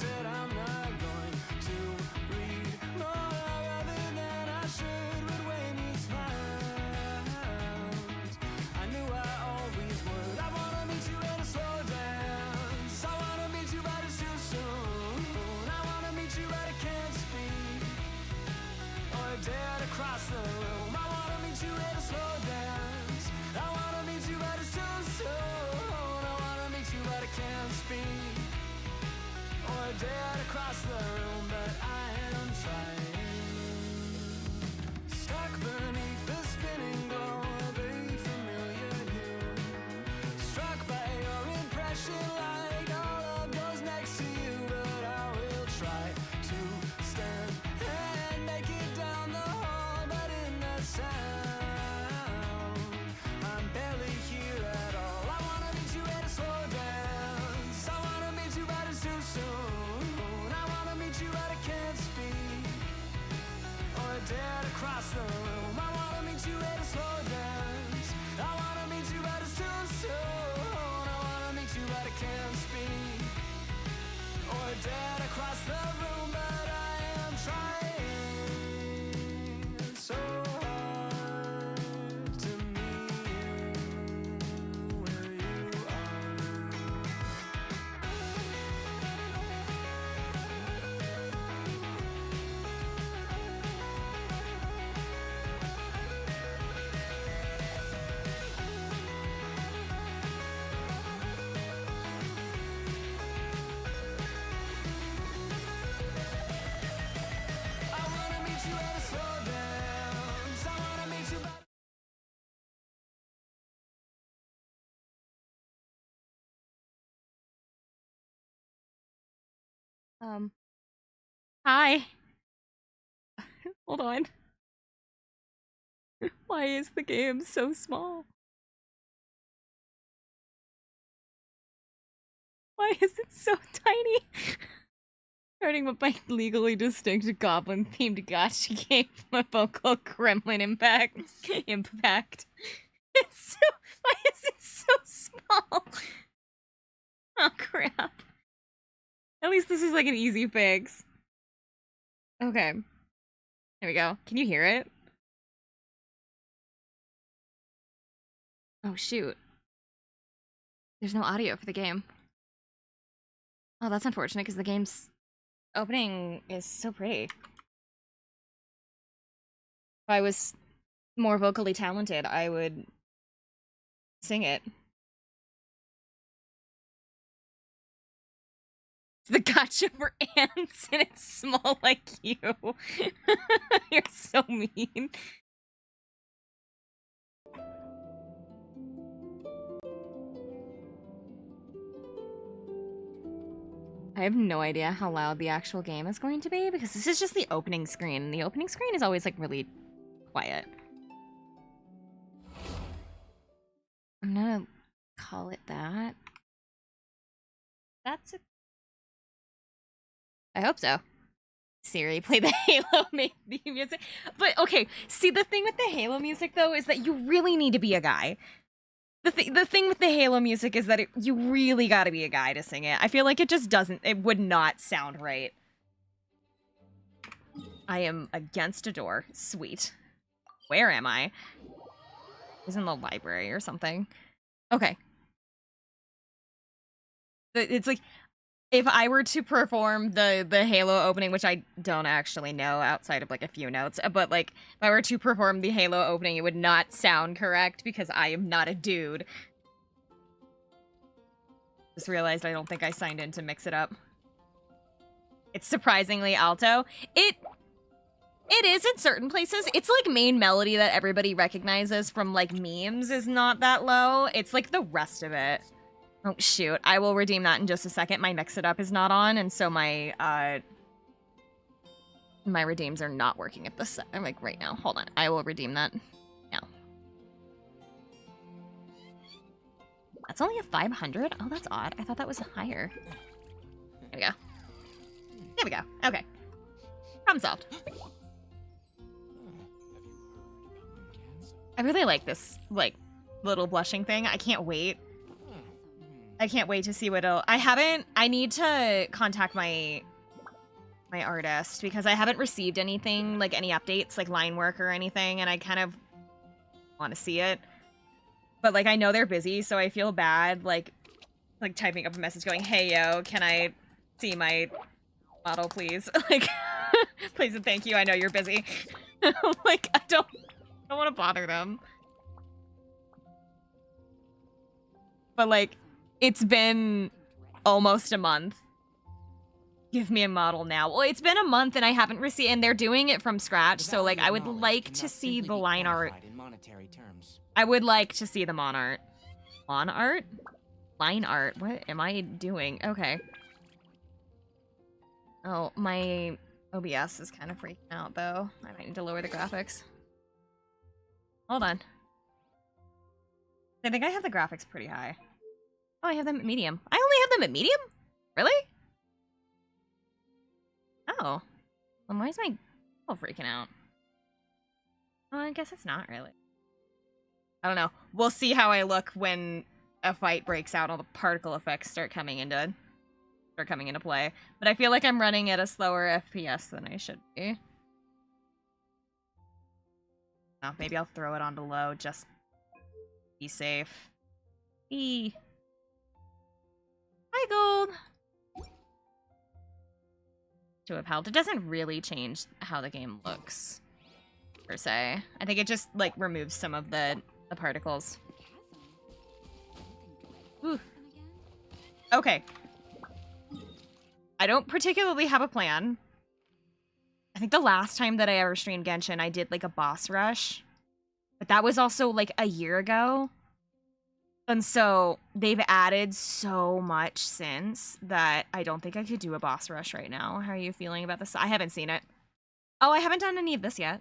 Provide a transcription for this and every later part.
said I'm not going to read more other than I should would when you smiled. I knew I always would. I wanna meet you at a slow dance. I wanna meet you, but it's too soon. I wanna meet you, but I can't speak or dare to cross the room. I wanna meet you at a slow dance. I wanna meet you, but it's too soon. I wanna meet you, but I can't speak or dare to cross the room, but I am trying. Stuck beneath the spinning glow of a familiar hue, struck by your impression like all love goes next to you, but I will try to stand and make it down the hall, but in that sound I'm barely here at all. I wanna meet you at a slow dance. I wanna meet you, but it's too soon. I wanna meet you, but I can't speak or dare to cross the room. I wanna meet you at a slow dance. I wanna meet you, but it's too soon. I wanna meet you, but I can't speak or dare to cross the room, but I am trying so hard to meet you where you are. I wanna meet you at a slow dance. I wanna meet you, but Hi. Hold on. Why is the game so small? Why is it so tiny? Starting with my legally distinct goblin-themed gacha game from a phone called Gremlin Impact. Impact. It's so. Why is it so small? Oh crap. At least this is like an easy fix. Okay. There we go. Can you hear it? Oh shoot. There's no audio for the game. Oh, that's unfortunate because the game's opening is so pretty. If I was more vocally talented, I would sing it. It's the gotcha for ants, and it's small like you. You're so mean. I have no idea how loud the actual game is going to be because this is just the opening screen. And the opening screen is always like really quiet. I'm gonna call it that. That's it. I hope so. Siri, play the Halo music. But okay, see, the thing with the Halo music though is that you really need to be a guy. The thing with the Halo music is that you really gotta be a guy to sing it. I feel like it just doesn't, it would not sound right. I am against a door. Sweet. Where am I? It's in the library or something. Okay. It's like, if I were to perform the Halo opening, which I don't actually know outside of like a few notes, but like if I were to perform the Halo opening, it would not sound correct because I am not a dude. Just realized I don't think I signed in to mix it up. It's surprisingly alto. It is in certain places. It's like main melody that everybody recognizes from like memes is not that low. It's like the rest of it. Oh, shoot. I will redeem that in just a second. My Mix It Up is not on, and so my redeems are not working at this. I'm like, right now. Hold on. I will redeem that now. That's only a 500? Oh, that's odd. I thought that was higher. There we go. There we go. Okay. Problem solved. I really like this, like, little blushing thing. I can't wait. I can't wait to see what it'll... I need to contact my artist because I haven't received anything, like any updates, like line work or anything, and I kind of want to see it. But like I know they're busy, so I feel bad like typing up a message going, "Hey yo, can I see my model please?" Like please and thank you. I know you're busy. Like I don't want to bother them. But like it's been almost a month. Give me a model now. Well, it's been a month and I haven't received, and they're doing it from scratch, so like I would like to see the line art. I would like to see the mon art. Mon art? Line art. What am I doing? Okay. Oh, my OBS is kind of freaking out though. I might need to lower the graphics. Hold on. I think I have the graphics pretty high. Oh, I have them at medium. I only have them at medium? Really? Oh. Well, why is my freaking out? Well, I guess it's not really. I don't know. We'll see how I look when a fight breaks out. All the particle effects start coming into play. But I feel like I'm running at a slower FPS than I should be. Oh, maybe I'll throw it onto low just to be safe. Hi, Gold. To have helped. It doesn't really change how the game looks, per se. I think it just, like, removes some of the particles. Ooh. Okay. I don't particularly have a plan. I think the last time that I ever streamed Genshin, I did, like, a boss rush. But that was also, like, a year ago. And so they've added so much since that I don't think I could do a boss rush right now. How are you feeling about this? I haven't seen it. Oh, I haven't done any of this yet.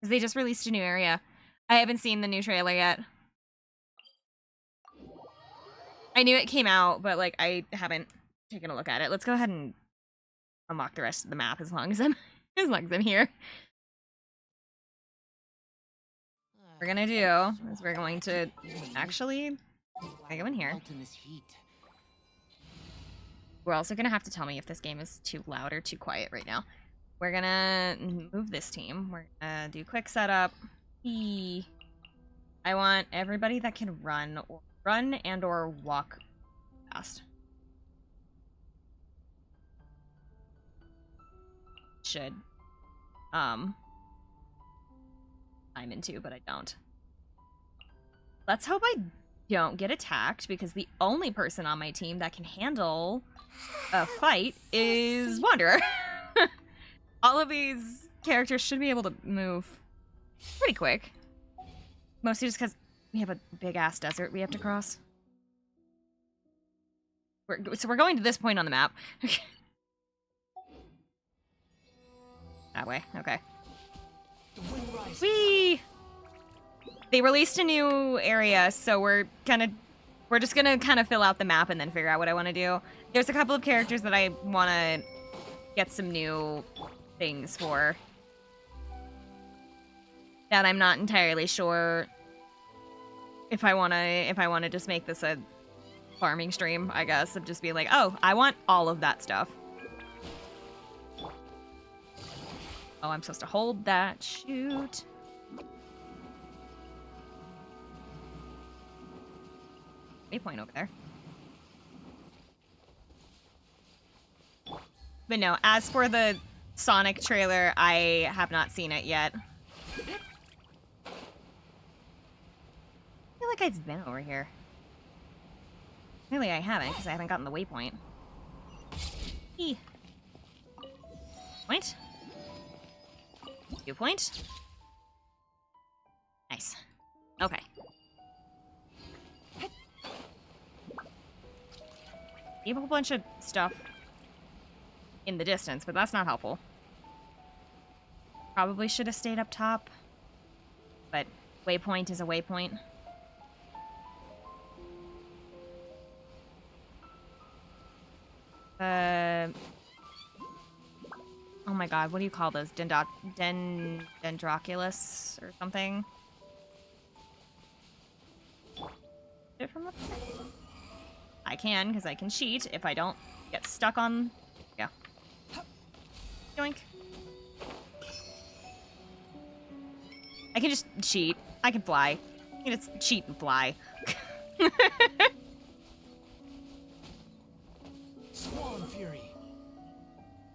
Because they just released a new area. I haven't seen the new trailer yet. I knew it came out, but like I haven't taken a look at it. Let's go ahead and unlock the rest of the map as long as I'm here. What we're gonna do is we're going to actually I go in here. We're also gonna have to tell me if this game is too loud or too quiet right now. We're gonna move this team. We're gonna do quick setup. I want everybody that can run and or walk fast. Should. I'm into, but I don't. Let's hope I don't get attacked, because the only person on my team that can handle a fight is Wanderer. All of these characters should be able to move pretty quick. Mostly just because we have a big-ass desert we have to cross. So we're going to this point on the map. That way, okay. Whee! They released a new area, so we're just gonna kind of fill out the map and then figure out what I want to do. There's a couple of characters that I want to get some new things for that I'm not entirely sure if I wanna just make this a farming stream, I guess, of just being like, oh, I want all of that stuff. Oh, I'm supposed to hold that. Shoot. Waypoint over there. But no, as for the Sonic trailer, I have not seen it yet. I feel like I've been over here. Clearly I haven't, because I haven't gotten the waypoint. E. Point. Viewpoint. Nice. Okay. You have a whole bunch of stuff in the distance, but that's not helpful. Probably should have stayed up top, but waypoint is a waypoint. Oh my god, what do you call those? Dendroculus or something? It from up there? I can, because I can cheat if I don't get stuck on... Yeah. Yoink. I can just cheat. I can fly. I can just cheat and fly. Swan Fury.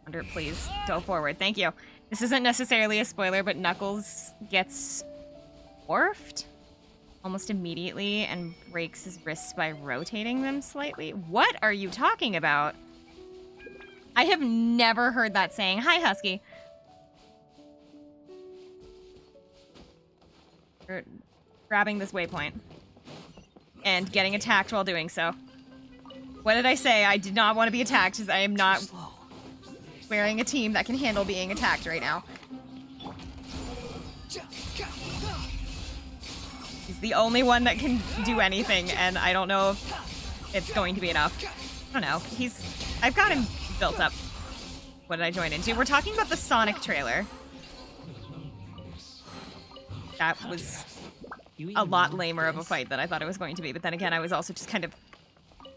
Wonder, please, go forward. Thank you. This isn't necessarily a spoiler, but Knuckles gets morphed almost immediately and breaks his wrists by rotating them slightly. What are you talking about? I have never heard that saying. Hi, Husky. We're grabbing this waypoint and getting attacked while doing so. What did I say? I did not want to be attacked because I am not wearing a team that can handle being attacked right now. He's the only one that can do anything, and I don't know if it's going to be enough. I don't know. I've got him built up. What did I join into? We're talking about the Sonic trailer. That was a lot lamer of a fight than I thought it was going to be, but then again, I was also just kind of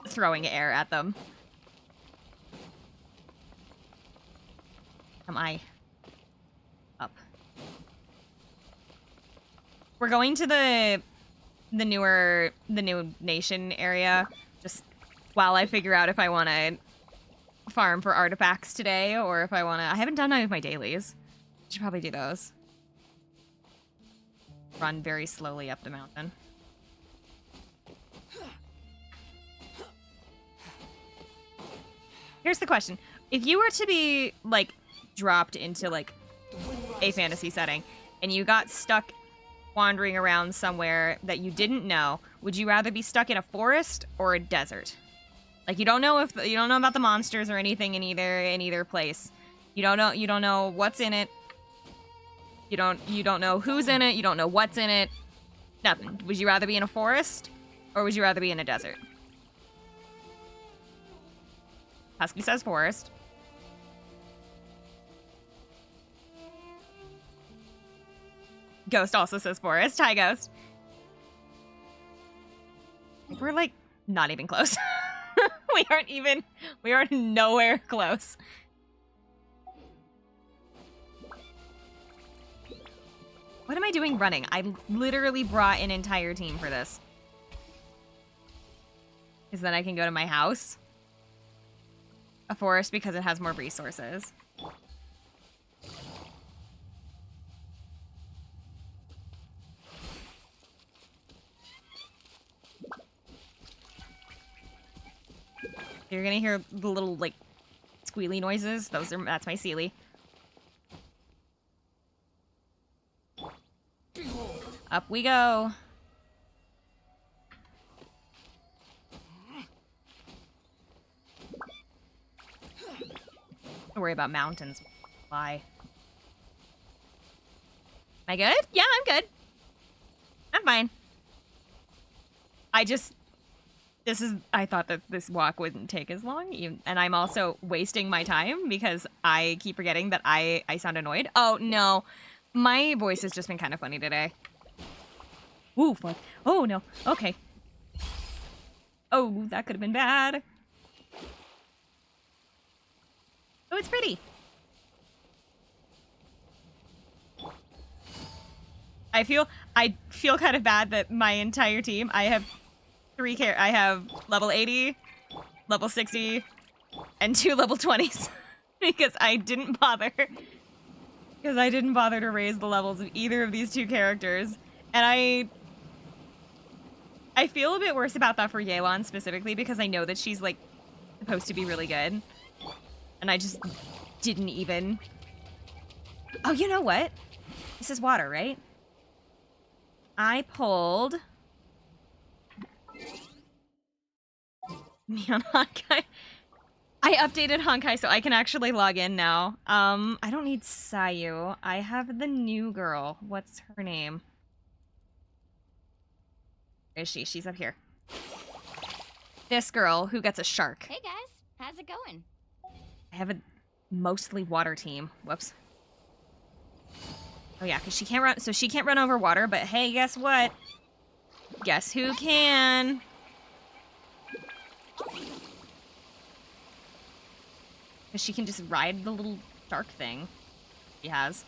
throwing air at them. Am I up? We're going to the new nation area, just while I figure out if I want to farm for artifacts today, or if I want to... I haven't done any of my dailies. I should probably do those. Run very slowly up the mountain. Here's the question. If you were to be, like, dropped into, like, a fantasy setting, and you got stuck wandering around somewhere that you didn't know, would you rather be stuck in a forest or a desert? Like, you don't know about the monsters or anything in either place. You don't know what's in it. You don't know who's in it. You don't know what's in it. Nothing. Would you rather be in a forest or would you rather be in a desert? Husky says forest. Ghost also says forest. Hi, Ghost. We're like not even close. We are nowhere close. What am I doing running? I literally brought an entire team for this. Is that I can go to my house? A forest because it has more resources. You're gonna hear the little, like, squealy noises. That's my Sealy. Up we go. Don't worry about mountains. Fly. Am I good? Yeah, I'm good. I'm fine. I thought that this walk wouldn't take as long, and I'm also wasting my time because I keep forgetting that I sound annoyed. Oh, no. My voice has just been kind of funny today. Ooh, fuck. Oh, no. Okay. Oh, that could have been bad. Oh, it's pretty. I feel kind of bad that my entire team, I have level 80, level 60, and 2 level 20s because I didn't bother to raise the levels of either of these two characters. And I feel a bit worse about that for Yelan specifically because I know that she's, like, supposed to be really good. And I just didn't even... Oh, you know what? This is water, right? I pulled... me on Honkai. I updated Honkai so I can actually log in now. I don't need Sayu. I have the new girl. What's her name? Where is she? She's up here. This girl who gets a shark. Hey guys, how's it going? I have a mostly water team. Whoops. Oh yeah, because she can't run. So she can't run over water. But hey, guess what? Guess who can? Because she can just ride the little shark thing she has.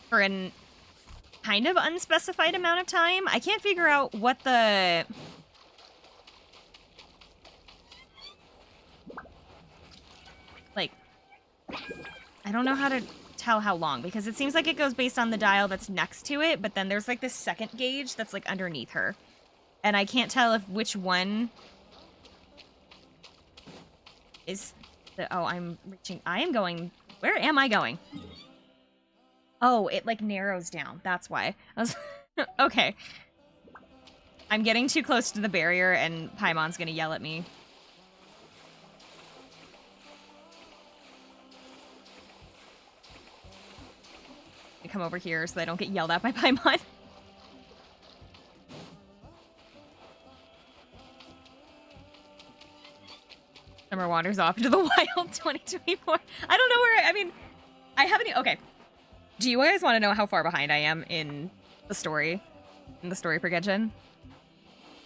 For an kind of unspecified amount of time. I can't figure out what the... Like, I don't know how to tell how long, because it seems like it goes based on the dial that's next to it, but then there's like this second gauge that's like underneath her. And I can't tell if which one is the... Oh, I'm reaching... I am going... Where am I going? Oh, it like narrows down. That's why. I was... Okay. I'm getting too close to the barrier and Paimon's gonna yell at me. I come over here so I don't get yelled at by Paimon. Summer wanders off into the wild 2024. I don't know where I mean, I haven't... Okay. Do you guys want to know how far behind I am in the story? In the story for Genshin?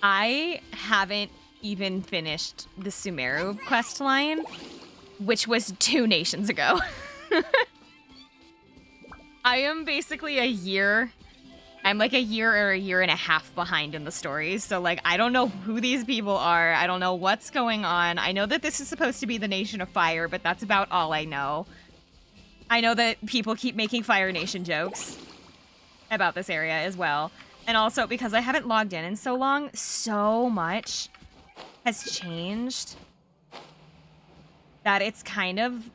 I haven't even finished the Sumeru quest line, which was 2 nations ago. I am basically a year... I'm like a year or a year and a half behind in the story, so like I don't know who these people are. I don't know what's going on. I know that this is supposed to be the Nation of Fire, but that's about all I know. I know that people keep making Fire Nation jokes about this area as well. And also, because I haven't logged in so long, so much has changed that it's kind of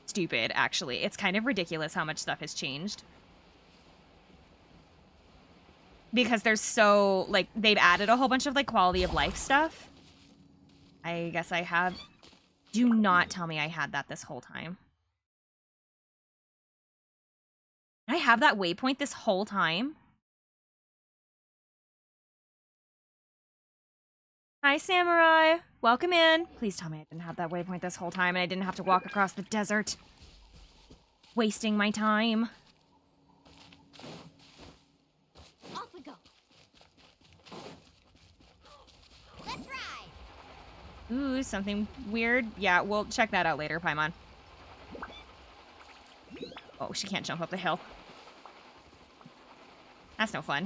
stupid, actually. It's kind of ridiculous how much stuff has changed. Because there's so, like, they've added a whole bunch of, like, quality of life stuff. I guess I have... Do not tell me I had that this whole time. I have that waypoint this whole time? Hi, Samurai. Welcome in. Please tell me I didn't have that waypoint this whole time and I didn't have to walk across the desert. Wasting my time. Off we go. Let's ride. Ooh, something weird. Yeah, we'll check that out later, Paimon. Oh, she can't jump up the hill. That's no fun.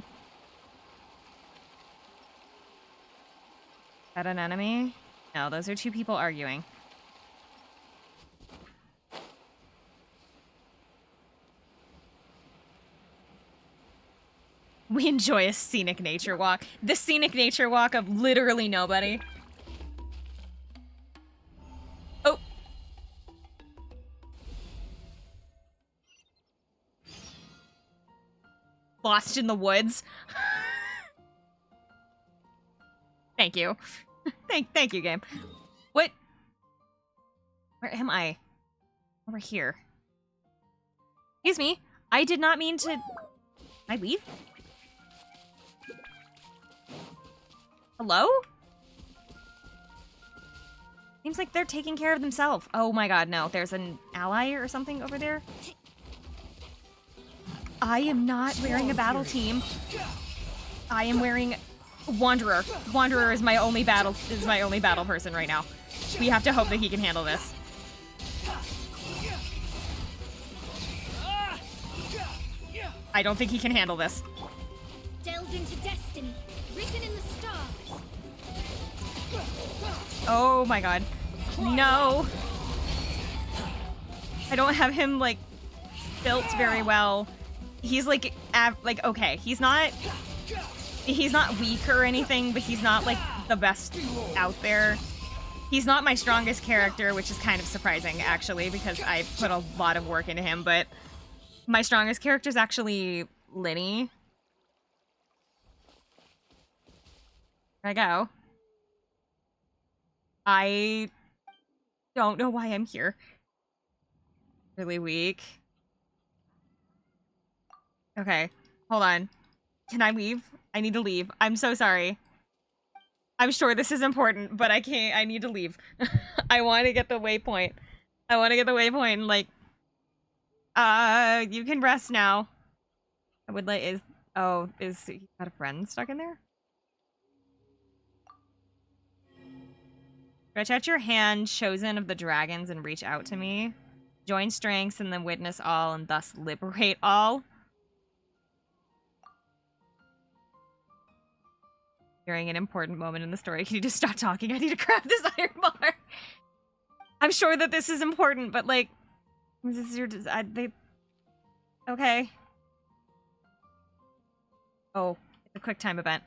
Is that an enemy? No, those are 2 people arguing. We enjoy a scenic nature walk. The scenic nature walk of literally nobody. Oh. Lost in the woods. Thank you. Thank you, game. What? Where am I? Over here. Excuse me. I did not mean to... Can I leave? Hello? Seems like they're taking care of themselves. Oh my god, no. There's an ally or something over there. I am not wearing a battle team. I am wearing Wanderer. Wanderer is my only battle person right now. We have to hope that he can handle this. I don't think he can handle this. Delved into destiny, written in the stars. Oh my god. No. I don't have him, like, built very well. He's, like, okay. He's not weak or anything, but he's not, like, the best out there. He's not my strongest character, which is kind of surprising, actually, because I put a lot of work into him, but my strongest character is actually Linny. There I go. I don't know why I'm here. Really weak. Okay, hold on. Can I leave? I need to leave. I'm so sorry. I'm sure this is important, but I can't. I need to leave. I want to get the waypoint. I want to get the waypoint. Like, you can rest now. I would like. Is he got a friend stuck in there? Stretch out your hand, chosen of the dragons, and reach out to me. Join strengths and then witness all and thus liberate all. During an important moment in the story, can you just stop talking? I need to grab this iron bar. I'm sure that this is important, but like, this is your. Okay. Oh, it's a quick time event.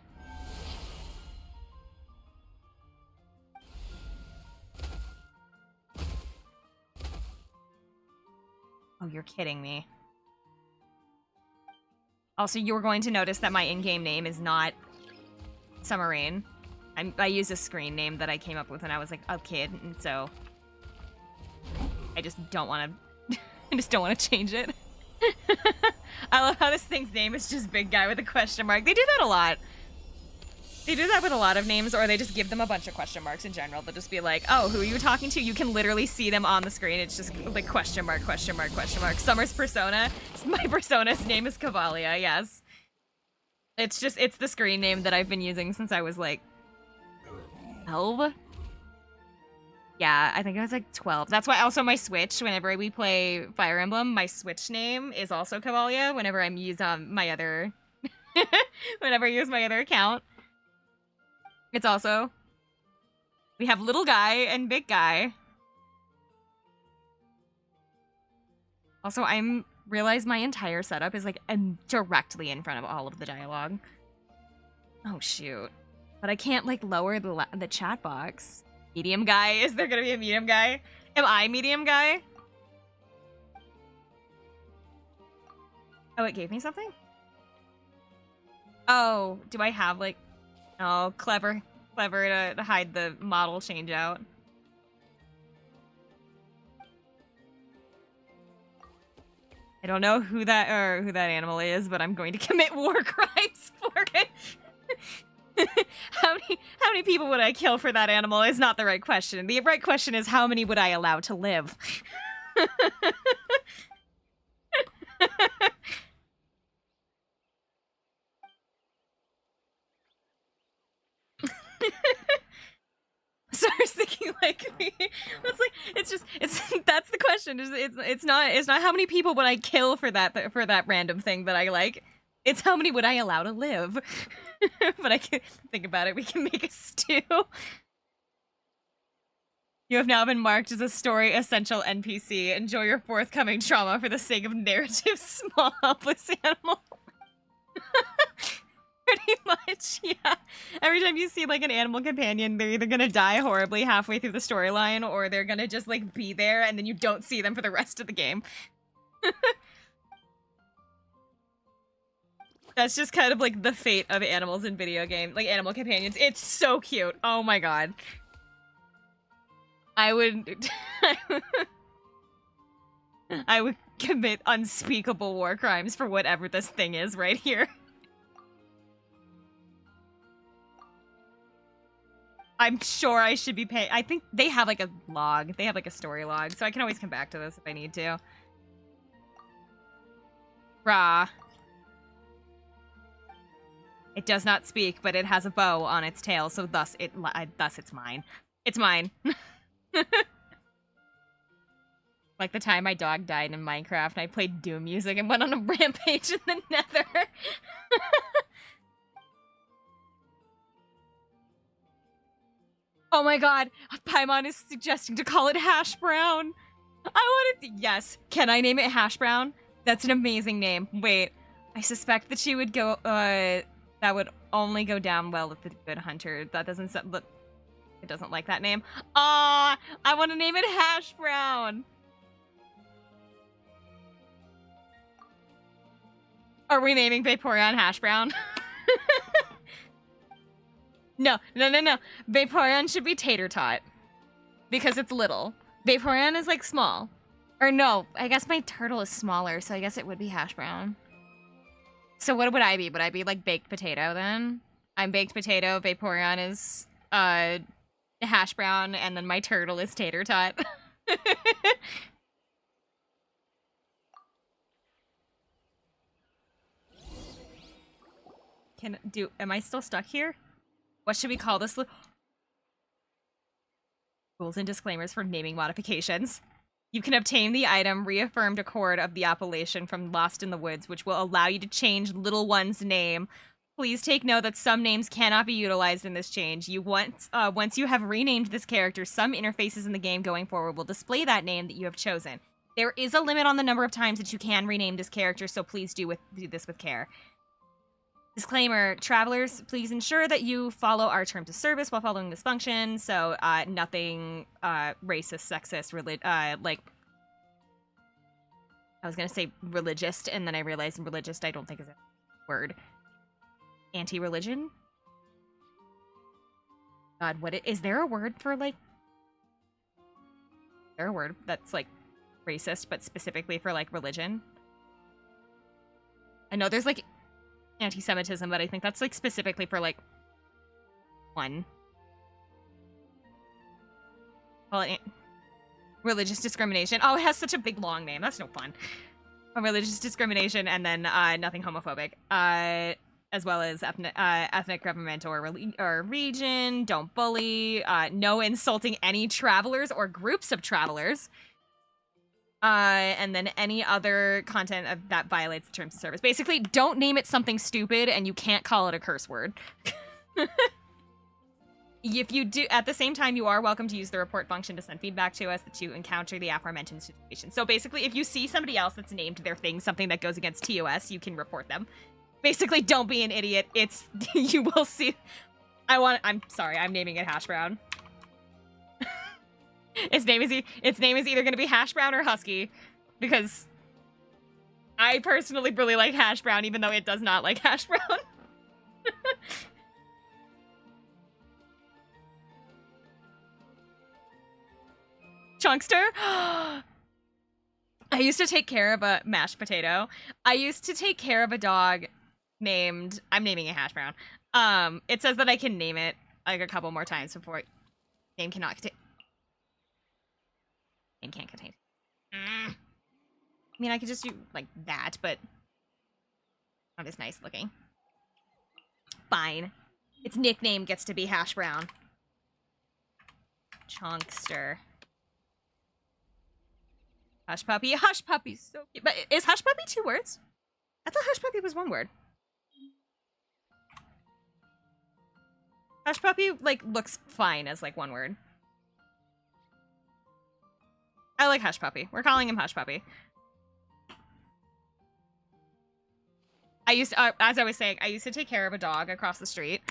Oh, you're kidding me. Also, you're going to notice that my in-game name is not Summerrain. I use a screen name that I came up with when I was like a kid, and so I just don't want to. I just don't want to change it. I love how this thing's name is just Big Guy with a question mark. They do that a lot. They do that with a lot of names, or they just give them a bunch of question marks in general. They'll just be like, oh, who are you talking to? You can literally see them on the screen. It's just like question mark, question mark, question mark. Summer's persona. My persona's name is Cavalia, yes. It's the screen name that I've been using since I was like 12? Yeah, I think I was like 12. That's why also my Switch, whenever we play Fire Emblem, my Switch name is also Cavalia whenever I use my other whenever I use my other account. It's also, we have little guy and big guy. Also, I'm realize my entire setup is like directly in front of all of the dialogue. Oh shoot. But I can't like lower the chat box. Medium guy, is there gonna be a medium guy? Am I medium guy? Oh, it gave me something? Oh, do I have like, oh, clever to hide the model change out. I don't know who that animal is, but I'm going to commit war crimes for it. How many people would I kill for that animal is not the right question. The right question is how many would I allow to live? So I was thinking like me. That's like that's the question. It's not how many people would I kill for that random thing that I like. It's how many would I allow to live. But I can think about it. We can make a stew. You have now been marked as a story essential NPC. Enjoy your forthcoming trauma for the sake of narrative, small helpless animal. Pretty much, yeah. Every time you see like an animal companion, they're either gonna die horribly halfway through the storyline, or they're gonna just like be there and then you don't see them for the rest of the game. That's just kind of like the fate of animals in video games, like animal companions. It's so cute. Oh my god. I would I would commit unspeakable war crimes for whatever this thing is right here. I'm sure I should be paying. I think they have like a log. They have like a story log, so I can always come back to this if I need to. Rah. It does not speak, but it has a bow on its tail, so thus it's mine. It's mine. Like the time my dog died in Minecraft and I played Doom music and went on a rampage in the Nether. Oh my god, Paimon is suggesting to call it Hash Brown. I wanted to, yes. Can I name it Hash Brown? That's an amazing name. Wait, I suspect that she would go, that would only go down well with the Good Hunter. That doesn't look, it doesn't like that name. Ah, I want to name it Hash Brown. Are we naming Vaporeon Hash Brown? No. Vaporeon should be Tater Tot. Because it's little. Vaporeon is like small. Or no, I guess my turtle is smaller, so I guess it would be Hash Brown. So what would I be? Would I be like baked potato then? I'm baked potato, Vaporeon is Hash Brown, and then my turtle is Tater Tot. Am I still stuck here? What should we call this? Rules and disclaimers for naming modifications. You can obtain the item Reaffirmed Accord of the Appellation from Lost in the Woods, which will allow you to change little one's name. Please take note that some names cannot be utilized in this change. Once you have renamed this character, some interfaces in the game going forward will display that name that you have chosen. There is a limit on the number of times that you can rename this character, so please do this with care. Disclaimer, travelers, please ensure that you follow our terms of service while following this function. So, nothing racist, sexist, like, I was gonna say religious, and then I realized religious I don't think is a word. Anti-religion? God, is there a word for, like, is there a word that's, like, racist, but specifically for, like, religion? I know there's, like, anti-Semitism, but I think that's, like, specifically for, like, one. Well, religious discrimination. Oh, it has such a big, long name. That's no fun. Religious discrimination, and then nothing homophobic. As well as ethnic, government, or region. Don't bully. No insulting any travelers or groups of travelers. And then any other content that violates the terms of service. Basically, don't name it something stupid, and you can't call it a curse word. If you do, at the same time, you are welcome to use the report function to send feedback to us that you encounter the aforementioned situation. So basically, if you see somebody else that's named their thing something that goes against TOS, you can report them. Basically, don't be an idiot. You will see. I'm sorry, I'm naming it Hash Brown. Its name is either going to be Hash Brown or Husky, because I personally really like Hash Brown, even though it does not like Hash Brown. Chunkster? I used to take care of a mashed potato. I used to take care of a dog named, I'm naming it Hash Brown. It says that I can name it like a couple more times before name cannot contain. Name can't contain. I mean, I could just do like that, but not as nice looking. Fine. Its nickname gets to be Hash Brown. Chunkster. Hush Puppy. Hush Puppy's so cute. But is Hush Puppy 2 words? I thought Hush Puppy was 1 word. Hush Puppy, like, looks fine as, like, 1 word. I like Hush Puppy. We're calling him Hush Puppy. As I was saying, I used to take care of a dog across the street,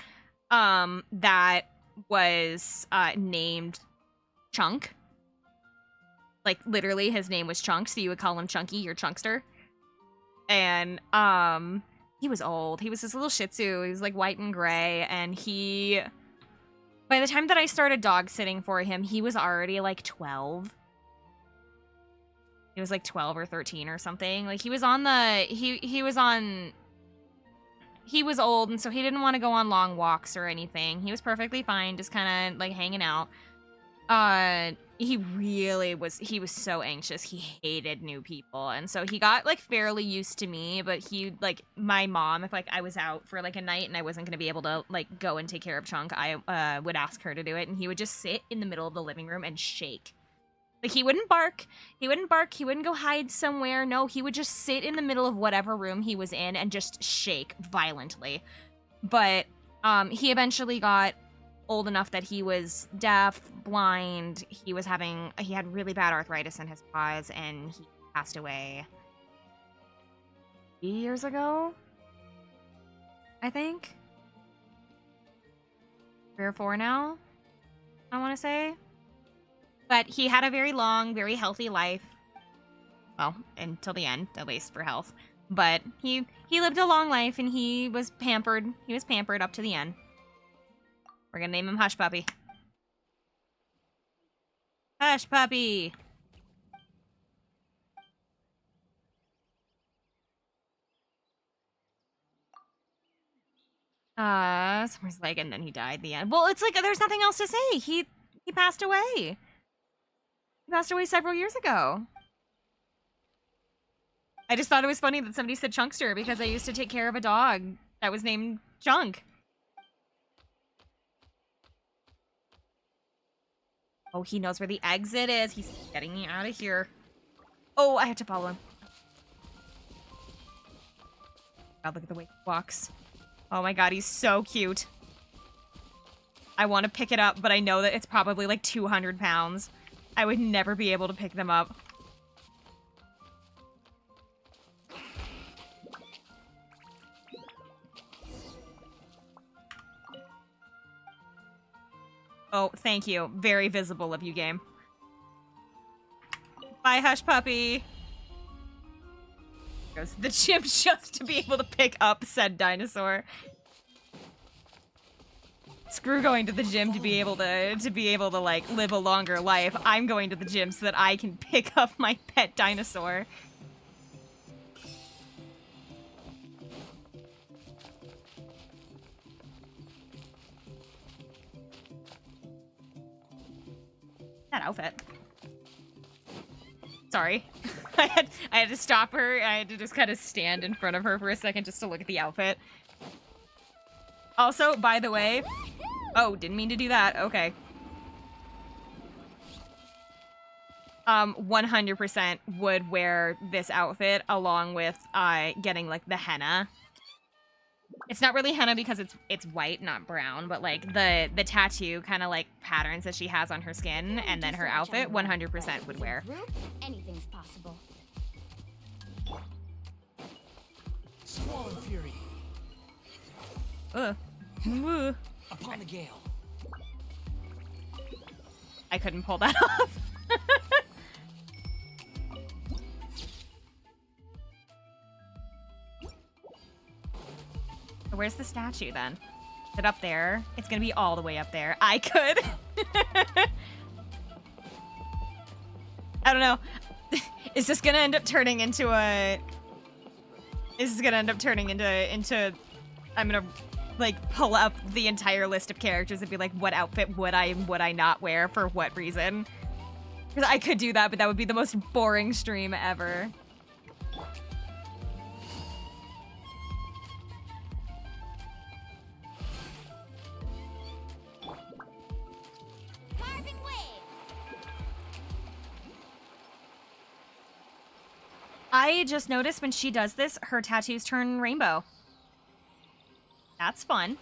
that was, named Chunk. Like, literally, his name was Chunk, so you would call him Chunky, your Chunkster. And, he was old. He was this little Shih Tzu. He was, like, white and gray, and by the time that I started dog sitting for him, he was already, like, 12. He was, like, 12 or 13 or something. Like, he was old, and so he didn't want to go on long walks or anything. He was perfectly fine, just kind of, like, hanging out. He was so anxious. He hated new people. And so he got, like, fairly used to me, but my mom, if, like, I was out for, like, a night and I wasn't going to be able to, like, go and take care of Chunk, I, would ask her to do it, and he would just sit in the middle of the living room and shake. Like, he wouldn't bark. He wouldn't go hide somewhere. No, he would just sit in the middle of whatever room he was in and just shake violently. But, he eventually got old enough that he was deaf, blind, he had really bad arthritis in his paws, and he passed away 3 years ago, I think. 3 or 4 now, I want to say. But he had a very long, very healthy life. Well, until the end, at least for health. But he lived a long life, and he was pampered. He was pampered up to the end. We're gonna name him Hush Puppy. Hush Puppy! Someone's like, and then he died at the end. Well, it's like, there's nothing else to say. He passed away. He passed away several years ago. I just thought it was funny that somebody said Chunkster because I used to take care of a dog that was named Chunk. Oh, he knows where the exit is. He's getting me out of here. Oh, I have to follow him. God, look at the way he walks. Oh my god, he's so cute. I want to pick it up, but I know that it's probably like 200 pounds. I would never be able to pick them up. Oh, thank you. Very visible of you, game. Bye, Hush Puppy. Goes to the gym just to be able to pick up said dinosaur. Screw going to the gym to be able to like live a longer life. I'm going to the gym so that I can pick up my pet dinosaur. That outfit. Sorry. I had to stop her. I had to just kind of stand in front of her for a second just to look at the outfit. Also, by the way... Oh, didn't mean to do that. Okay. 100% would wear this outfit along with getting like the henna. It's not really henna because it's white, not brown, but like the tattoo kind of like patterns that she has on her skin and then her outfit 100% would wear. Anything's possible. Squall and fury. Ugh. Upon the gale. I couldn't pull that off. Where's the statue then? Is it up there? It's gonna be all the way up there. I could. I don't know. Is this gonna end up turning into a... Is this gonna end up turning into... I'm gonna like pull up the entire list of characters and be like, what outfit would I not wear for what reason? Because I could do that, but that would be the most boring stream ever. Carving waves. I just noticed when she does this, her tattoos turn rainbow. That's fun.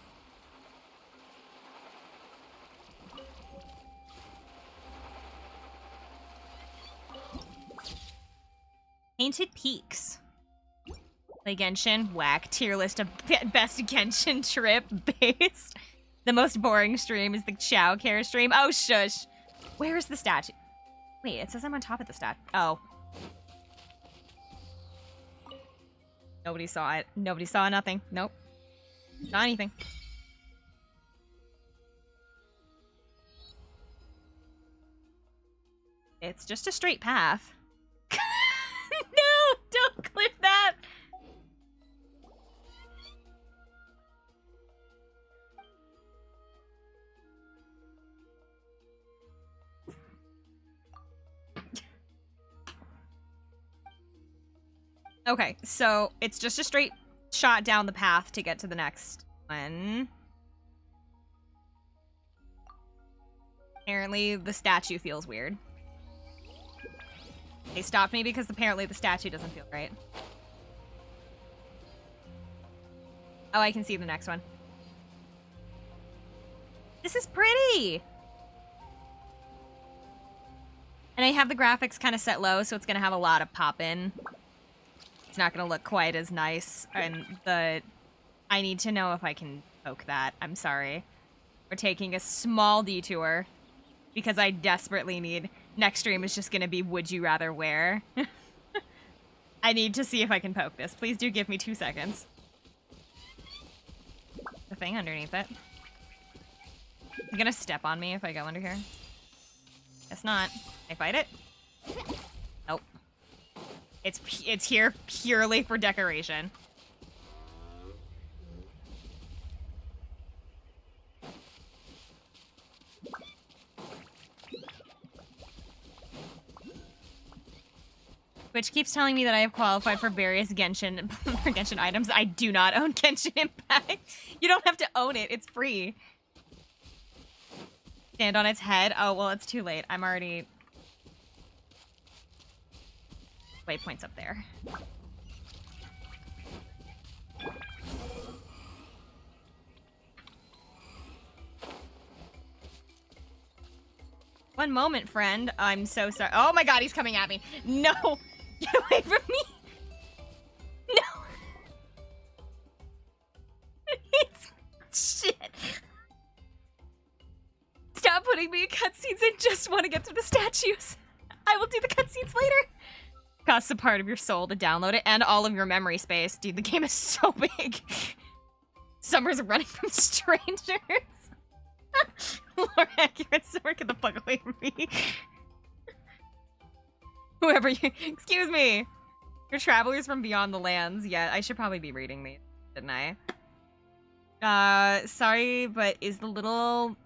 Painted Peaks. Play Genshin, whack. Tier list of best Genshin trip based. The most boring stream is the Chow Care stream. Oh, shush. Where is the statue? Wait, it says I'm on top of the statue. Oh. Nobody saw it. Nobody saw nothing. Nope. Not anything. It's just a straight path. No, don't clip that. Okay, so it's just a straight shot down the path to get to the next one. Apparently, the statue feels weird. They stopped me because apparently the statue doesn't feel right. Oh, I can see the next one. This is pretty! And I have the graphics kind of set low, so it's going to have a lot of pop-in. It's not going to look quite as nice, and I need to know if I can poke that. I'm sorry. We're taking a small detour because I desperately need... Next stream is just going to be Would You Rather Wear. I need to see if I can poke this. Please do give me 2 seconds. The thing underneath it. You're going to step on me if I go under here? Guess not. Can I fight it? Nope. It's here purely for decoration. Which keeps telling me that I have qualified for various Genshin items. I do not own Genshin Impact. You don't have to own it. It's free. Stand on its head? Oh, well, it's too late. I'm already... Waypoint's up there. One moment, friend. I'm so sorry. Oh my god, he's coming at me. No! Get away from me! No! Shit. Stop putting me in cutscenes. I just want to get to the statues. I will do the cutscenes later. Costs a part of your soul to download it and all of your memory space. Dude, the game is so big. Summer's running from strangers. More accurate, Summer, get the fuck away from me. Whoever you... Excuse me. You're travelers from beyond the lands. Yeah, I should probably be reading these, shouldn't I? Sorry, but is the little...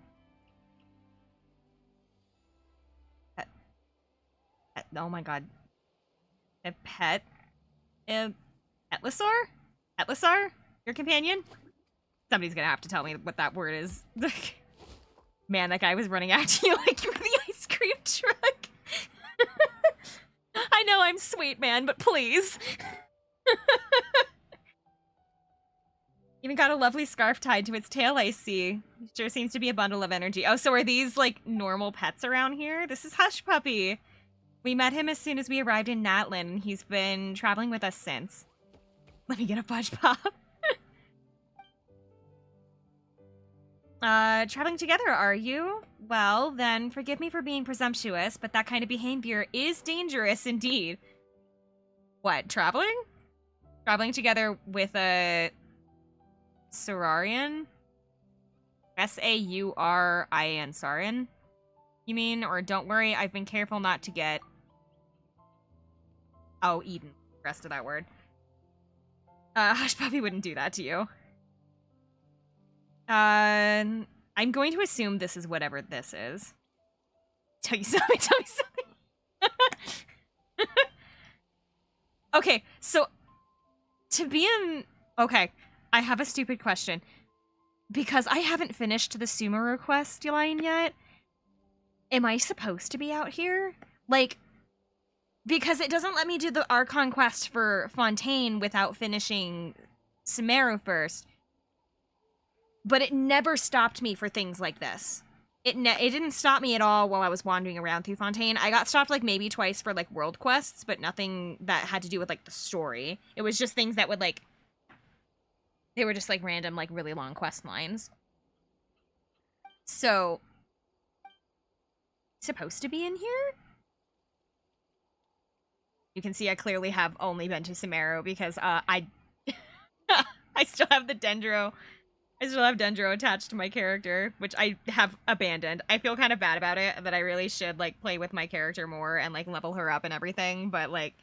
Oh my god. A pet? Etlisar? Etlisar? Your companion? Somebody's gonna have to tell me what that word is. Man, that guy was running after you like you were the ice cream truck. I know I'm sweet, man, but please. Even got a lovely scarf tied to its tail, I see. Sure seems to be a bundle of energy. Oh, so are these, like, normal pets around here? This is Hush Puppy. We met him as soon as we arrived in Natlin, and he's been traveling with us since. Let me get a Budge Pop. Traveling together, are you? Well, then forgive me for being presumptuous, but that kind of behavior is dangerous indeed. What, traveling? Traveling together with a... Saurian? S-A-U-R-I-N, Saurian? You mean? Or don't worry, I've been careful not to get... Oh, Eden. Rest of that word. Hush Puppy wouldn't do that to you. I'm going to assume this is whatever this is. Tell you something, tell me something. Okay, so... To be in... Okay, I have a stupid question. Because I haven't finished the Sumeru quest line yet, am I supposed to be out here? Like, because it doesn't let me do the Archon quest for Fontaine without finishing Sumeru first. But it never stopped me for things like this. It didn't stop me at all while I was wandering around through Fontaine. I got stopped, like, maybe twice for, like, world quests, but nothing that had to do with, like, the story. It was just things that would, like... They were just, like, random, like, really long quest lines. So... Supposed to be in here? You can see I clearly have only been to Sumeru because, I still have the Dendro... I still have Dendro attached to my character, which I have abandoned. I feel kind of bad about it, that I really should, like, play with my character more and, like, level her up and everything, but, like...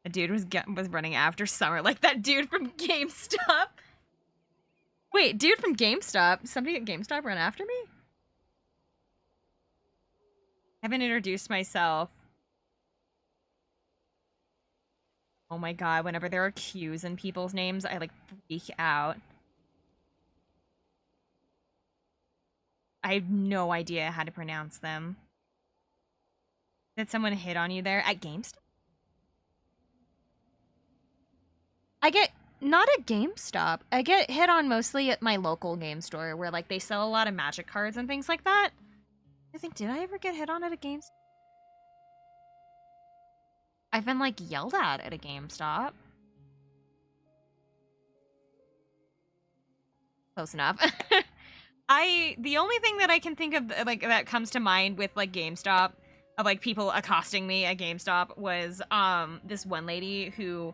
A dude was running after Summer, like that dude from GameStop. Wait, dude from GameStop? Somebody at GameStop ran after me? I haven't introduced myself. Oh my god, whenever there are Q's in people's names, I, like, freak out. I have no idea how to pronounce them. Did someone hit on you there at GameStop? I get, not at GameStop, I get hit on mostly at my local game store where, like, they sell a lot of magic cards and things like that. I think, did I ever get hit on at a GameStop? I've been, like, yelled at a GameStop. Close enough. The only thing that I can think of, like, that comes to mind with, like, GameStop, of, like, people accosting me at GameStop was, this one lady who...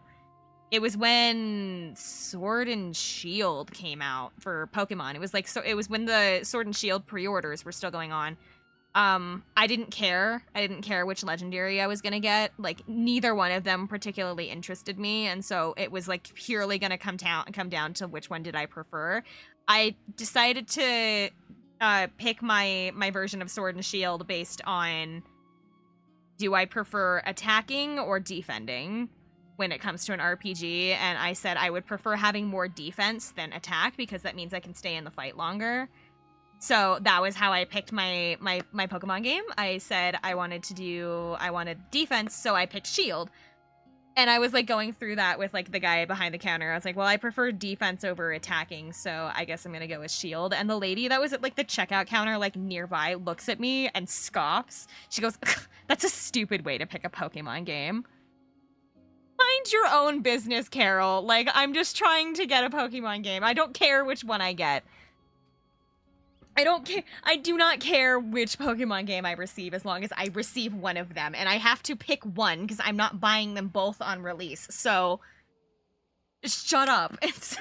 It was when Sword and Shield came out for Pokemon. It was like, so it was when the Sword and Shield pre-orders were still going on. I didn't care. I didn't care which legendary I was gonna get. Like, neither one of them particularly interested me, and so it was like purely gonna come down to which one did I prefer. I decided to pick my version of Sword and Shield based on, do I prefer attacking or defending when it comes to an RPG, and I said I would prefer having more defense than attack because that means I can stay in the fight longer. So that was how I picked my Pokemon game. I said I wanted defense, so I picked shield. And I was like going through that with like the guy behind the counter. I was like, well, I prefer defense over attacking, so I guess I'm gonna go with shield. And the lady that was at like the checkout counter like nearby looks at me and scoffs. She goes, that's a stupid way to pick a Pokemon game. Mind your own business, Carol. Like, I'm just trying to get a Pokemon game. I don't care which one I get. I don't care. I do not care which Pokemon game I receive as long as I receive one of them. And I have to pick one because I'm not buying them both on release. So, shut up. It's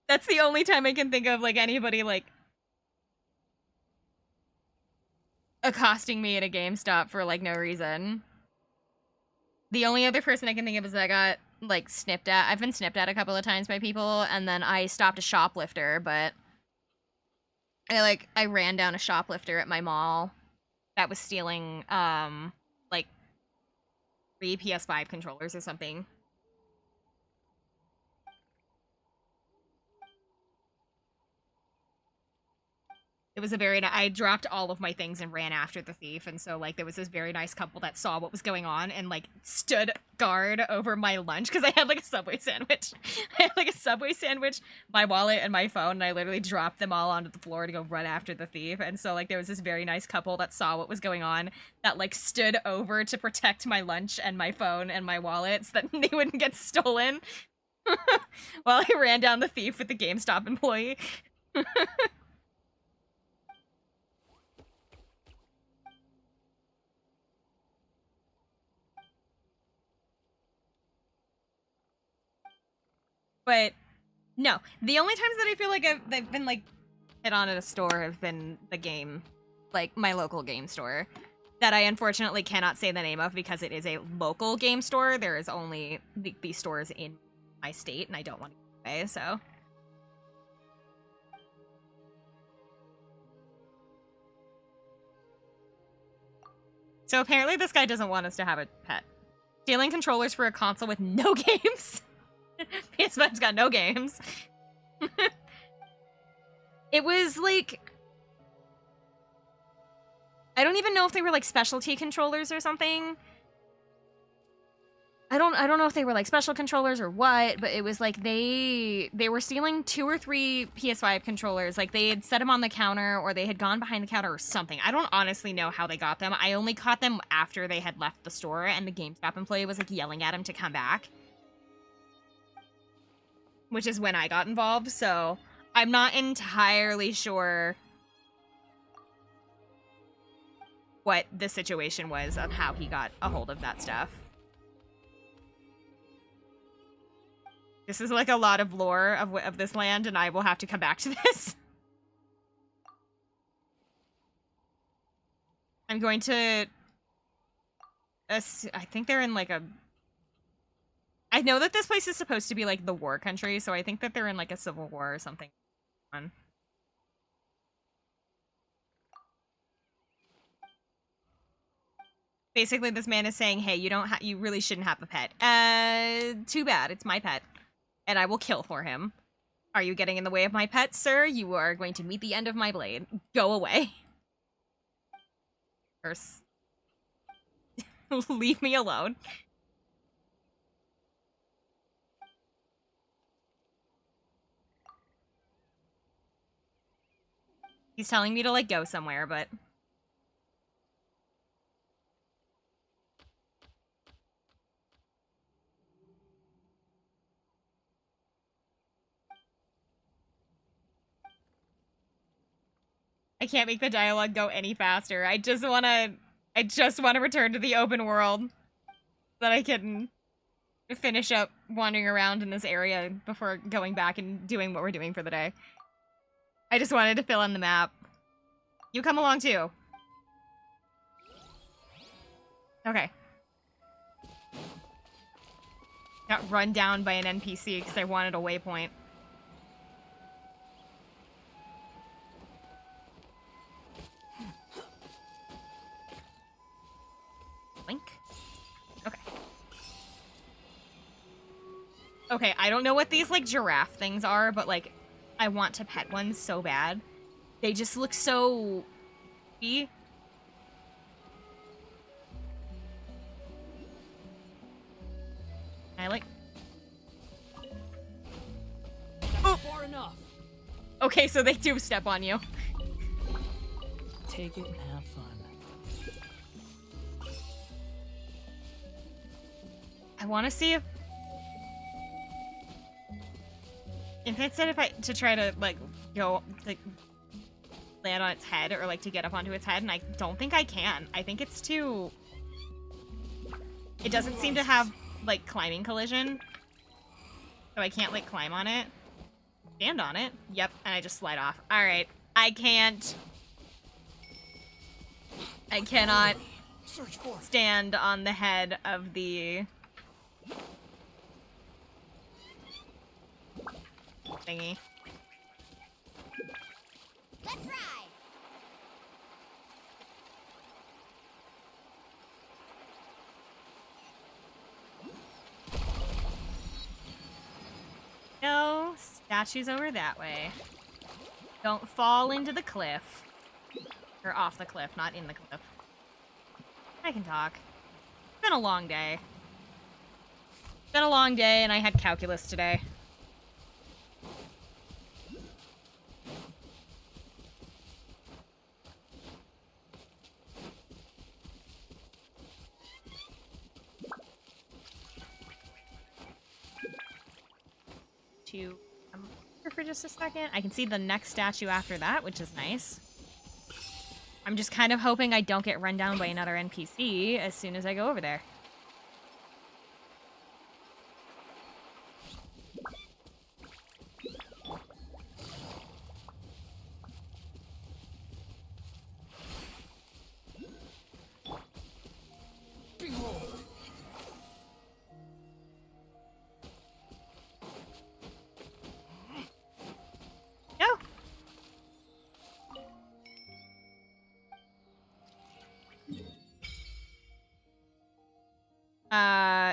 that's the only time I can think of, like, anybody, like, accosting me at a GameStop for, like, no reason. The only other person I can think of is that I got, like, snipped at. I've been snipped at a couple of times by people, and then I stopped a shoplifter, but I ran down a shoplifter at my mall that was stealing, like, 3 PS5 controllers or something. It was a very, I dropped all of my things and ran after the thief, and so, like, there was this very nice couple that saw what was going on and, like, stood guard over my lunch, because I had, like, a Subway sandwich. I had, like, a Subway sandwich, my wallet, and my phone, and I literally dropped them all onto the floor to go run after the thief, and so, like, there was this very nice couple that saw what was going on, that, like, stood over to protect my lunch and my phone and my wallet so that they wouldn't get stolen, while I ran down the thief with the GameStop employee. But no, the only times that I feel like they've been like hit on at a store have been the game, like my local game store, that I unfortunately cannot say the name of because it is a local game store. There is only these stores in my state, and I don't want to give it away, so. So apparently this guy doesn't want us to have a pet. Stealing controllers for a console with no games. PS5's got no games. It was like, I don't even know if they were like specialty controllers or something. I don't know if they were like special controllers or what, but it was like they were stealing 2 or 3 PS5 controllers. Like they had set them on the counter or they had gone behind the counter or something. I don't honestly know how they got them. I only caught them after they had left the store and the GameStop employee was like yelling at him to come back. Which is when I got involved, so I'm not entirely sure what the situation was of how he got a hold of that stuff. This is like a lot of lore of this land, and I will have to come back to this. I'm going to... I think they're in like a... I know that this place is supposed to be like the war country, so I think that they're in like a civil war or something. Basically, this man is saying, "Hey, you really shouldn't have a pet. Too bad. It's my pet, and I will kill for him. Are you getting in the way of my pet, sir? You are going to meet the end of my blade. Go away. Curse. Leave me alone." He's telling me to, like, go somewhere, but... I can't make the dialogue go any faster. I just wanna return to the open world so that I can finish up wandering around in this area before going back and doing what we're doing for the day. I just wanted to fill in the map. You come along too. Okay. Got run down by an NPC because I wanted a waypoint. Link? Okay. Okay, I don't know what these, like, giraffe things are, but, like, I want to pet one so bad. They just look so... I like... That's far enough. Okay, so they do step on you. Take it and have fun. I want to see if it said to try to like go like land on its head or like to get up onto its head, and I don't think I can. I think it's too. It doesn't seem to have like climbing collision, so I can't like climb on it. Stand on it. Yep, and I just slide off. All right, I can't. I cannot stand on the head of the thingy. Let's ride. No, statues over that way. Don't fall into the cliff. Or off the cliff, not in the cliff. I can talk. It's been a long day. It's been a long day, and I had calculus today. I'm here for just a second. I can see the next statue after that, which is nice. I'm just kind of hoping I don't get run down by another NPC as soon as I go over there.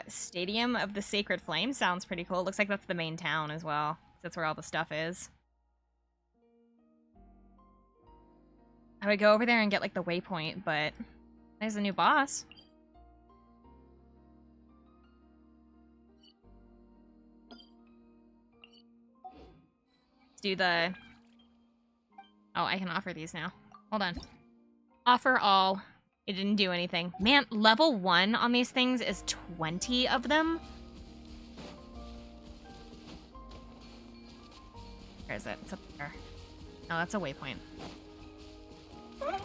Stadium of the Sacred Flame sounds pretty cool. It looks like that's the main town as well. That's where all the stuff is. I would go over there and get like the waypoint, but there's a new boss. Let's do the... Oh, I can offer these now. Hold on. Offer all. It didn't do anything. Man, level 1 on these things is 20 of them. Where is it? It's up there. No, that's a waypoint. Oh,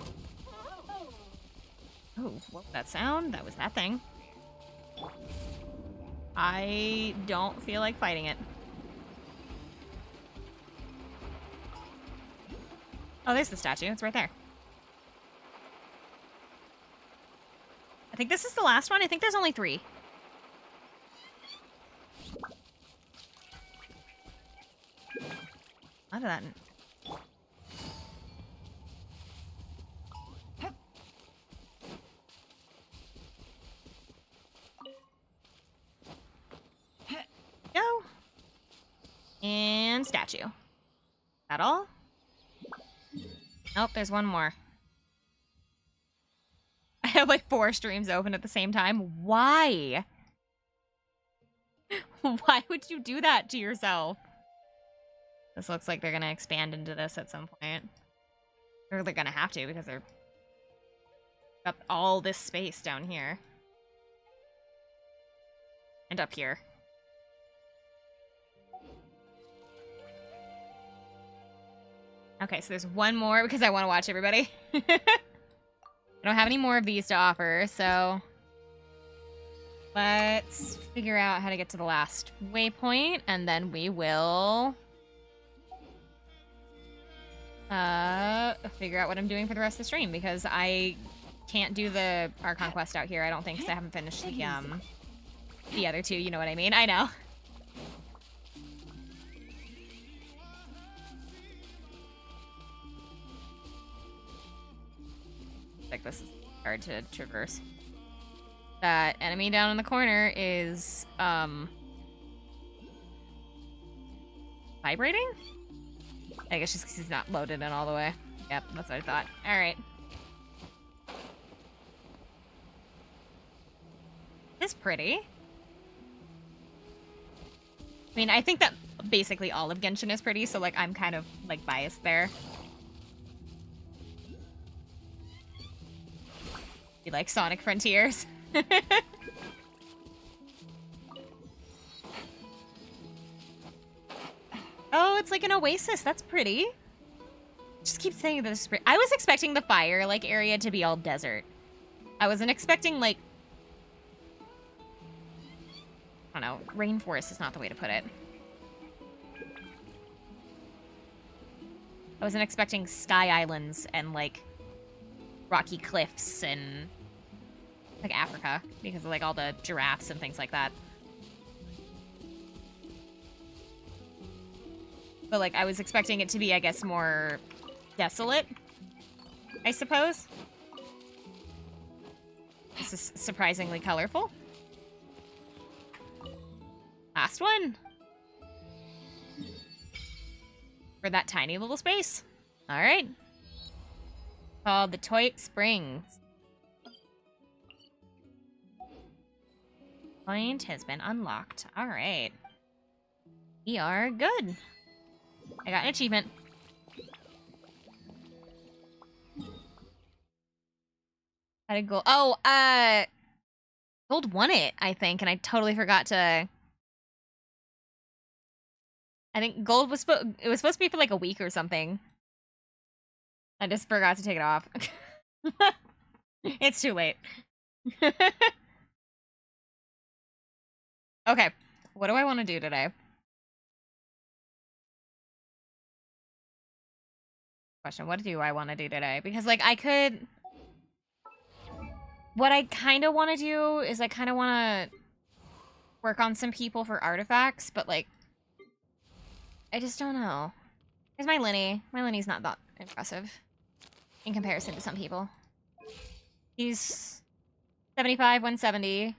what was that sound? That was that thing. I don't feel like fighting it. Oh, there's the statue. It's right there. I think this is the last one. I think there's only 3. Out of that. Go. And statue. That all? Nope, there's one more. I have like 4 streams open at the same time. Why? Why would you do that to yourself? This looks like they're gonna expand into this at some point. Or they're gonna have to because they're got all this space down here. And up here. Okay, so there's one more because I want to watch everybody. I don't have any more of these to offer, so let's figure out how to get to the last waypoint, and then we will figure out what I'm doing for the rest of the stream, because I can't do the Archon quest out here, I don't think, because I haven't finished the other 2, you know what I mean? I know. Like, this is hard to traverse. That enemy down in the corner is, vibrating? I guess just because he's not loaded in all the way. Yep, that's what I thought. Alright. It's pretty. I mean, I think that basically all of Genshin is pretty, so, like, I'm kind of, like, biased there. You like Sonic Frontiers? Oh, it's like an oasis. That's pretty. Just keep saying this. I was expecting the fire, like, area to be all desert. I wasn't expecting, like... I don't know. Rainforest is not the way to put it. I wasn't expecting sky islands and, like, rocky cliffs and, like, Africa because of, like, all the giraffes and things like that. But, like, I was expecting it to be, I guess, more desolate, I suppose. This is surprisingly colorful. Last one. For that tiny little space. All right. Called the Toit Springs. Point has been unlocked. All right. We are good. I got an achievement. Had a gold. Oh, Gold won it, I think, and I totally forgot to. I think Gold was it was supposed to be for like a week or something. I just forgot to take it off. It's too late. Okay, what do I want to do today? Question, what do I want to do today? Because, like, I could... What I kind of want to do is I kind of want to work on some people for artifacts, but, like, I just don't know. Here's my Linny. My Linny's not that impressive in comparison to some people. He's 75, 170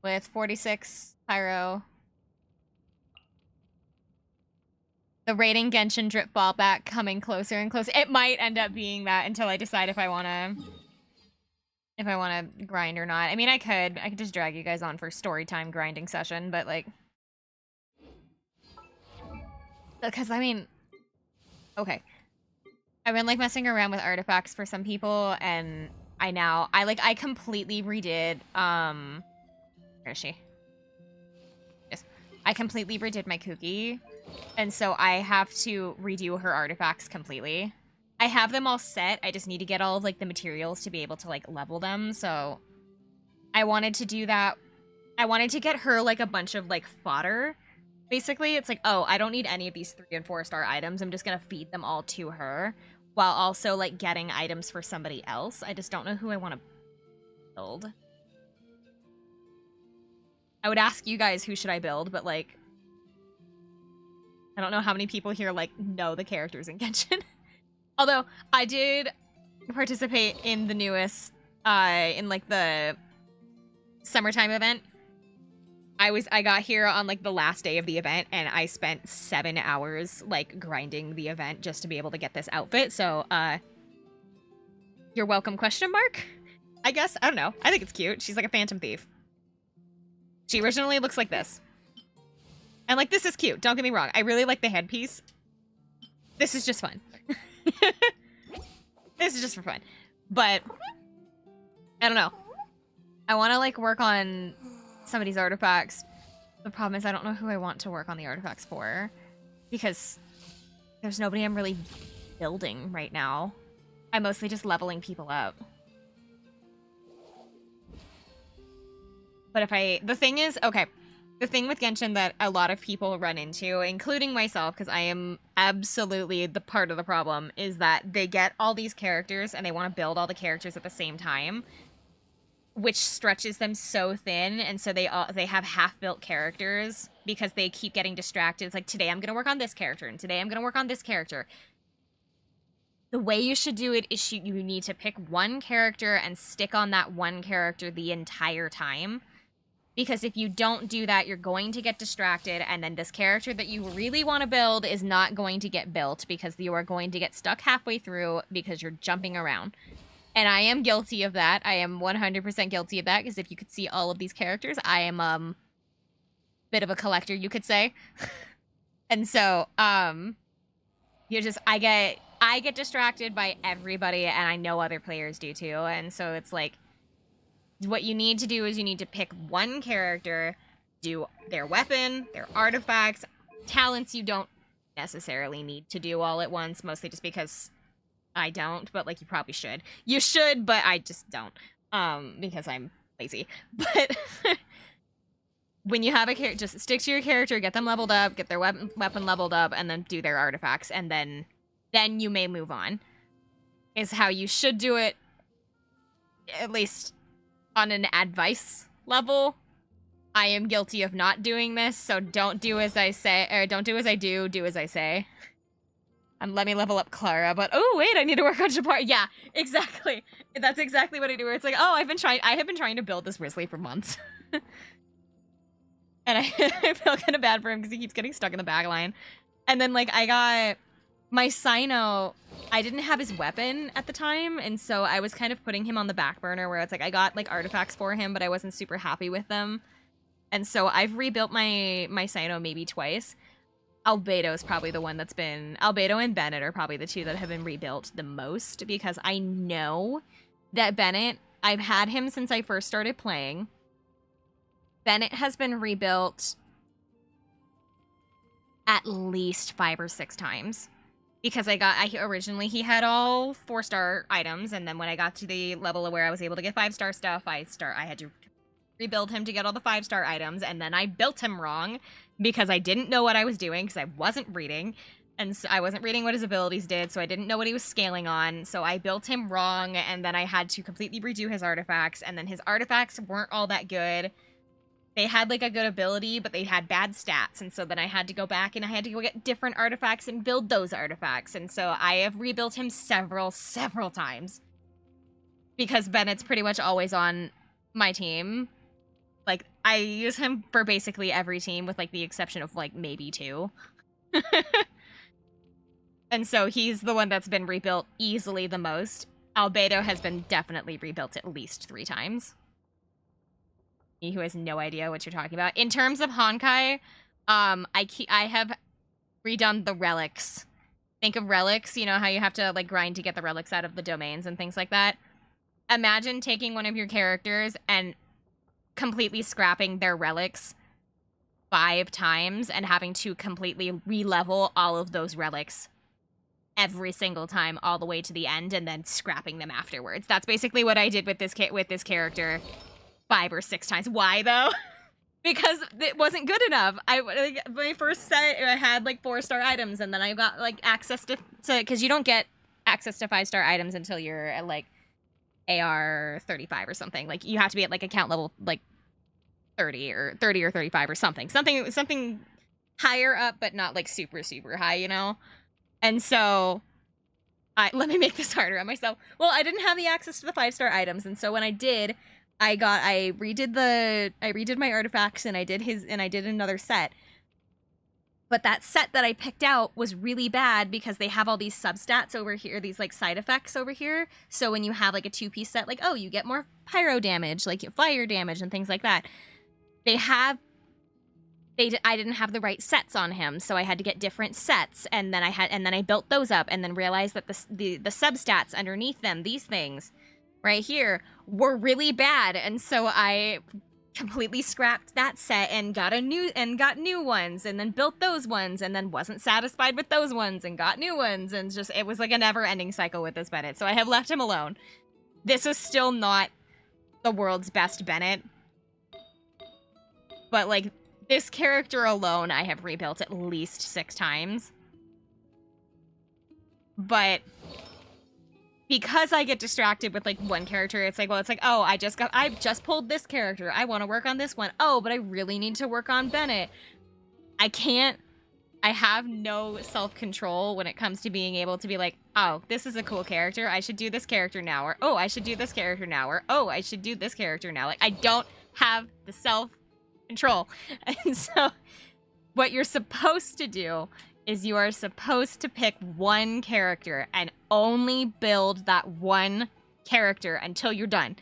with 46 pyro. The rating Genshin drip fallback coming closer and closer. It might end up being that until I decide if I want to grind or not. I mean, I could just drag you guys on for story time grinding session, but, like, because, I mean, okay, I've been, like, messing around with artifacts for some people, and I completely redid, where is she? Yes. I completely redid my Kuki, and so I have to redo her artifacts completely. I have them all set, I just need to get all of, like, the materials to be able to, like, level them, so I wanted to do that. I wanted to get her, like, a bunch of, like, fodder. Basically, it's like, oh, I don't need any of these 3 and 4-star items, I'm just gonna feed them all to her, while also, like, getting items for somebody else. I just don't know who I want to build. I would ask you guys who should I build, but, like, I don't know how many people here, like, know the characters in Genshin. Although, I did participate in the newest, in, like, the summertime event. I got here on, like, the last day of the event, and I spent 7 hours, like, grinding the event just to be able to get this outfit, so, you're welcome, question mark? I guess, I don't know. I think it's cute. She's like a phantom thief. She originally looks like this. And, like, this is cute, don't get me wrong. I really like the headpiece. This is just fun. This is just for fun. But, I don't know. I want to, like, work on some of these artifacts. The problem is I don't know who I want to work on the artifacts for, because there's nobody I'm really building right now. I'm mostly just leveling people up. But the thing is, okay, the thing with Genshin that a lot of people run into, including myself, because I am absolutely the part of the problem, is that they get all these characters and they want to build all the characters at the same time, which stretches them so thin, and so they have half-built characters because they keep getting distracted. It's like, today I'm going to work on this character, and today I'm going to work on this character. The way you should do it is you need to pick one character and stick on that one character the entire time. Because if you don't do that, you're going to get distracted, and then this character that you really want to build is not going to get built because you are going to get stuck halfway through because you're jumping around. And I am guilty of that. I am 100% guilty of that, because if you could see all of these characters, I am bit of a collector, you could say. And so you're just I get distracted by everybody, and I know other players do too. And so it's like, what you need to do is you need to pick one character, do their weapon, their artifacts, talents you don't necessarily need to do all at once, mostly just because I don't, but like you probably should. You should, but I just don't. Because I'm lazy. But when you have a character, just stick to your character, get them leveled up, get their weapon leveled up, and then do their artifacts, and then you may move on. Is how you should do it, at least on an advice level. I am guilty of not doing this, so don't do as I say, or don't do as I do as I say. Let me level up Clara, but oh wait, I need to work on Shapar. Yeah, exactly. That's exactly what I do. Where it's like, oh, I have been trying to build this Risley for months. And I feel kind of bad for him because he keeps getting stuck in the back line. And then like I got my Sino, I didn't have his weapon at the time, and so I was kind of putting him on the back burner, where it's like I got like artifacts for him, but I wasn't super happy with them. And so I've rebuilt my Sino maybe twice. Albedo is probably the one that's been... Albedo and Bennett are probably the two that have been rebuilt the most, because I know that Bennett, I've had him since I first started playing. Bennett has been rebuilt at least 5 or 6 times. Because originally he had all 4-star items, and then when I got to the level where I was able to get 5-star stuff, I had to rebuild him to get all the 5-star items, and then I built him wrong because I didn't know what I was doing, because I wasn't reading, and so I wasn't reading what his abilities did, so I didn't know what he was scaling on, so I built him wrong, and then I had to completely redo his artifacts, and then his artifacts weren't all that good. They had like a good ability, but they had bad stats, and so then I had to go back and I had to go get different artifacts and build those artifacts, and so I have rebuilt him several times. Because Bennett's pretty much always on my team. Like, I use him for basically every team, with like the exception of like maybe 2. And so he's the one that's been rebuilt easily the most. Albedo has been definitely rebuilt at least 3 times. Who has no idea what you're talking about. In terms of Honkai, I have redone the relics. Think of relics, you know how you have to like grind to get the relics out of the domains and things like that. Imagine taking one of your characters and completely scrapping their relics 5 times and having to completely re-level all of those relics every single time all the way to the end, and then scrapping them afterwards. That's basically what I did with this character 5 or 6 times. Why though? Because it wasn't good enough. My first set, I had like 4-star items, and then I got like access to because you don't get access to 5-star items until you're at like AR 35 or something. Like you have to be at like account level like 30 or 35 or something higher up, but not like super high, you know. And so let me make this harder on myself. Well, I didn't have the access to the 5-star items, and so when I did, I redid my artifacts, and I did another set. But that set that I picked out was really bad because they have all these substats over here, these like side effects over here. So when you have like a 2-piece set, like, oh, you get more pyro damage, like fire damage and things like that. I didn't have the right sets on him, so I had to get different sets, and then I built those up, and then realized that the substats underneath them, these things right here, were really bad, and so I completely scrapped that set and got new ones, and then built those ones, and then wasn't satisfied with those ones and got new ones, and just it was like a never-ending cycle with this Bennett. So I have left him alone. This is still not the world's best Bennett, but like this character alone I have rebuilt at least 6 times. But because I get distracted with like one character, it's like, oh, I just pulled this character, I want to work on this one. Oh, but I really need to work on Bennett. I have no self-control when it comes to being able to be like, oh, this is a cool character, I should do this character now, or oh, I should do this character now, or oh, I should do this character now. Like, I don't have the self control. And so what you're supposed to do is you are supposed to pick one character and only build that one character until you're done.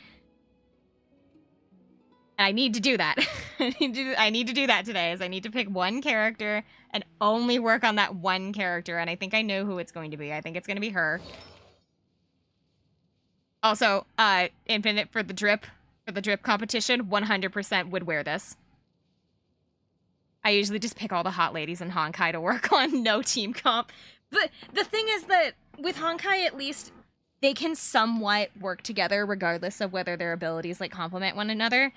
And I need to do that. I need to do that today, is I need to pick one character and only work on that one character, and I think I know who it's going to be. I think it's going to be her. Also, Infinite for the drip competition, 100% would wear this. I usually just pick all the hot ladies in Honkai to work on, no team comp. But the thing is that with Honkai, at least, they can somewhat work together regardless of whether their abilities like complement one another.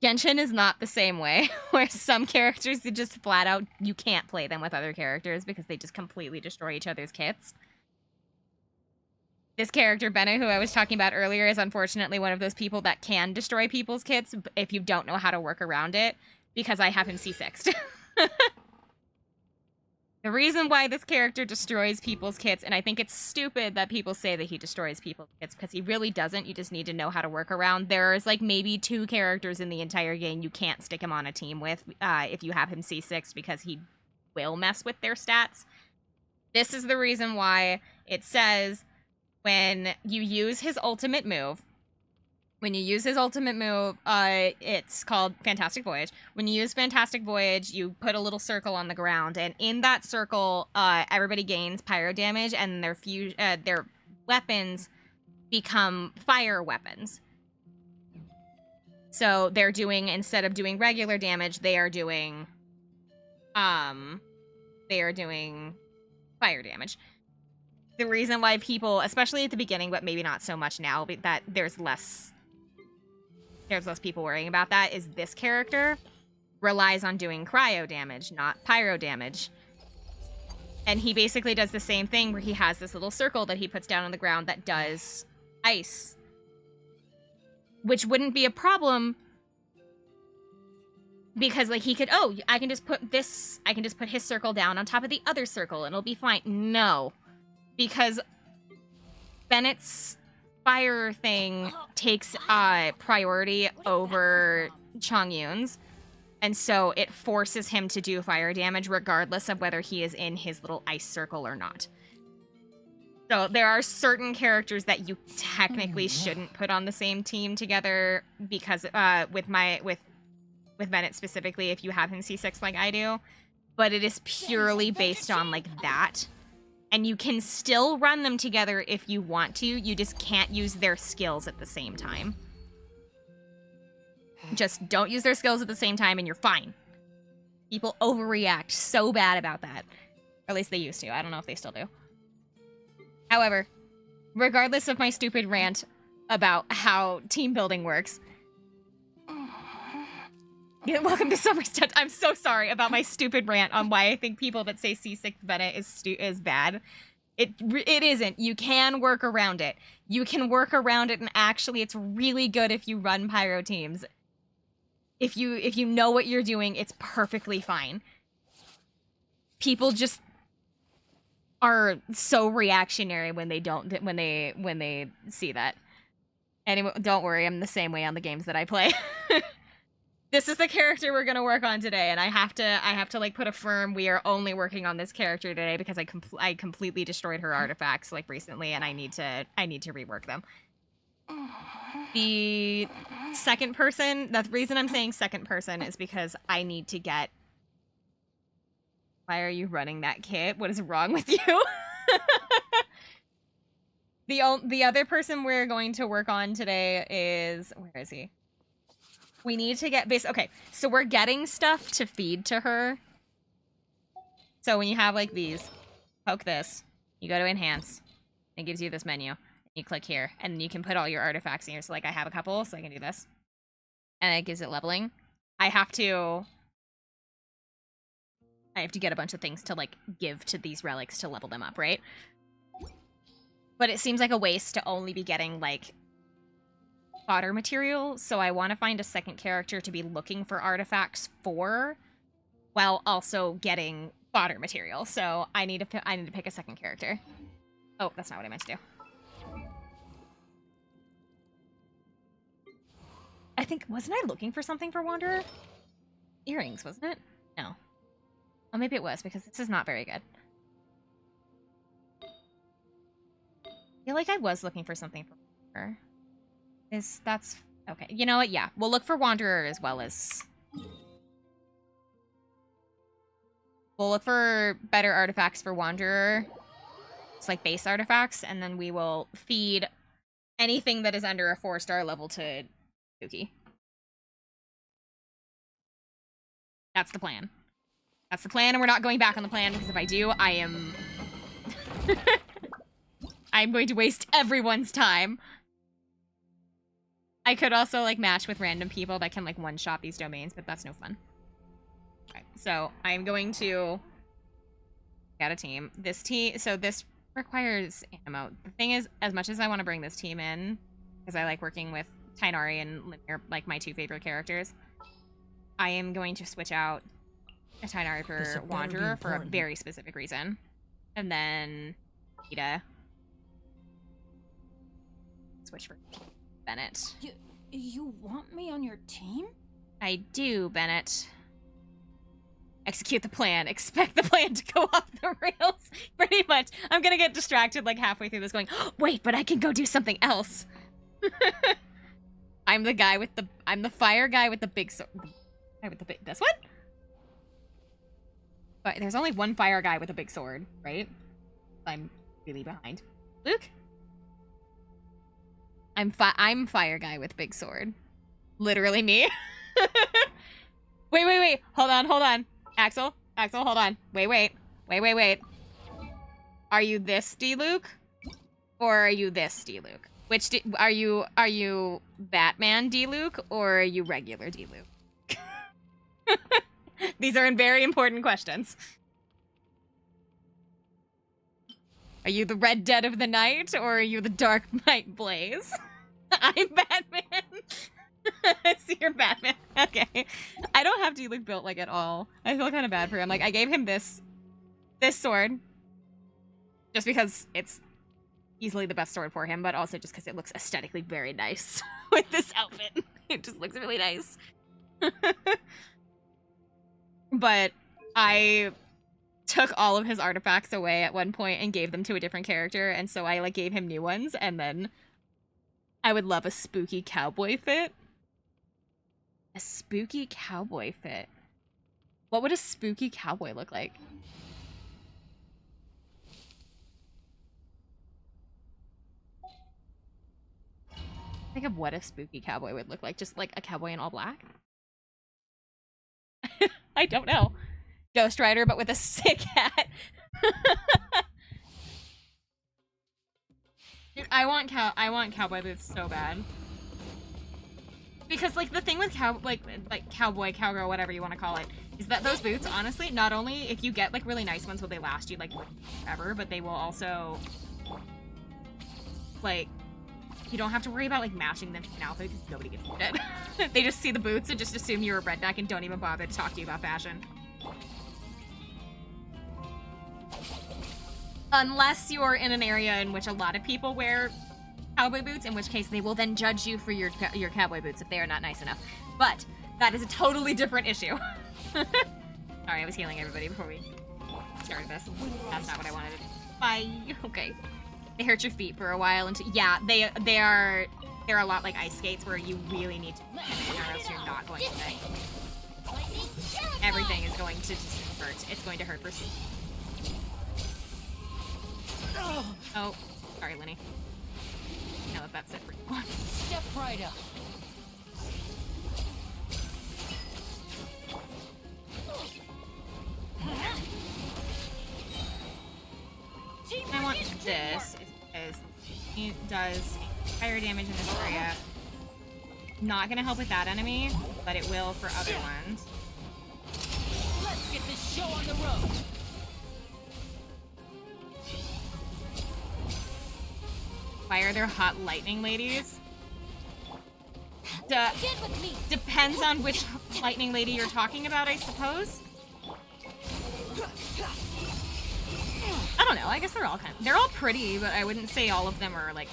Genshin is not the same way, where some characters, you just flat out, you can't play them with other characters because they just completely destroy each other's kits. This character, Bennett, who I was talking about earlier, is unfortunately one of those people that can destroy people's kits if you don't know how to work around it, because I have him C6'd. The reason why this character destroys people's kits, and I think it's stupid that people say that he destroys people's kits, because he really doesn't. You just need to know how to work around. There's like maybe 2 characters in the entire game you can't stick him on a team with if you have him C6, because he will mess with their stats. This is the reason why it says when you use his ultimate move, it's called Fantastic Voyage. When you use Fantastic Voyage, you put a little circle on the ground, and in that circle, everybody gains pyro damage, and their weapons become fire weapons. So they're doing, instead of doing regular damage, they are doing fire damage. The reason why people, especially at the beginning, but maybe not so much now, that there's less people worrying about that, is this character relies on doing cryo damage, not pyro damage. And he basically does the same thing where he has this little circle that he puts down on the ground that does ice. Which wouldn't be a problem because like he could, I can just put his circle down on top of the other circle and it'll be fine. No. Because Bennett's fire thing takes priority over Chongyun's, and so it forces him to do fire damage regardless of whether he is in his little ice circle or not. So there are certain characters that you technically shouldn't put on the same team together because with Bennett specifically, if you have him C6 like I do, but it is purely based on like that. And you can still run them together if you want to. You just can't use their skills at the same time. Just don't use their skills at the same time and you're fine. People overreact so bad about that. Or at least they used to. I don't know if they still do. However, regardless of my stupid rant about how team building works, welcome to Summer's Touch. I'm so sorry about my stupid rant on why I think people that say C6 Bennett is bad. It isn't. You can work around it. You can work around it, and actually it's really good if you run pyro teams. If you know what you're doing, it's perfectly fine. People just are so reactionary when they see that. Anyway, don't worry, I'm the same way on the games that I play. This is the character we're gonna work on today, and I have to like put a firm, we are only working on this character today because I completely destroyed her artifacts like recently, and I need to rework them. The second person, the reason I'm saying second person is because I need to get. Why are you running that kit? What is wrong with you? The other person we're going to work on today is, where is he? We need to get okay, so we're getting stuff to feed to her. So when you have like these, poke this, you go to enhance, it gives you this menu. You click here, and then you can put all your artifacts in here. So like I have a couple, so I can do this. And it gives it leveling. I have to get a bunch of things to like give to these relics to level them up, right? But it seems like a waste to only be getting like fodder material, so I want to find a second character to be looking for artifacts for, while also getting fodder material. So I need to pick a second character. Oh, that's not what I meant to do. I think, wasn't I looking for something for Wanderer? earrings, wasn't it? No. Oh, maybe it was, because this is not very good. I feel like I was looking for something for her. That's... Okay, you know what? Yeah, we'll look for Wanderer as well as... We'll look for better artifacts for Wanderer. It's like base artifacts, and then we will feed anything that is under a 4-star level to Spooky. That's the plan. That's the plan, and we're not going back on the plan, because if I do, I am... I'm going to waste everyone's time. I could also, like, match with random people that can, like, one-shot these domains, but that's no fun. Alright, so I'm going to get a team. So this requires ammo. The thing is, as much as I want to bring this team in, because I like working with Tainari and Limir, like, my 2 favorite characters, I am going to switch out a Tainari for Wanderer for a very specific reason. And then Ida. Switch for Bennett. You want me on your team? I do, Bennett. Execute the plan. Expect the plan to go off the rails. Pretty much. I'm gonna get distracted like halfway through this going, oh, wait, but I can go do something else. I'm the fire guy with the big sword. This one? But there's only one fire guy with a big sword, right? I'm really behind. Luke? I'm fire guy with big sword. Literally me. Wait. Hold on. Axel, hold on. Wait. Are you this D-Luke? Or are you this D-Luke? Are you Batman D-Luke or are you regular D-Luke? These are very important questions. Are you the Red Dead of the Night, or are you the Dark Knight Blaze? I'm Batman. I see you're Batman. Okay. I don't have D-Luke built, like, at all. I feel kind of bad for him. Like, I gave him this sword. Just because it's easily the best sword for him, but also just because it looks aesthetically very nice with this outfit. It just looks really nice. But I took all of his artifacts away at one point and gave them to a different character, and so I, like, gave him new ones, and then I would love a spooky cowboy fit. A spooky cowboy fit. What would a spooky cowboy look like? Think of what a spooky cowboy would look like. Just like a cowboy in all black? I don't know. Ghost Rider, but with a sick hat. Dude, I want cowboy boots so bad. Because, like, the thing with cowboy, cowgirl, whatever you want to call it, is that those boots, honestly, not only if you get, like, really nice ones, will they last you, like, forever, but they will also, like, you don't have to worry about, like, matching them to an outfit because nobody gives a shit. They just see the boots and just assume you're a redneck and don't even bother to talk to you about fashion. Unless you're in an area in which a lot of people wear cowboy boots, in which case they will then judge you for your cowboy boots if they are not nice enough. But that is a totally different issue. Sorry, I was healing everybody before we started this. That's not what I wanted to do. Bye. Okay. They hurt your feet for a while until they're a lot like ice skates where you really need to or else you're not going to. Everything is going to just hurt. It's going to hurt for. Oh, sorry, Lenny. Now that's it for you. Step right up. I want this because it does higher damage in this area. Not gonna help with that enemy, but it will for other ones. Let's get this show on the road. Why are there hot lightning ladies? Depends on which lightning lady you're talking about, I suppose. I don't know. I guess they're all pretty, but I wouldn't say all of them are like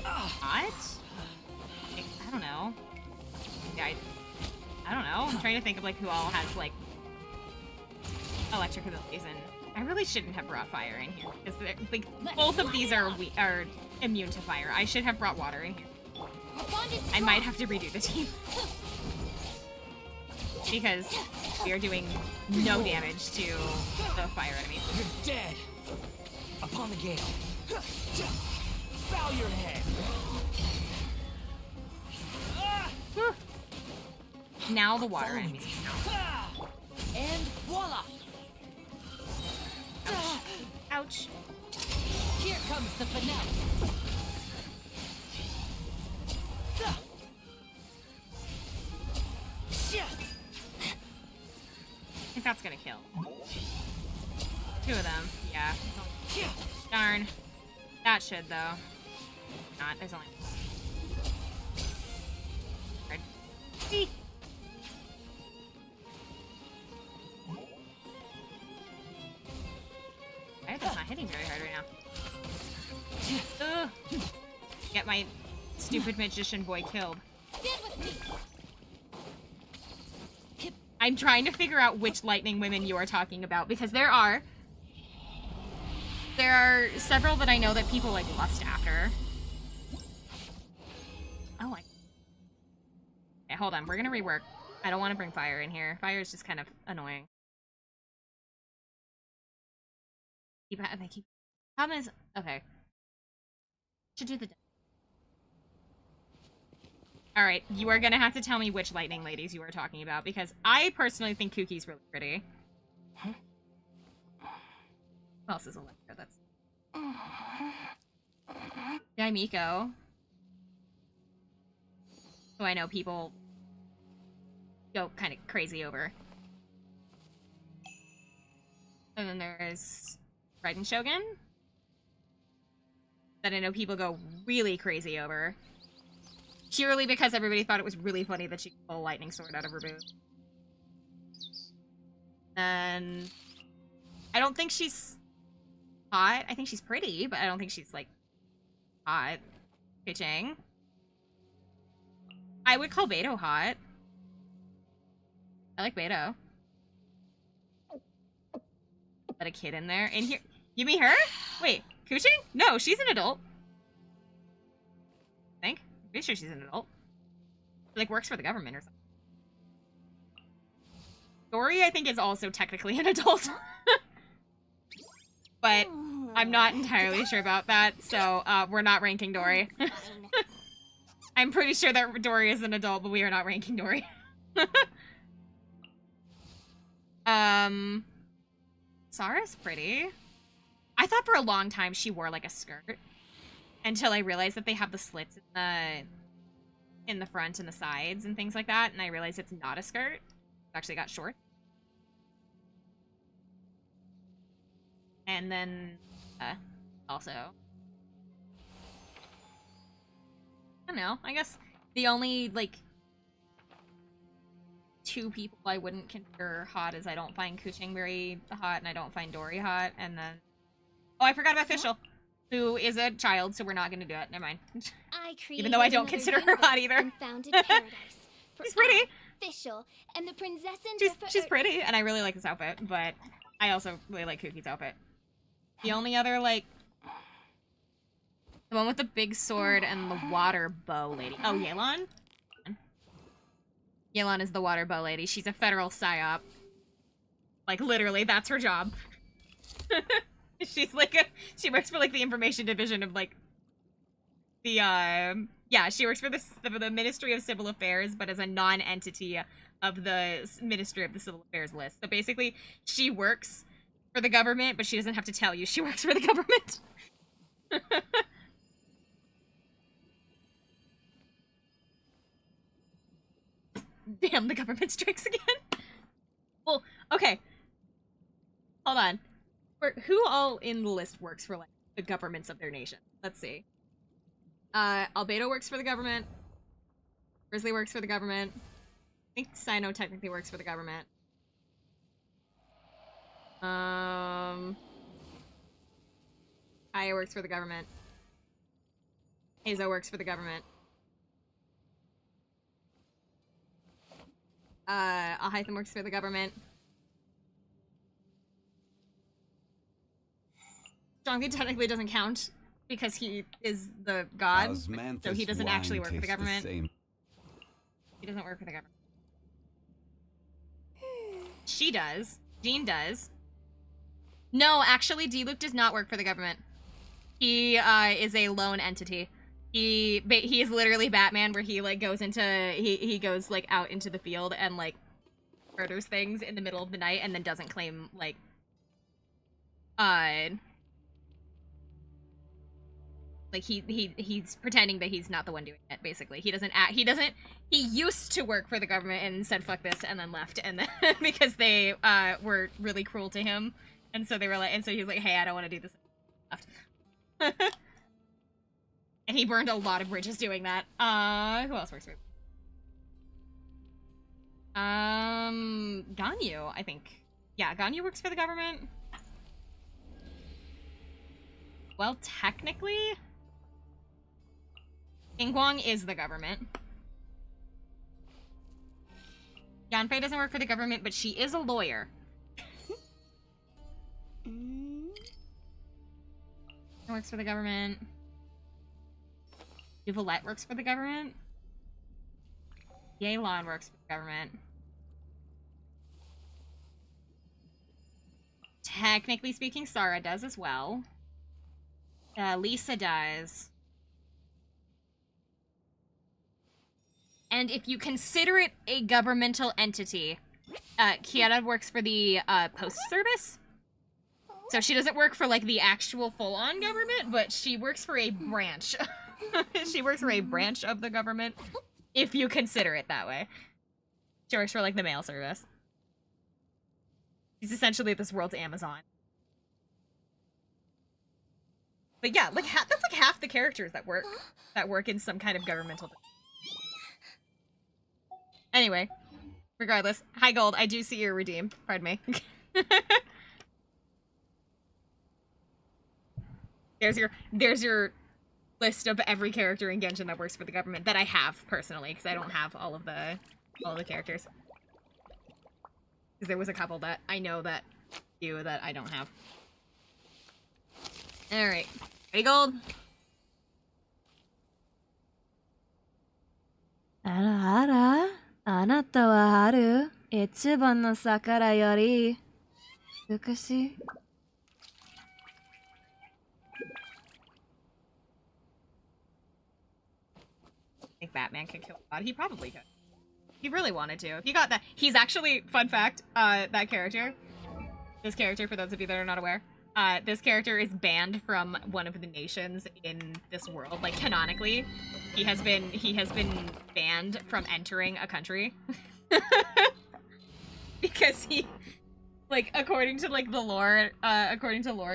hot. I don't know. Yeah, I don't know. I'm trying to think of, like, who all has, like, electric abilities, and I really shouldn't have brought fire in here, because, like, both of these are immune to fire. I should have brought water in here. I might have to redo the team. Because we are doing no damage to the fire enemies. You're dead. Upon the gale. Bow your head. Whew. Now the water enemies. And voila! Ouch. Here comes the finale. I think that's gonna kill. 2 of them. Yeah. Darn. That should, though. Not. There's only... See? Why that's not hitting very hard right now? Ugh. Get my stupid magician boy killed. Stand with me. I'm trying to figure out which lightning women you are talking about, because there are several that I know that people, like, lust after. Oh, okay, hold on. We're gonna rework. I don't want to bring fire in here. Fire is just kind of annoying. Problem is, okay. Should do the... Alright, you are gonna have to tell me which lightning ladies you are talking about, because I personally think Kuki's really pretty. Who else is Electra? That's... Daimiko. Who I know people go kind of crazy over. And then there's Raiden Shogun, that I know people go really crazy over. Purely because everybody thought it was really funny that she could pull a lightning sword out of her boot. And I don't think she's hot. I think she's pretty, but I don't think she's, like, hot. Kuching. I would call Beto hot. I like Beto. Let a kid in there. In here. You mean her? Wait, Kuching? No, she's an adult. I think. I'm pretty sure she's an adult. She, like, works for the government or something. Dory, I think, is also technically an adult. But I'm not entirely sure about that, so we're not ranking Dory. I'm pretty sure that Dory is an adult, but we are not ranking Dory. Sara's pretty. I thought for a long time she wore, like, a skirt. Until I realized that they have the slits in the front and the sides and things like that, and I realized it's not a skirt. It's actually got shorts. And then, also... I don't know, I guess the only, like, 2 people I wouldn't consider hot is I don't find Kuching very hot, and I don't find Dory hot, and then... Oh, I forgot about Fischl, who is a child, so we're not gonna do it. Never mind. Even though I don't consider her hot either. She's pretty. Fischl and the She's pretty, and I really like this outfit, but I also really like Kuki's outfit. The only other, like... The one with the big sword and the water bow lady. Oh, Yelan? Yelan is the water bow lady. She's a federal psyop. Like, literally, that's her job. She's like she works for, like, the information division of, like, the, yeah, she works for the Ministry of Civil Affairs, but as a non-entity of the Ministry of the Civil Affairs list. So basically, she works for the government, but she doesn't have to tell you she works for the government. Damn, the government strikes again. Well, okay. Hold on. Who all in the list works for, like, the governments of their nation? Let's see. Albedo works for the government. Grizzly works for the government. I think Sino technically works for the government. Aya works for the government. Hazo works for the government. Alhaitham works for the government. Strongly technically doesn't count because he is the god, so he doesn't actually work for the government. He doesn't work for the government. She does. Jean does. No, actually, D-Luke does not work for the government. He is a lone entity. He is literally Batman, where he like goes into he goes like out into the field and like murders things in the middle of the night and then doesn't claim like he's pretending that he's not the one doing it. Basically, he used to work for the government and said fuck this and then left, and then because they were really cruel to him, and so they were like, and so he was like, hey, I don't want to do this. Left. And he burned a lot of bridges doing that. Who else works for him? Ganyu, I think. Yeah, Ganyu works for the government. Well, technically, Ingguang is the government. Yanfei doesn't work for the government, but she is a lawyer. Works for the government. Duvalette works for the government. Yelan works for the government. Technically speaking, Sara does as well. Lisa does. And if you consider it a governmental entity, Kiara works for the post service. So she doesn't work for like the actual full-on government, but she works for a branch. She works for a branch of the government, if you consider it that way. She works for like the mail service. She's essentially this world's Amazon. But yeah, like that's like half the characters that work in some kind of governmental. Anyway, regardless, hi Gold, I do see your redeem. Pardon me. There's your list of every character in Genshin that works for the government that I have personally, because I don't have all of the characters. Because there was a couple that I know that I don't have. All right, ready, Gold? あらあら、あなたは春、一番の桜より美しい。I think Batman could kill God. He probably could. He really wanted to. If he got that. He's actually, fun fact, that character. This character, for those of you that are not aware, this character is banned from one of the nations in this world. Like, canonically, he has been banned from entering a country. Because he, like, according to, like, the lore,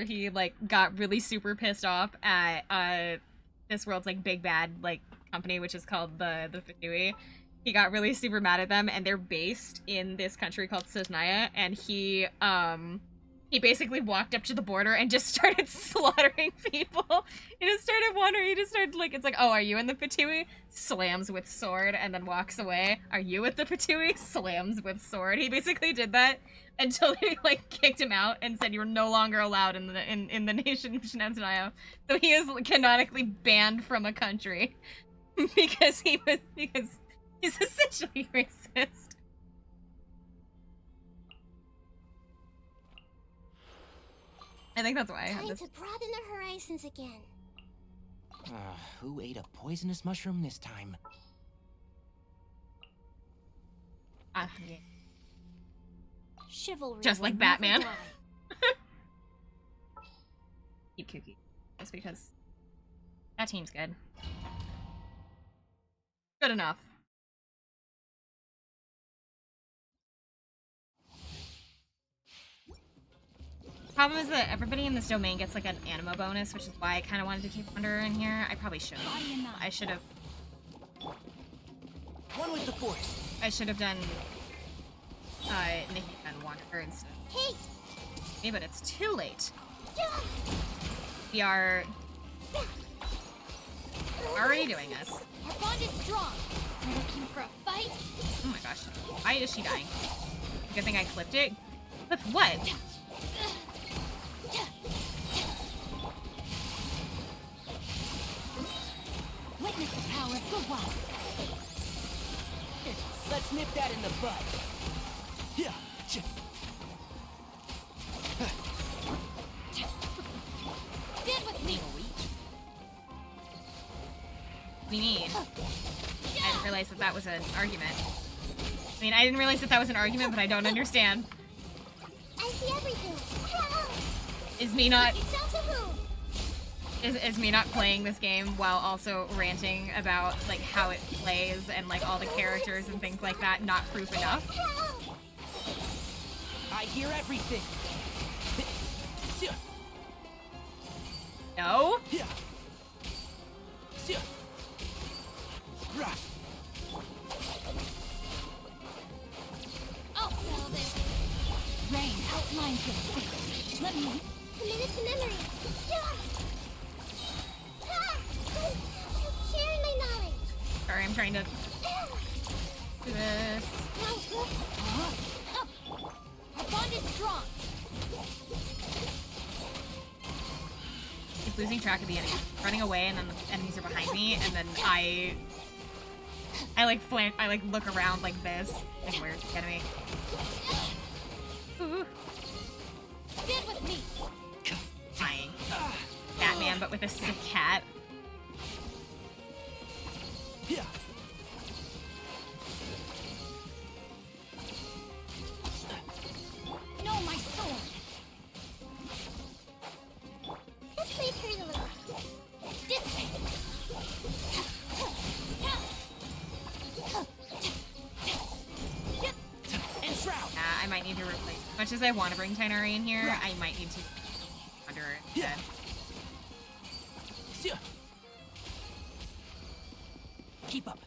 he, like, got really super pissed off at, this world's, like, big bad, like, company, which is called the Fatui. He got really super mad at them, and they're based in this country called Sisnaya, and he basically walked up to the border and just started slaughtering people. He just started like, it's like, oh, are you in the Fatui? Slams with sword, and then walks away. Are you with the Fatui? Slams with sword. He basically did that until they, like, kicked him out and said you're no longer allowed in the nation of Shinatsunayo. So he is canonically banned from a country. because he's essentially racist. I think that's why I have Time this. to broaden the horizons again. Who ate a poisonous mushroom this time? Yeah. Chivalry Just like will never Batman. die. Keep kooky. Just because that team's good. Good enough. Problem is that everybody in this domain gets like an animo bonus, which is why I kind of wanted to keep Wonder in here. I probably should have. I should have. One with the force. I should have done Nikki and Wanderer instead. Hey! Okay, but it's too late. We are already doing this. Our bond is strong. We're looking for a fight? Oh my god. gosh. Why is she dying? Good thing I clipped it. Clip what? Witness the power of good one. Let's nip that in the bud. Yeah. Stand with me. What do you mean? I didn't realize that that was an argument. I mean, I didn't realize that that was an argument, but I don't understand. I see everything. Is me not It sounds a room. is me not playing this game while also ranting about like how it plays and like all the characters and things like that not proof enough? I hear everything. No? Yeah. Right. I'll settle this. Rain outlines your fate. Let me. Commit it to memory. I'm sharing my knowledge. Sorry, I'm trying to do this. Our bond is strong. Keep losing track of the enemies. Running away and then the enemies are behind me and then I like look around like this. Like where's the enemy? Ooh. Stand with me. Dying. Batman, but with a sick cat. Yeah. No, my sword. Let's play pretty a little. This way. And shroud. I might need to replace. As much as I want to bring Tainari in here, I might need to under it instead. Keep up.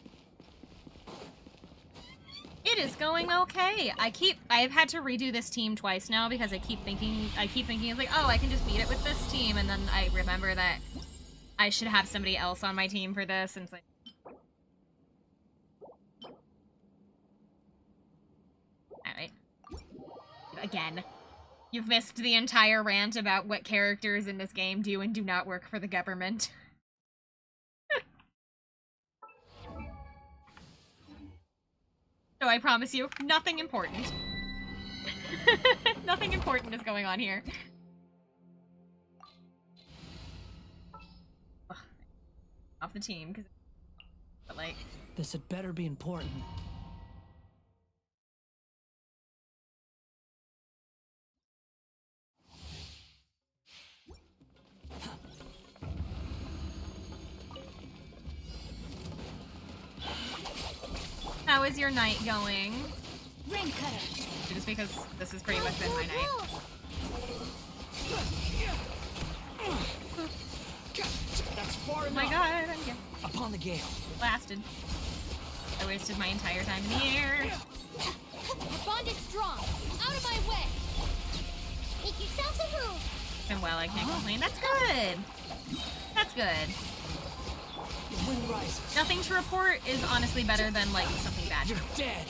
It is going okay. I've had to redo this team twice now because I keep thinking it's like, oh, I can just beat it with this team, and then I remember that I should have somebody else on my team for this, and it's like, alright. Again. You've missed the entire rant about what characters in this game do and do not work for the government. So I promise you, nothing important. Nothing important is going on here. Ugh. Off the team, because but like This had better be important. how is your night going? Ring cutter. Just because this has pretty much been my night. That's far Oh enough. my god, I'm here. Upon the gale. Blasted. I wasted my entire time in the air. Our bond is strong. Out of my way. Make yourselves a room. And well, I can't complain. That's good. That's good. The wind rises. Nothing to report is honestly better than, like, something bad. You're dead.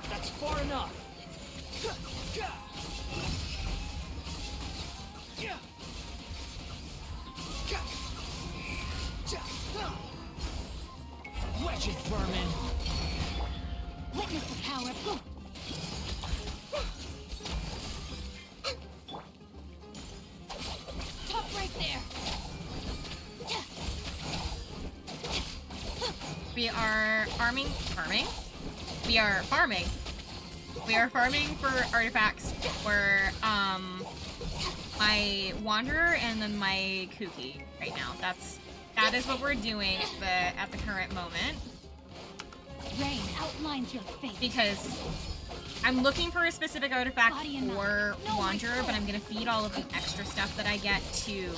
That's far enough. Wretched vermin. Witness the power of good. Top right there. We are farming. We are farming. We are farming for artifacts for, my Wanderer and then my Kuki right now. That is what we're doing at the current moment. Rain outlines your fate. Because I'm looking for a specific artifact Body enough. for No, my Wanderer, but soul. I'm gonna feed all of the extra stuff that I get to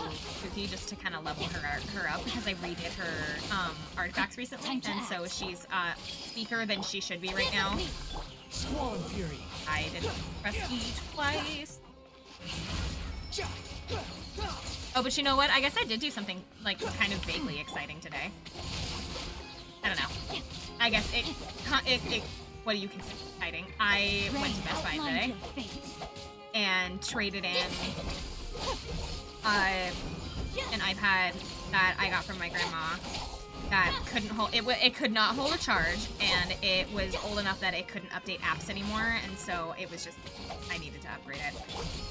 Kuki just to kind of level her up because I redid her artifacts recently, Time to and so act. she's weaker than she should be right now. Squall and fury. I didn't press E twice. Oh, but you know what? I guess I did do something like kind of vaguely exciting today. I don't know. I guess it what do you consider exciting? I went to Best Buy today and traded in an iPad that I got from my grandma that couldn't hold it could not hold a charge, and it was old enough that it couldn't update apps anymore, and so it was just I needed to upgrade it.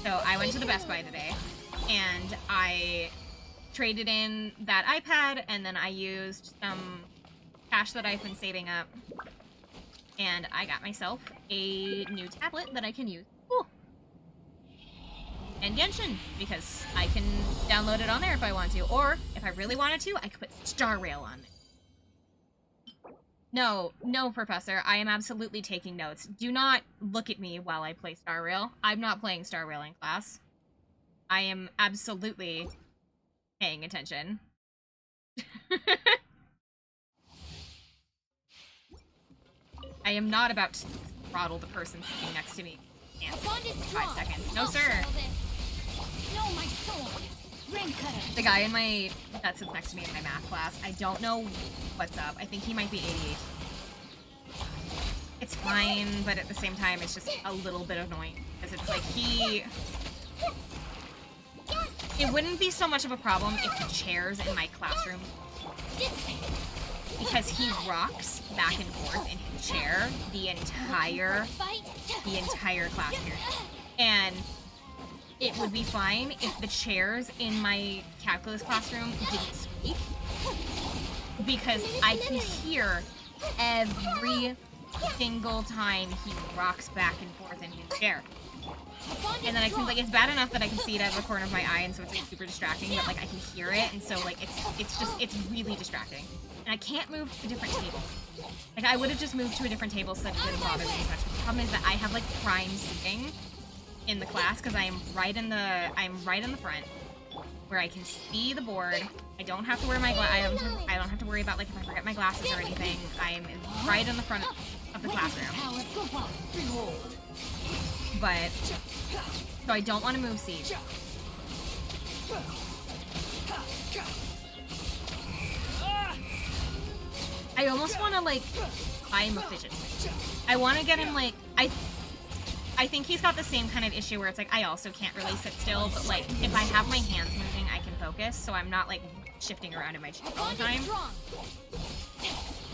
So I went to the Best Buy today and I traded in that iPad, and then I used some cash that I've been saving up, and I got myself a new tablet that I can use. Ooh. And Genshin, because I can download it on there if I want to, or if I really wanted to, I could put Star Rail on it. No, Professor, I am absolutely taking notes. Do not look at me while I play Star Rail. I'm not playing Star Rail in class. I am absolutely paying attention. I am not about to throttle the person sitting next to me. In 5 seconds. No, sir. No, my soul. Ring cutter. The guy that sits next to me in my math class, I don't know what's up. I think he might be 88. It's fine, but at the same time, it's just a little bit annoying. Because it's like it wouldn't be so much of a problem if the chairs in my classroom, because he rocks back and forth in his chair the entire class period. And it would be fine if the chairs in my calculus classroom didn't squeak, because I can hear every single time he rocks back and forth in his chair. And then I can, like, it's bad enough that I can see it out of the corner of my eye, and so it's like super distracting, but like I can hear it, and so like it's really distracting. And I can't move to a different table. Like, I would have just moved to a different table so that it didn't bother me as much. But the problem is that I have like prime seating in the class because I'm right in the front where I can see the board. I don't have to wear my I don't have to worry about like if I forget my glasses or anything. I'm right in the front of the classroom. But so I don't want to move seats. I almost want to like buy him a fidget spinner. I want to get him like I think he's got the same kind of issue where it's like I also can't really sit still, but like if I have my hands moving, I can focus, so I'm not like shifting around in my chair all the time.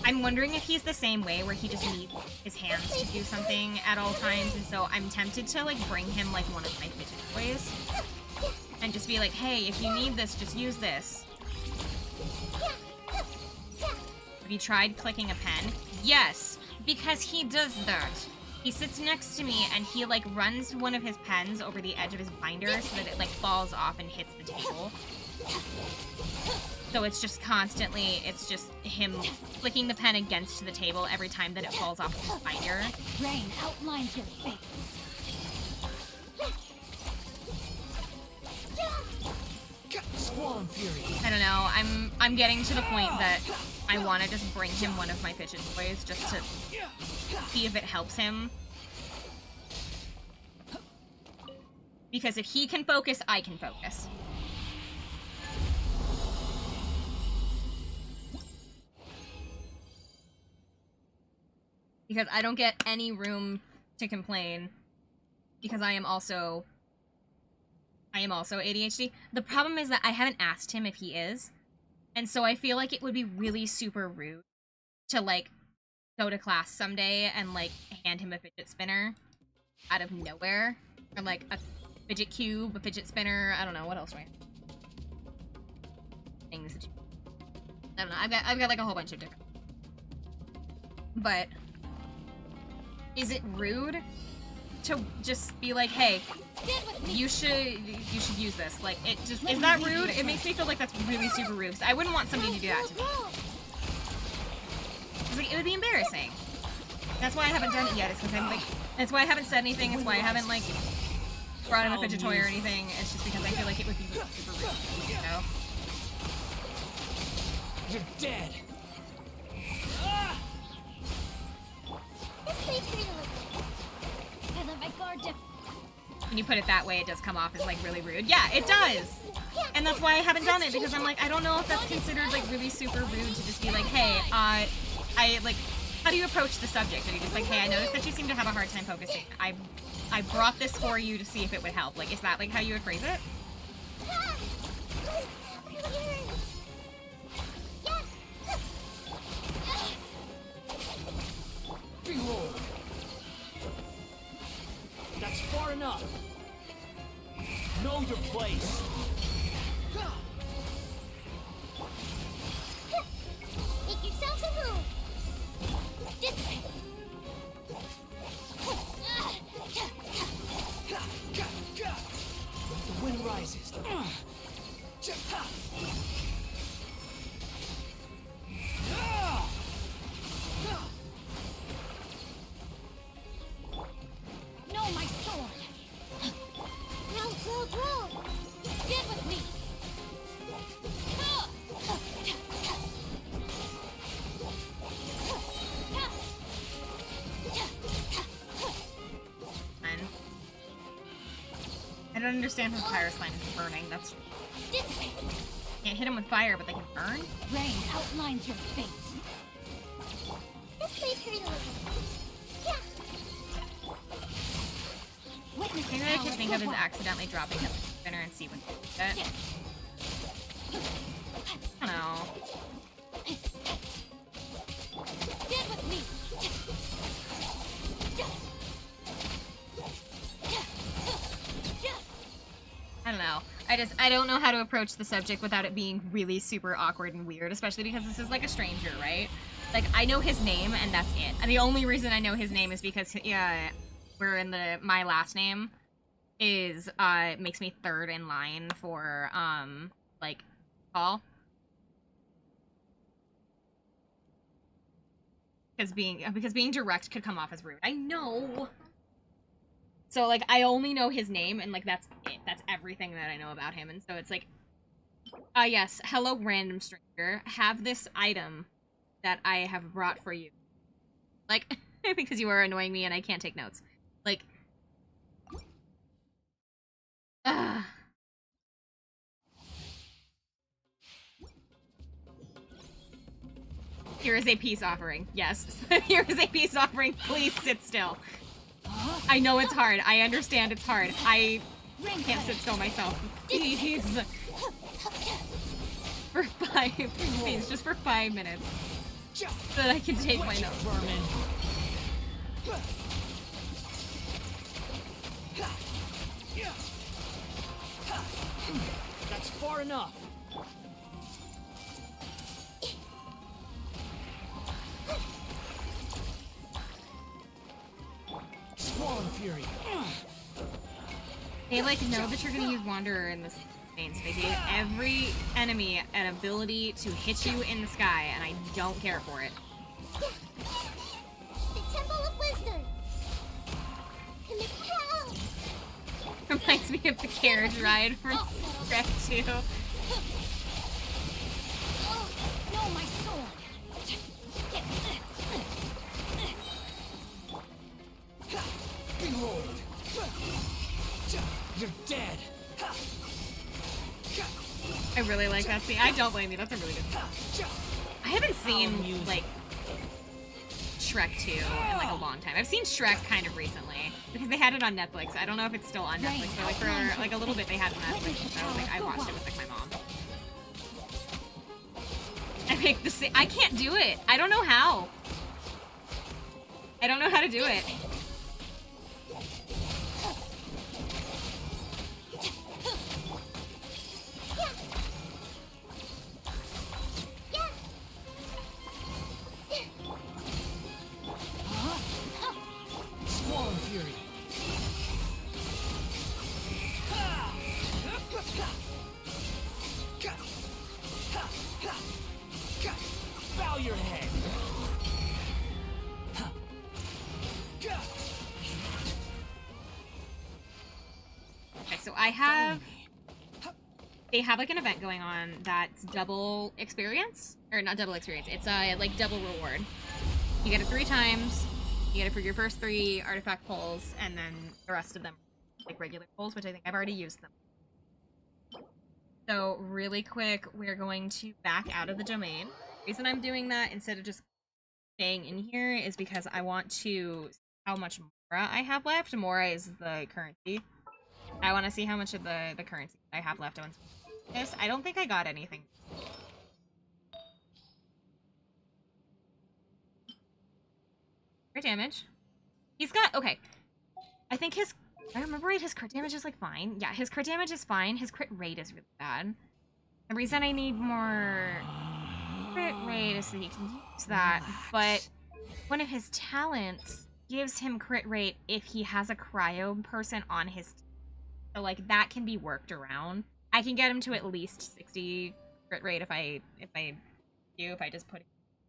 I'm wondering if he's the same way where he just needs his hands to do something at all times, and so I'm tempted to like bring him like one of my fidget toys and just be like, hey, if you need this, just use this. Have you tried clicking a pen? Yes, because he does that. He sits next to me and he like runs one of his pens over the edge of his binder so that it like falls off and hits the table. So it's just constantly, it's just him flicking the pen against the table every time that it falls off his binder. Rain outlines your face. Squall and fury. I don't know, I'm getting to the point that I want to just bring him one of my fidget toys just to see if it helps him. Because if he can focus, I can focus. Because I don't get any room to complain. Because I am also ADHD. The problem is that I haven't asked him if he is. And so I feel like it would be really super rude to, like, go to class someday and, like, hand him a fidget spinner out of nowhere. Or, like, a fidget cube, a fidget spinner, I don't know, what else do I have? Things that I don't know, I've got, like, a whole bunch of different... But... is it rude to just be like, hey, you should use this? Like, it just, is that rude? It makes me feel like that's really super rude. I wouldn't want somebody to do that to me. Like, it would be embarrassing. That's why I haven't done it yet. It's because I'm like, that's why I haven't said anything. It's why I haven't like brought him a fidget toy or anything. It's just because I feel like it would be super rude, you know? You're dead. I let my guard down. When you put it that way, it does come off as like really rude. Yeah, it does. And that's why I haven't done it, because I'm like, I don't know if that's considered like really super rude to just be like, hey, I like, How do you approach the subject? Are you just like, hey, I noticed that you seem to have a hard time focusing. I brought this for you to see if it would help. Like, is that like how you would phrase it? Behold. That's far enough. Know your place. Make yourselves a move. This way. The wind rises. Know my sword. Roll. Get with me. And I don't understand how fire slime is burning. That's This way. can't hit them with fire, but they can burn. Rain outlines your fate. This may hurt a little. Yeah. Witness The thing that I can think of is accidentally dropping it like a spinner and see what they get. I don't know. Get with me. I don't know. I don't know how to approach the subject without it being really super awkward and weird, especially because this is like a stranger, right? Like, I know his name and that's it. And the only reason I know his name is because we're in my last name is makes me third in line for like call. Because being direct could come off as rude. I know. So, like, I only know his name, and, like, that's it. That's everything that I know about him. And so it's like, yes, hello, random stranger. Have this item that I have brought for you. Like, because you are annoying me and I can't take notes. Like, ugh. Here is a peace offering. Yes. Here is a peace offering. Please sit still. I know it's hard. I understand it's hard. I can't sit still myself. Please. For 5, please, just for 5 minutes. So that I can take my notes. That's far enough. Swollen Fury. They like know that you're gonna use Wanderer in this main, so they gave every enemy an ability to hit you in the sky, and I don't care for it. The Temple of Wisdom. Compel. Reminds me of the carriage ride from Shrek 2. Oh, no, my sword. Behold. You're dead. I really like that scene. I don't blame you. That's a really good scene. I haven't seen, like, Shrek 2 in, like, a long time. I've seen Shrek kind of recently, because they had it on Netflix. I don't know if it's still on Netflix, but, like, for, like, a little bit they had it on Netflix, so I was like, I watched it with, like, my mom. I picked the same. I can't do it. I don't know how. I don't know how to do it. Swollen Fury. Bow your head. Okay, so I have... They have, like, an event going on that's double experience. Or not double experience. It's, like, double reward. You get it 3 times. You get it for your first 3 artifact pulls, and then the rest of them like regular pulls, which I think I've already used them. So really quick, we're going to back out of the domain. The reason I'm doing that, instead of just staying in here is because I want to see how much Mora I have left. Mora is the currency. I want to see how much of the currency I have left on this. I don't think I got anything. Crit damage. He's got, okay. I think his, I remember right, his crit damage is like fine. Yeah, his crit damage is fine. His crit rate is really bad. The reason I need more crit rate is so he can use that, but one of his talents gives him crit rate if he has a cryo person on his team. So like that can be worked around. I can get him to at least 60 crit rate if I just put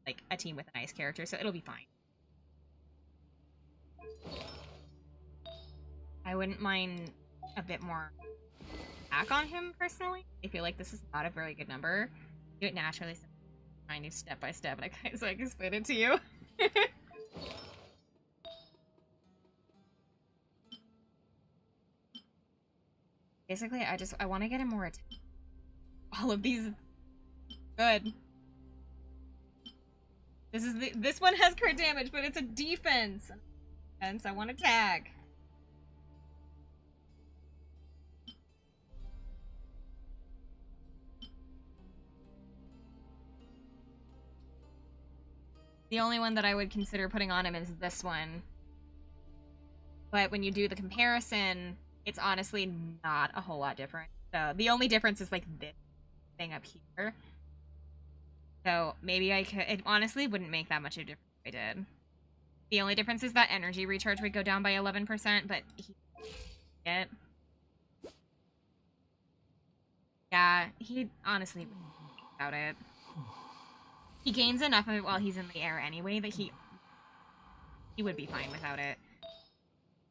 like a team with a nice character, so it'll be fine. I wouldn't mind a bit more attack on him personally. I feel like this is not a very good number. Do it naturally, so I do step by step, so I can explain it to you. Basically, I want to get him more attack. All of these, good. This one has crit damage, but it's a defense, and so I want attack. The only one that I would consider putting on him is this one. But when you do the comparison, it's honestly not a whole lot different. So the only difference is like this thing up here. So maybe I could, it honestly wouldn't make that much of a difference if I did. The only difference is that energy recharge would go down by 11%, but yeah, he honestly wouldn't think about it. He gains enough of it while he's in the air anyway that he would be fine without it.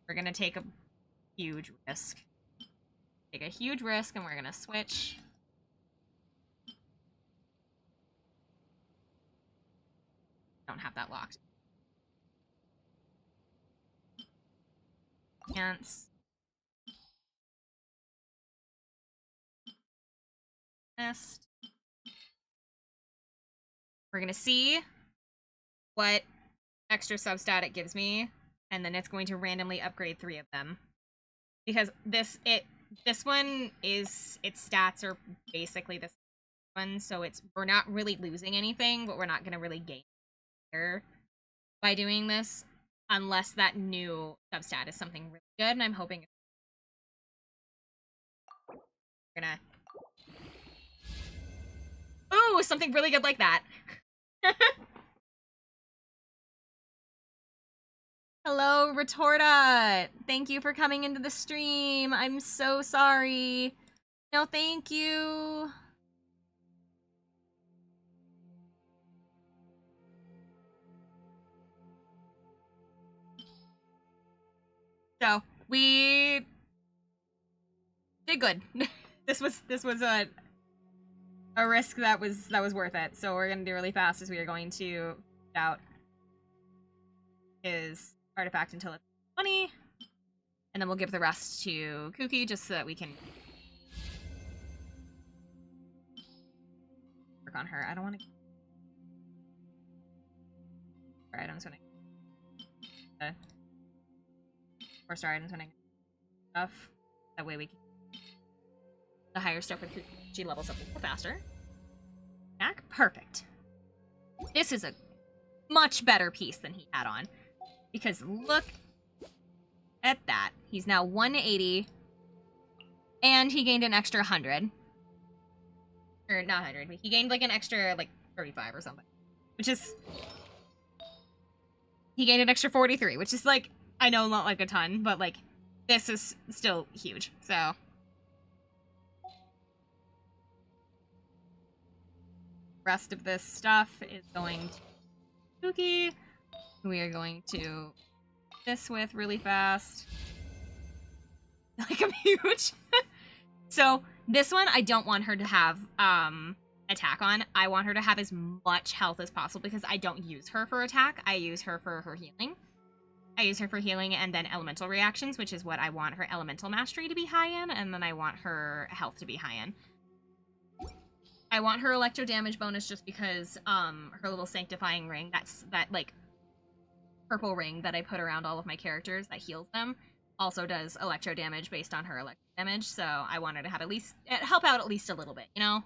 We're gonna take a huge risk. Take a huge risk and we're gonna switch. Don't have that locked. Chance. Nest. We're gonna see what extra substat it gives me, and then it's going to randomly upgrade 3 of them. Because this one is, its stats are basically this one, so we're not really losing anything, but we're not gonna really gain either by doing this, unless that new substat is something really good, and I'm hoping we're gonna... Ooh, something really good like that! Hello, Retorta! Thank you for coming into the stream. I'm so sorry. No, thank you. So, we did good. This was a risk that was worth it. So we're gonna do really fast as we are going to out his artifact until it's 20, and then we'll give the rest to Kuki just so that we can work on her. I don't want to. Items when I 4-star items when I stuff. That way we can the higher stuff with Kuki. She levels up a little faster. Back, perfect. This is a much better piece than he had on. Because look at that. He's now 180. And he gained an extra 100. Or not 100, but he gained like an extra like 35 or something. Which is... He gained an extra 43, which is like, I know not like a ton, but like, this is still huge, so... Rest of this stuff is going to Kuki. We are going to this with really fast. Like, I'm huge. So, this one, I don't want her to have attack on. I want her to have as much health as possible because I don't use her for attack. I use her for her healing. I use her for healing and then elemental reactions, which is what I want her elemental mastery to be high in, and then I want her health to be high in. I want her electro damage bonus just because her little sanctifying ring, that like purple ring that I put around all of my characters that heals them, also does electro damage based on her electro damage. So I want her to have at least help out at least a little bit, you know.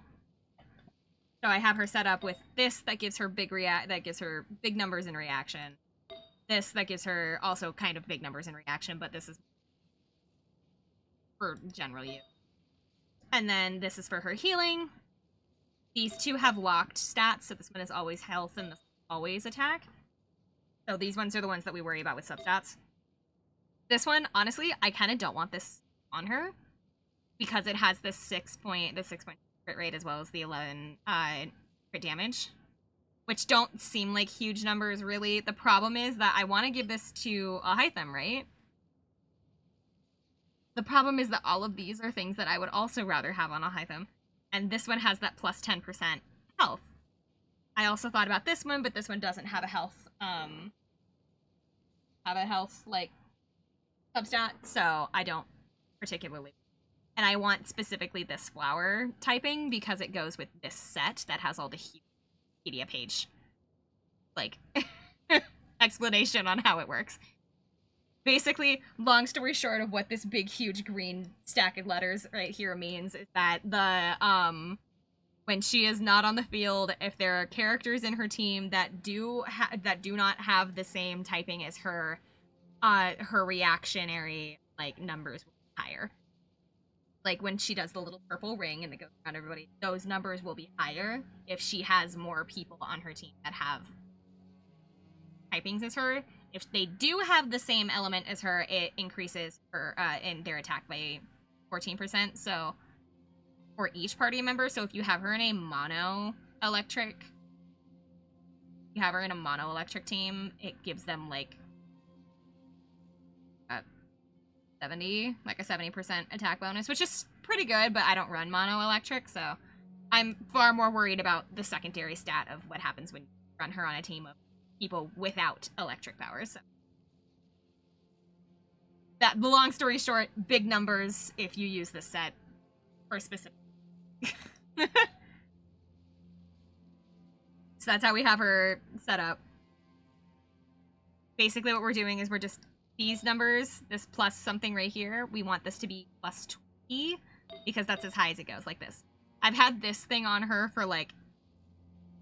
So I have her set up with this that gives her big numbers in reaction. This that gives her also kind of big numbers in reaction, but this is for general use. And then this is for her healing. These two have locked stats, so this one is always health and this is always attack. So these ones are the ones that we worry about with substats. This one, honestly, I kind of don't want this on her because it has this 6-point crit rate as well as the 11 crit damage, which don't seem like huge numbers really. The problem is that I want to give this to a Hytham, right? The problem is that all of these are things that I would also rather have on a Hytham, and this one has that plus 10% health. I also thought about this one, but this one doesn't have a health like substat, so I don't particularly. And I want specifically this flower typing because it goes with this set that has all the Wikipedia page like explanation on how it works. Basically, long story short of what this big huge green stack of letters right here means is that the when she is not on the field, if there are characters in her team that do not have the same typing as her, her reactionary like numbers will be higher. Like when she does the little purple ring and it goes around everybody, those numbers will be higher if she has more people on her team that have typings as her. If they do have the same element as her, it increases her in their attack by 14%. So for each party member, so if you have her in a mono electric team, it gives them like a 70% attack bonus, which is pretty good, but I don't run mono electric, so I'm far more worried about the secondary stat of what happens when you run her on a team of people without electric powers. So that, the long story short, big numbers if you use this set for specific. So that's how we have her set up. Basically what we're doing is we're just, these numbers, this plus something right here, we want this to be plus 20 because that's as high as it goes, like this. I've had this thing on her for like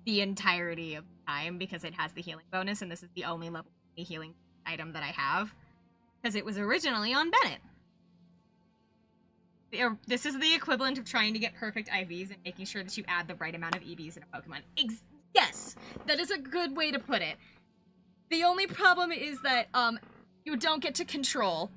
the entirety of time because it has the healing bonus, and this is the only level healing item that I have because it was originally on Bennett. This is the equivalent of trying to get perfect IVs and making sure that you add the right amount of EVs in a Pokemon. Yes, that is a good way to put it. The only problem is that you don't get to control.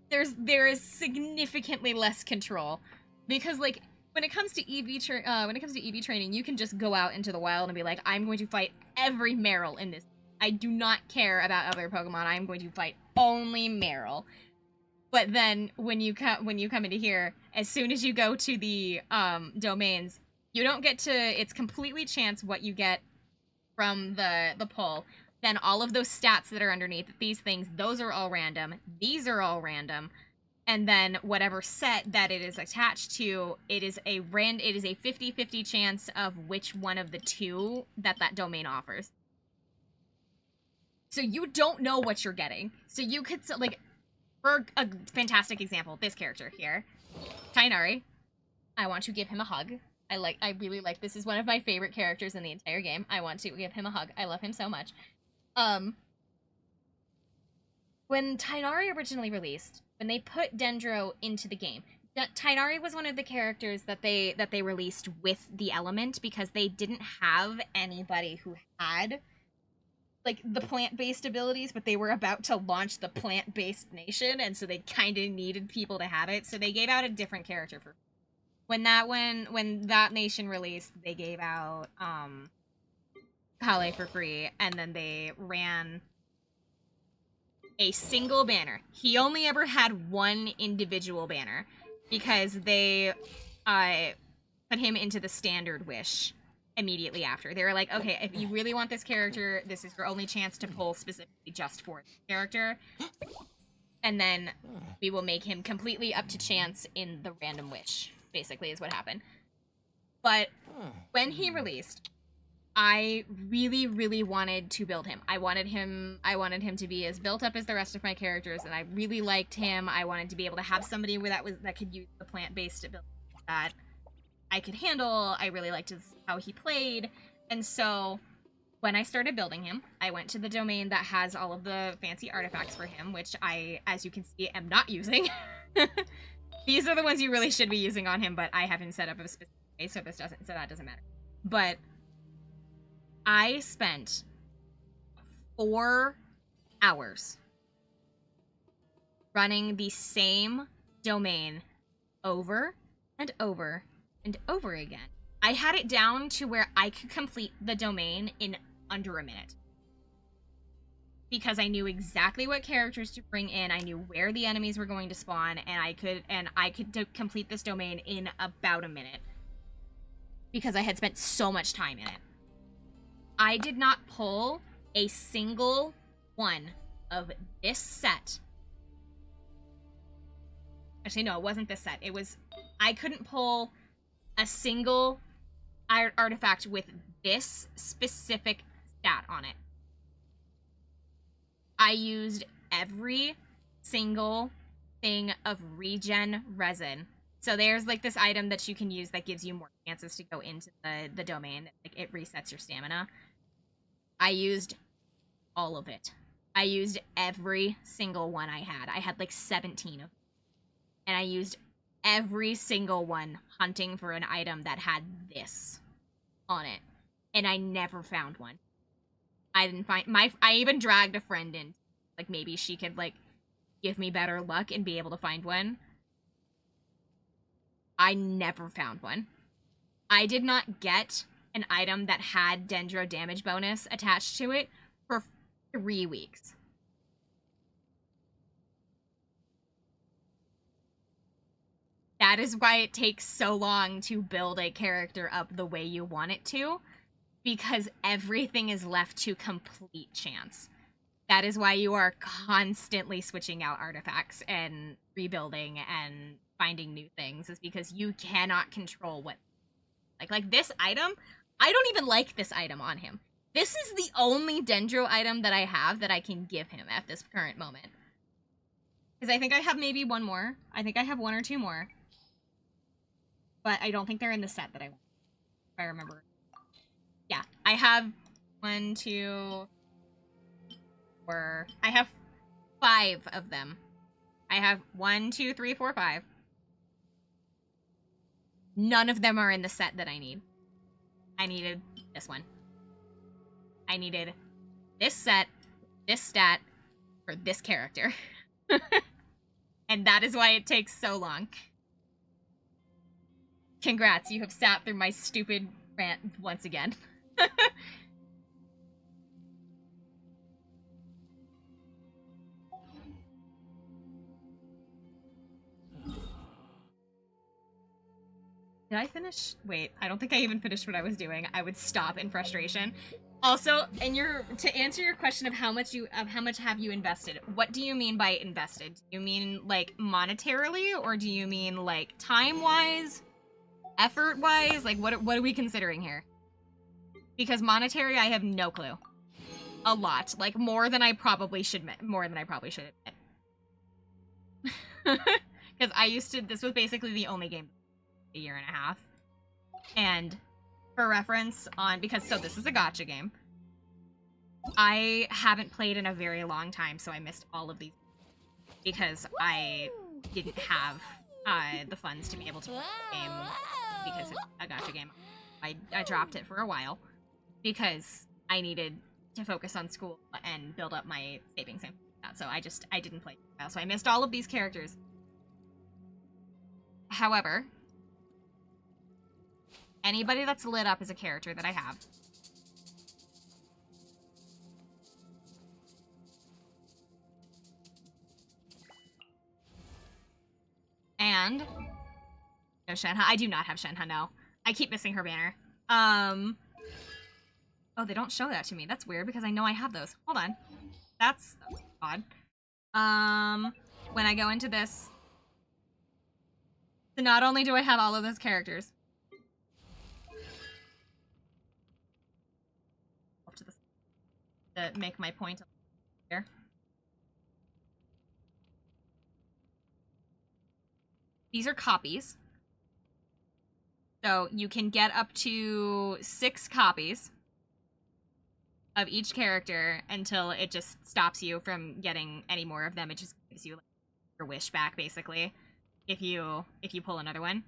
There is significantly less control because like when it comes to EV training, you can just go out into the wild and be like, I'm going to fight every Meryl in this. I do not care about other Pokemon. I'm going to fight only Meryl. But then when you come into here, as soon as you go to the domains, you don't get to. It's completely chance what you get from the pull. Then all of those stats that are underneath these things, those are all random. These are all random. And then whatever set that it is attached to, it is a 50-50 chance of which one of the two that domain offers. So you don't know what you're getting. So you could, like, for a fantastic example, this character here, Kainari, I want to give him a hug. I really like, this is one of my favorite characters in the entire game. I want to give him a hug. I love him so much. When Tainari originally released, when they put Dendro into the game, Tainari was one of the characters that they released with the element because they didn't have anybody who had like the plant-based abilities, but they were about to launch the plant-based nation, and so they kind of needed people to have it, so they gave out a different character for when that nation released. They gave out Kale for free, and then they ran a single banner. He only ever had one individual banner because they put him into the standard wish immediately after. They were like, okay, if you really want this character, this is your only chance to pull specifically just for this character. And then we will make him completely up to chance in the random wish, basically is what happened. But Huh. when he released, I really, really wanted to build him. I wanted him to be as built up as the rest of my characters, and I really liked him. I wanted to be able to have somebody that could use the plant-based ability that I could handle. I really liked how he played. And so when I started building him, I went to the domain that has all of the fancy artifacts for him, which I, as you can see, am not using. These are the ones you really should be using on him, but I have him set up a specific way, so that doesn't matter. But I spent 4 hours running the same domain over and over and over again. I had it down to where I could complete the domain in under a minute. Because I knew exactly what characters to bring in, I knew where the enemies were going to spawn, and I could complete this domain in about a minute. Because I had spent so much time in it. I did not pull a single one of this set. Actually, no, it wasn't this set. It was... I couldn't pull a single artifact with this specific stat on it. I used every single thing of regen resin. So there's like this item that you can use that gives you more chances to go into the domain. Like it resets your stamina. I used all of it. I used every single one I had. I had like 17 of them. And I used every single one hunting for an item that had this on it. And I never found one. I didn't find I even dragged a friend in. Like maybe she could like give me better luck and be able to find one. I never found one. I did not get an item that had Dendro damage bonus attached to it for 3 weeks. That is why it takes so long to build a character up the way you want it to, because everything is left to complete chance. That is why you are constantly switching out artifacts and rebuilding and finding new things, is because you cannot control what... Like this item, I don't even like this item on him. This is the only Dendro item that I have that I can give him at this current moment. Because I think I have maybe one more. I think I have 1 or 2 more. But I don't think they're in the set that I want, if I remember. Yeah, I have 1, 2, 4. I have 5 of them. I have 1, 2, 3, 4, 5. None of them are in the set that I need. I needed this one. I needed this set, this stat, for this character. And that is why it takes so long. Congrats, you have sat through my stupid rant once again. Did I finish? Wait, I don't think I even finished what I was doing. I would stop in frustration. Also, to answer your question of how much have you invested, what do you mean by invested? Do you mean like monetarily, or do you mean like time-wise? Effort-wise? Like, what are we considering here? Because monetary, I have no clue. A lot. Like, more than I probably should admit. Because this was basically the only game a year and a half. And, for reference, so this is a gacha game. I haven't played in a very long time, so I missed all of these. Because I didn't have the funds to be able to play the game. Because it's a gacha game. I dropped it for a while because I needed to focus on school and build up my savings and that. So I didn't play. So I missed all of these characters. However, anybody that's lit up is a character that I have. And no Shenhe. I do not have Shenhe, no. I keep missing her banner. Oh, they don't show that to me. That's weird because I know I have those. Hold on. That's odd. When I go into this, so not only do I have all of those characters, to make my point here. These are copies. So you can get up to 6 copies of each character until it just stops you from getting any more of them. It just gives you like, your wish back, basically, if you pull another one.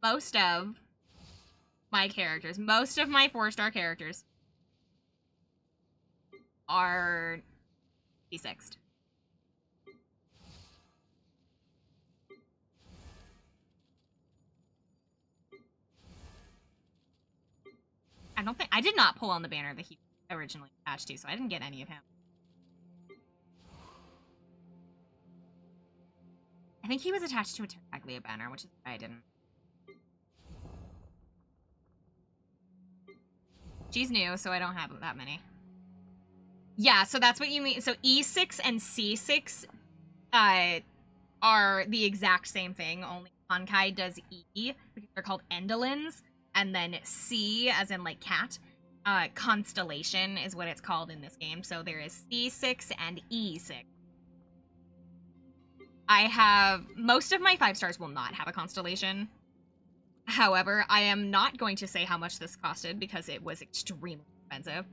Most of my 4-star characters are C6'd. I did not pull on the banner that he originally attached to, so I didn't get any of him. I think he was attached to a Terraglia banner, which is why I didn't. She's new, so I don't have that many. Yeah, so that's what you mean. So E6 and C6 are the exact same thing, only Honkai does E, because they're called Endolins, and then C, as in like cat, Constellation is what it's called in this game. So there is C6 and E6. I have, most of my 5-stars will not have a Constellation. However, I am not going to say how much this costed because it was extremely expensive.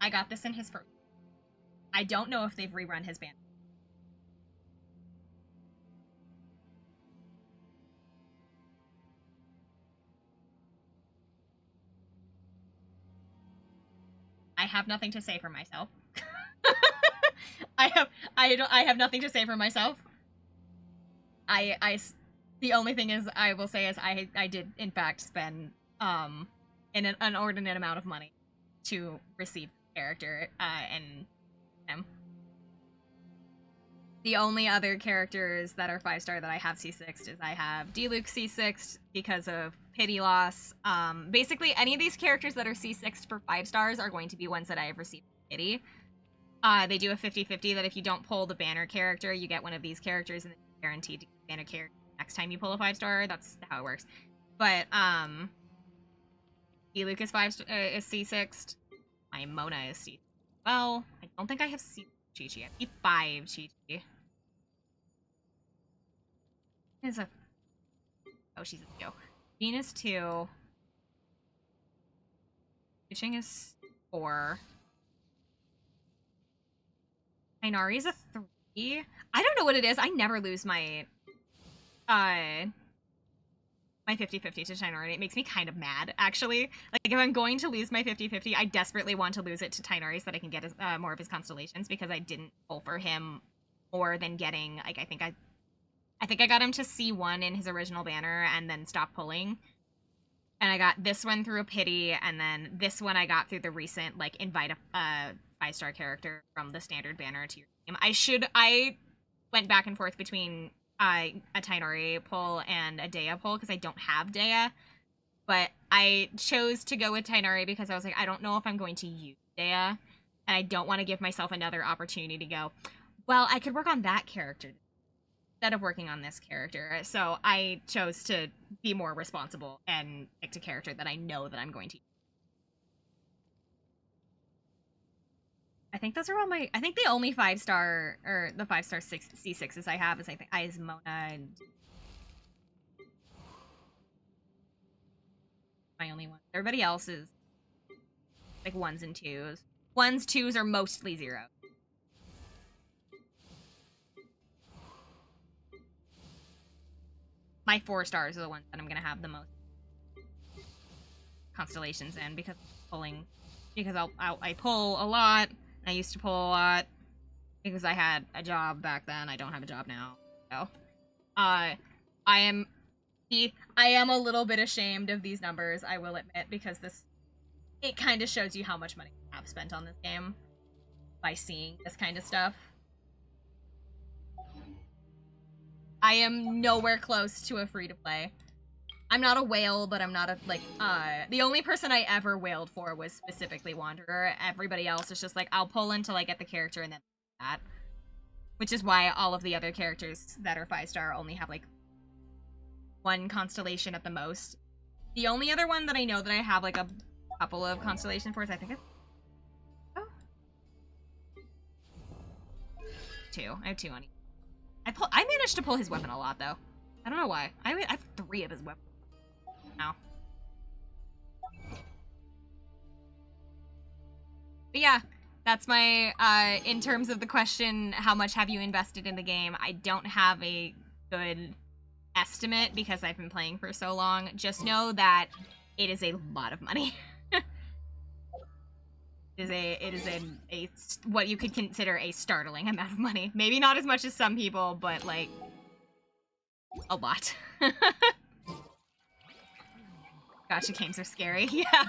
I got this in his first. I don't know if they've rerun his banner. I have nothing to say for myself. I have nothing to say for myself. The only thing is I will say is I did in fact spend an inordinate amount of money to receive the character and him. The only other characters that are 5-star that I have C6'd is I have D-Luke C6'd because of pity loss. Basically, any of these characters that are C6'd for 5-stars are going to be ones that I have received pity. They do a 50-50 that if you don't pull the banner character, you get one of these characters and then you're guaranteed to get the banner character next time you pull a 5-star. That's how it works. But, D-Luke is C6'd. My Mona is C6'd. Well, I don't think I have C Chi-Chi. I have C5 Chi-Chi. Is a... Oh, she's a 2. Jean is 2. Kuching is 4. Inari is a 3. I don't know what it is. I never lose my... my 50-50 to Tainari. It makes me kind of mad, actually. Like, if I'm going to lose my 50-50, I desperately want to lose it to Tainari so that I can get his, more of his constellations, because I didn't pull for him more than getting, like, I think I got him to C1 in his original banner and then stopped pulling. And I got this one through a pity, and then this one I got through the recent, like, invite a 5-star character from the standard banner to your team. I went back and forth between a Tainari pull and a Dea pull because I don't have Dea, but I chose to go with Tainari because I was like, I don't know if I'm going to use Dea, and I don't want to give myself another opportunity to go, well, I could work on that character instead of working on this character. So I chose to be more responsible and pick a character that I know that I'm going to use. I think those are all my... I think the only 5-star, or the 5-star C6s I have is, I think, Mona and... my only one. Everybody else is, like, 1s and 2s. 1s, 2s are mostly 0. My 4-stars are the ones that I'm gonna have the most constellations in, because pulling... Because I pull a lot. I used to pull a lot because I had a job back then. I don't have a job now. So, I am a little bit ashamed of these numbers, I will admit, because it kind of shows you how much money I have spent on this game by seeing this kind of stuff. I am nowhere close to a free-to-play. I'm not a whale, but I'm not a, like, the only person I ever whaled for was specifically Wanderer. Everybody else is just like, I'll pull until I get the character and then that. Which is why all of the other characters that are 5-star only have, like, one constellation at the most. The only other one that I know that I have, like, a couple of constellation for is, I think it's... Oh. 2. I have 2 on each. I managed to pull his weapon a lot, though. I don't know why. I have 3 of his weapons. Now. But yeah, that's my, in terms of the question, how much have you invested in the game? I don't have a good estimate because I've been playing for so long. Just know that it is a lot of money. It is a what you could consider a startling amount of money. Maybe not as much as some people, but like a lot. Gacha games are scary. Yeah.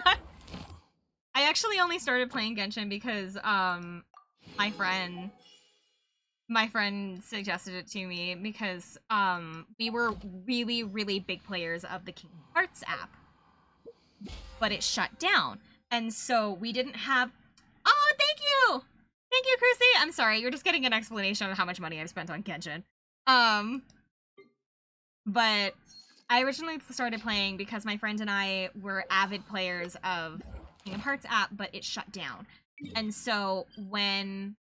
I actually only started playing Genshin because my friend suggested it to me because we were really, really big players of the Kingdom Hearts app. But it shut down. And so we didn't have... Oh, thank you! Thank you, Chrissy! I'm sorry, you're just getting an explanation on how much money I've spent on Genshin. But I originally started playing because my friend and I were avid players of Kingdom Hearts app, but it shut down. And so when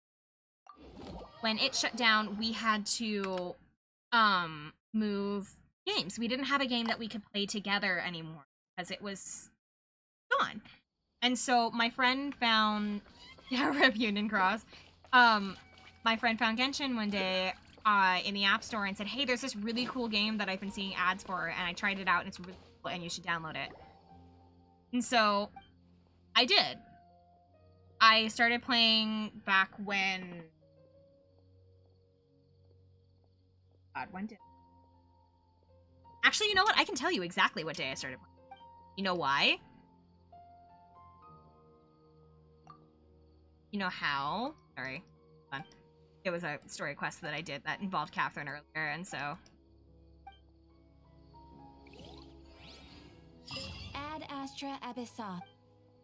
it shut down, we had to move games. We didn't have a game that we could play together anymore because it was gone. And so my friend found, yeah, Rip Union Cross. My friend found Genshin one day in the App Store and said, hey, there's this really cool game that I've been seeing ads for, and I tried it out, and it's really cool, and you should download it. And so I did. I started playing back when... God, when did... Actually, you know what? I can tell you exactly what day I started playing. You know why? You know how? Sorry. Hold on. It was a story quest that I did that involved Catherine earlier, and so... Ad Astra Abyssa.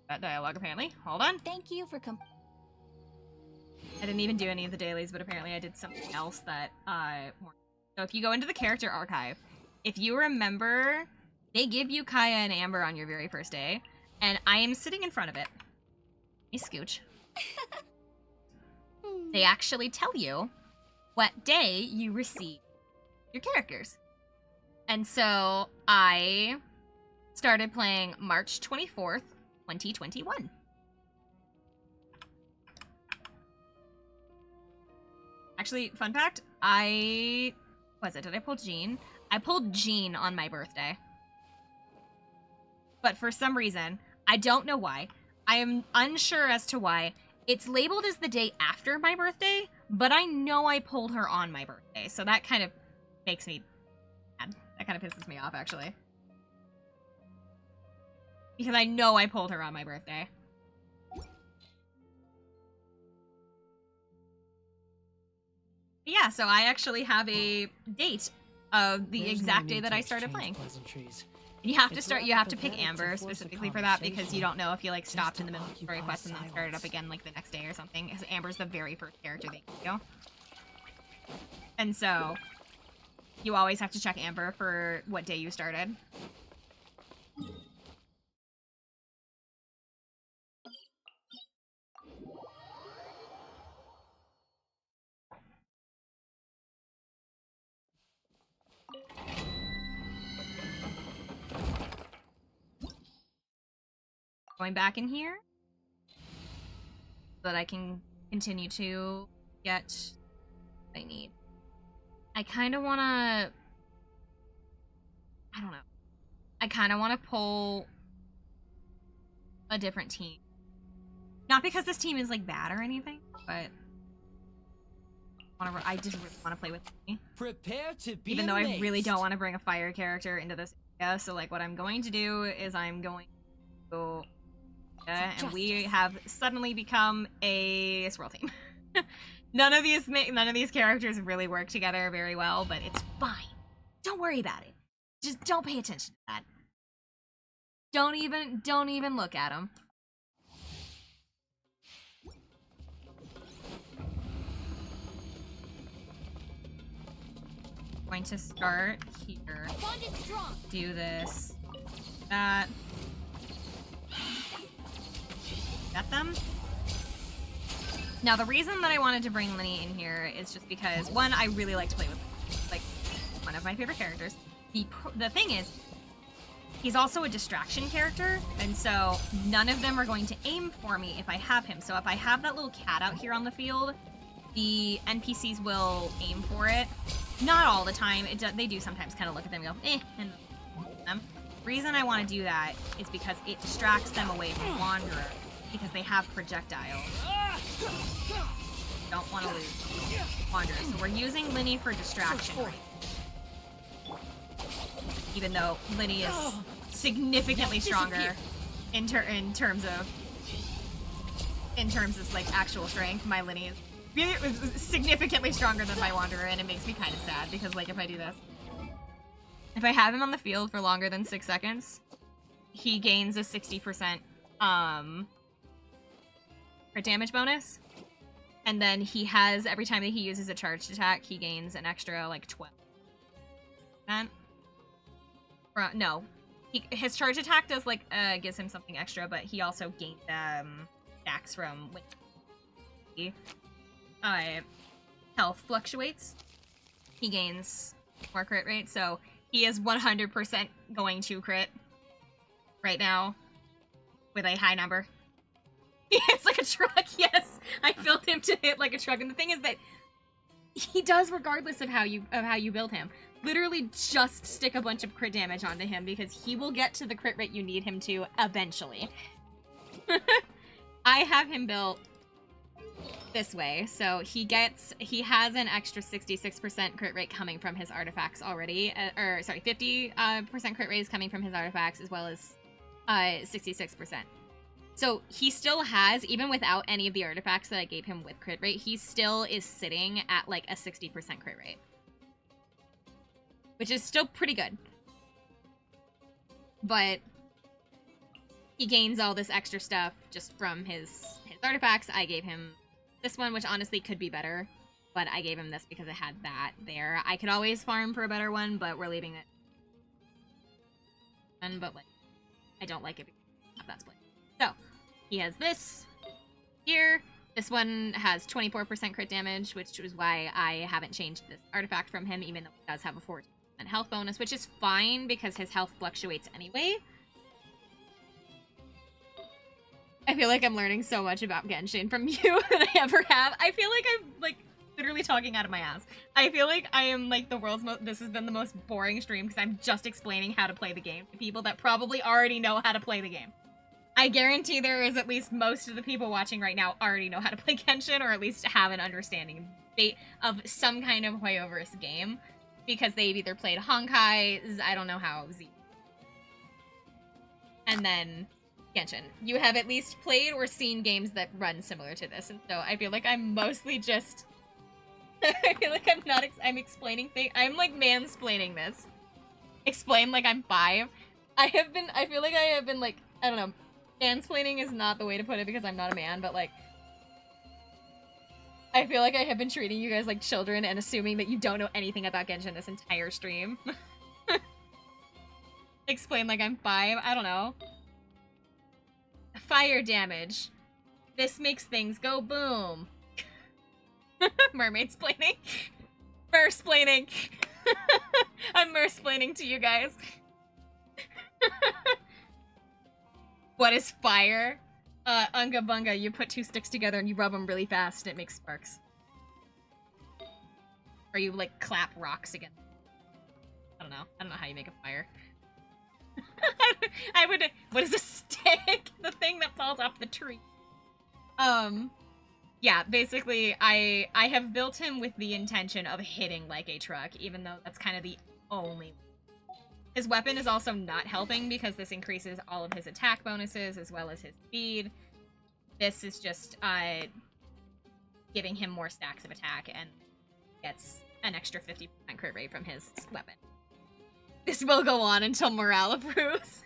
That dialogue, apparently. Hold on. Thank you for I didn't even do any of the dailies, but apparently I did something else that, So if you go into the character archive, if you remember, they give you Kaya and Amber on your very first day, and I am sitting in front of it. Hey, Scooch. They actually tell you what day you receive your characters. And so I started playing March 24th, 2021. Actually, fun fact, did I pull Jean? I pulled Jean on my birthday. But for some reason, I don't know why, I am unsure as to why, it's labeled as the day after my birthday, but I know I pulled her on my birthday, so that kind of makes me mad. That kind of pisses me off, actually. Because I know I pulled her on my birthday. But yeah, so I actually have a date of the exact day that I started playing. You have to pick Amber specifically for that because you don't know if you like stopped in the middle of the story quest and then started up again like the next day or something. Because Amber's the very first character they give you. And so you always have to check Amber for what day you started. Going back in here so that I can continue to get what I need. I kind of want to... I don't know. I kind of want to pull a different team. Not because this team is, like, bad or anything, but I just really want to play with me. Prepare to be Even though I really amazed. don't want to bring a fire character into this area, so, like, what I'm going to do is I'm going to... and we have suddenly become a swirl team. None of these characters really work together very well, but it's fine. Don't worry about it. Just don't pay attention to that. Don't even look at them. Going to start here. Bond is strong. Do this. That. Get them. Now, the reason that I wanted to bring Linny in here is just because, one, I really like to play with Linny. Like, one of my favorite characters. The thing is, he's also a distraction character, and so none of them are going to aim for me if I have him. So if I have that little cat out here on the field, the NPCs will aim for it. Not all the time. They do sometimes kind of look at them and go, eh, and them. The reason I want to do that is because it distracts them away from Wanderer, because they have projectile. Don't want to lose Wanderer. So we're using Linny for distraction, right? Even though Linny is significantly stronger in terms of like actual strength. My Linny is really significantly stronger than my Wanderer, and it makes me kind of sad because, like, if I do this, if I have him on the field for longer than 6 seconds, he gains a 60% crit damage bonus, and then he has, every time that he uses a charged attack, he gains an extra like 12%. No, his charge attack does like gives him something extra, but he also gains stacks from when health fluctuates. He gains more crit rate, so he is 100% going to crit right now with a high number. He hits like a truck. Yes, I built him to hit like a truck, and the thing is that he does regardless of how you build him. Literally just stick a bunch of crit damage onto him because he will get to the crit rate you need him to eventually. I have him built this way, so he has an extra 66% crit rate coming from his artifacts already, 50% crit rate is coming from his artifacts, as well as 66%. So he still has, even without any of the artifacts that I gave him with crit rate, he still is sitting at like a 60% crit rate, which is still pretty good. But he gains all this extra stuff just from his artifacts. I gave him this one, which honestly could be better, but I gave him this because it had that there. I could always farm for a better one, but we're leaving it. But like, I don't like it because of that split. So he has this here. This one has 24% crit damage, which is why I haven't changed this artifact from him, even though he does have a 40% health bonus, which is fine because his health fluctuates anyway. I feel like I'm learning so much about Genshin from you than I ever have. I feel like I'm like literally talking out of my ass. I feel like I am like the world's most, this has been the most boring stream because I'm just explaining how to play the game to people that probably already know how to play the game. I guarantee there is at least most of the people watching right now already know how to play Genshin, or at least have an understanding of some kind of Hoyoverse game, because they've either played Honkai, I don't know how, Z, and then Genshin. You have at least played or seen games that run similar to this, and so I feel like I'm mostly just I feel like I'm explaining things. I'm like mansplaining this. Explain like I'm 5. I feel like I have been like, I don't know, mansplaining is not the way to put it because I'm not a man, but like, I feel like I have been treating you guys like children and assuming that you don't know anything about Genshin this entire stream. Explain like I'm 5, I don't know. Fire damage. This makes things go boom. Mermaid splaining. Mersplaining. I'm mersplaining to you guys. What is fire? Unga bunga, you put 2 sticks together and you rub them really fast and it makes sparks. Or you like clap rocks again. I don't know how you make a fire. What is a stick? The thing that falls off the tree. Yeah, basically, I have built him with the intention of hitting like a truck, even though that's kind of the only. His weapon is also not helping because this increases all of his attack bonuses as well as his speed. This is just, giving him more stacks of attack and gets an extra 50% crit rate from his weapon. This will go on until morale approves.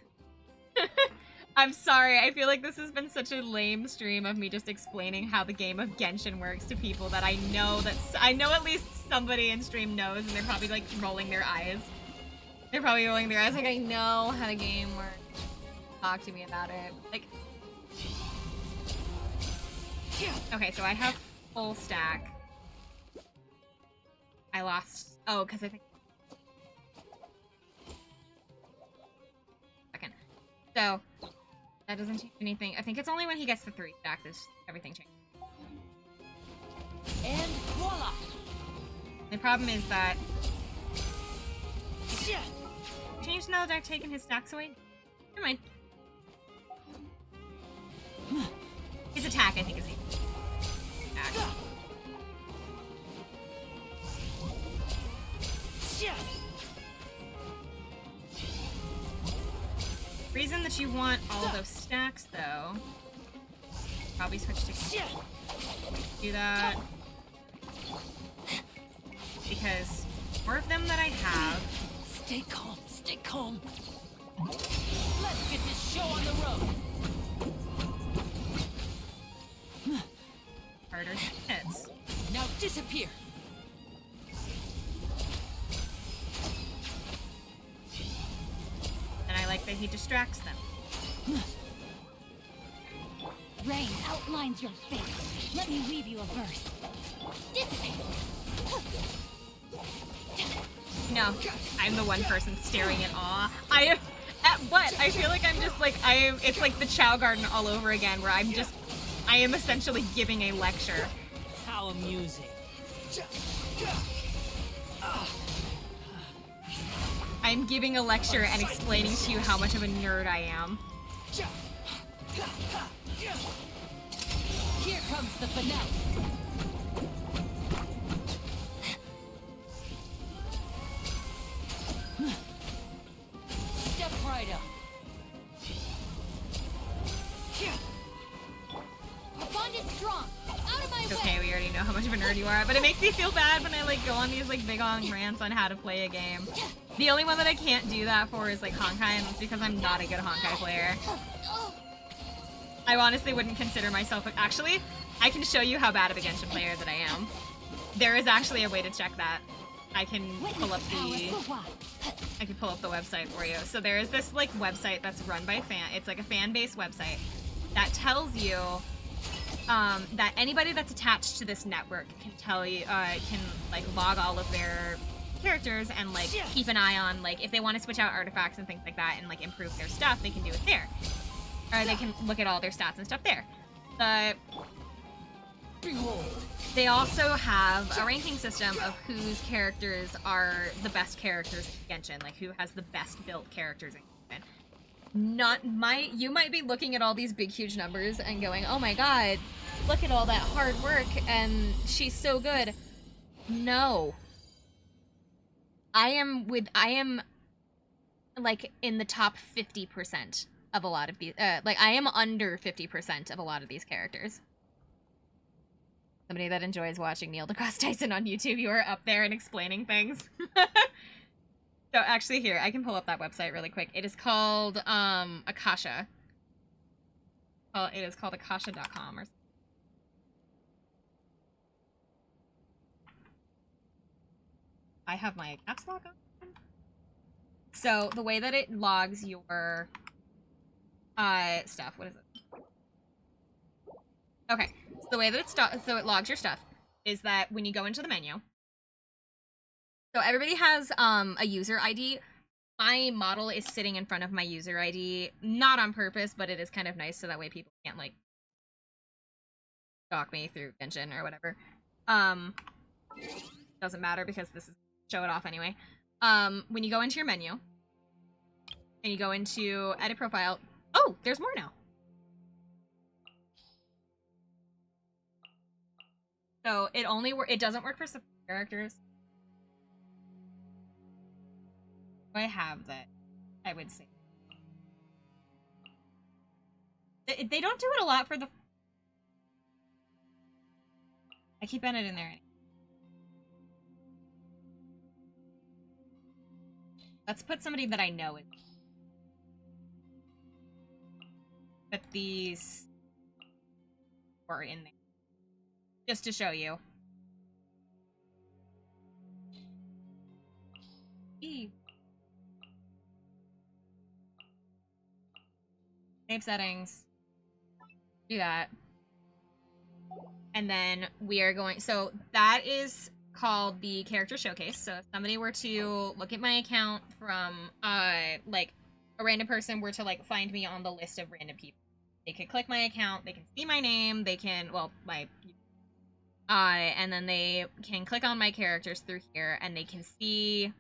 I'm sorry, I feel like this has been such a lame stream of me just explaining how the game of Genshin works to people that I know at least somebody in stream knows, and they're probably like rolling their eyes. They're probably rolling their eyes like, I know how the game works. Talk to me about it. Like, okay, so I have full stack. I lost, oh, because I think, second. So, that doesn't change anything. I think it's only when he gets to 3 stack that everything changes. And voila! The problem is that changed now that I've taken his stacks away. Never mind. His attack, I think, is the attack. Reason that you want all those stacks, though. Probably switch to do that. Because more of them that I have. Stay calm, stay calm. Let's get this show on the road. Harder hits. Now disappear. And I like that he distracts them. Rain outlines your fate. Let me weave you a verse. Dissipate. No, I'm the one person staring in awe. I am at what? I feel like I'm just like it's like the Chow Garden all over again, where I am essentially giving a lecture. How amusing. I'm giving a lecture and explaining to you how much of a nerd I am. Here comes the finale. Step right up. The bond is strong. Out of my It's way. okay, we already know how much of a nerd you are, but it makes me feel bad when I like go on these like big long rants on how to play a game. The only one that I can't do that for is like Honkai, and it's because I'm not a good Honkai player. I honestly wouldn't consider myself actually, I can show you how bad of a Genshin player that I am. There is actually a way to check that. I can pull up the website for you. So there is this like website that's run by it's like a fan-based website that tells you that anybody that's attached to this network can tell you, can like log all of their characters and like keep an eye on like if they want to switch out artifacts and things like that and like improve their stuff, they can do it there. Or they can look at all their stats and stuff there. But they also have a ranking system of whose characters are the best characters in Genshin, like who has the best built characters in Genshin. You might be looking at all these big huge numbers and going, oh my god, look at all that hard work and she's so good. No. I am like in the top 50% of a lot of these, like I am under 50% of a lot of these characters. Somebody that enjoys watching Neil deGrasse Tyson on YouTube, you are up there and explaining things. So actually here, I can pull up that website really quick. It is called, Akasha. Well, it is called akasha.com or something. I have my caps lock on. So the way that it logs your stuff, what is it? Okay, so the way that it logs your stuff is that when you go into the menu, so everybody has a user ID. My model is sitting in front of my user ID, not on purpose, but it is kind of nice so that way people can't like stalk me through Genshin or whatever. Doesn't matter because this is show it off anyway. When you go into your menu and you go into edit profile, oh, there's more now. So it doesn't work for support characters. I have that, I would say. They don't do it a lot for the... I keep Bennett in there. Let's put somebody that I know in. Put these 4 in there. Just to show you. Save settings. Do that. And then we are going, so that is called the character showcase. So if somebody were to look at my account from, like, a random person were to, like, find me on the list of random people, they could click my account, they can see my name, they can, well, my, and then they can click on my characters through here, and they can see,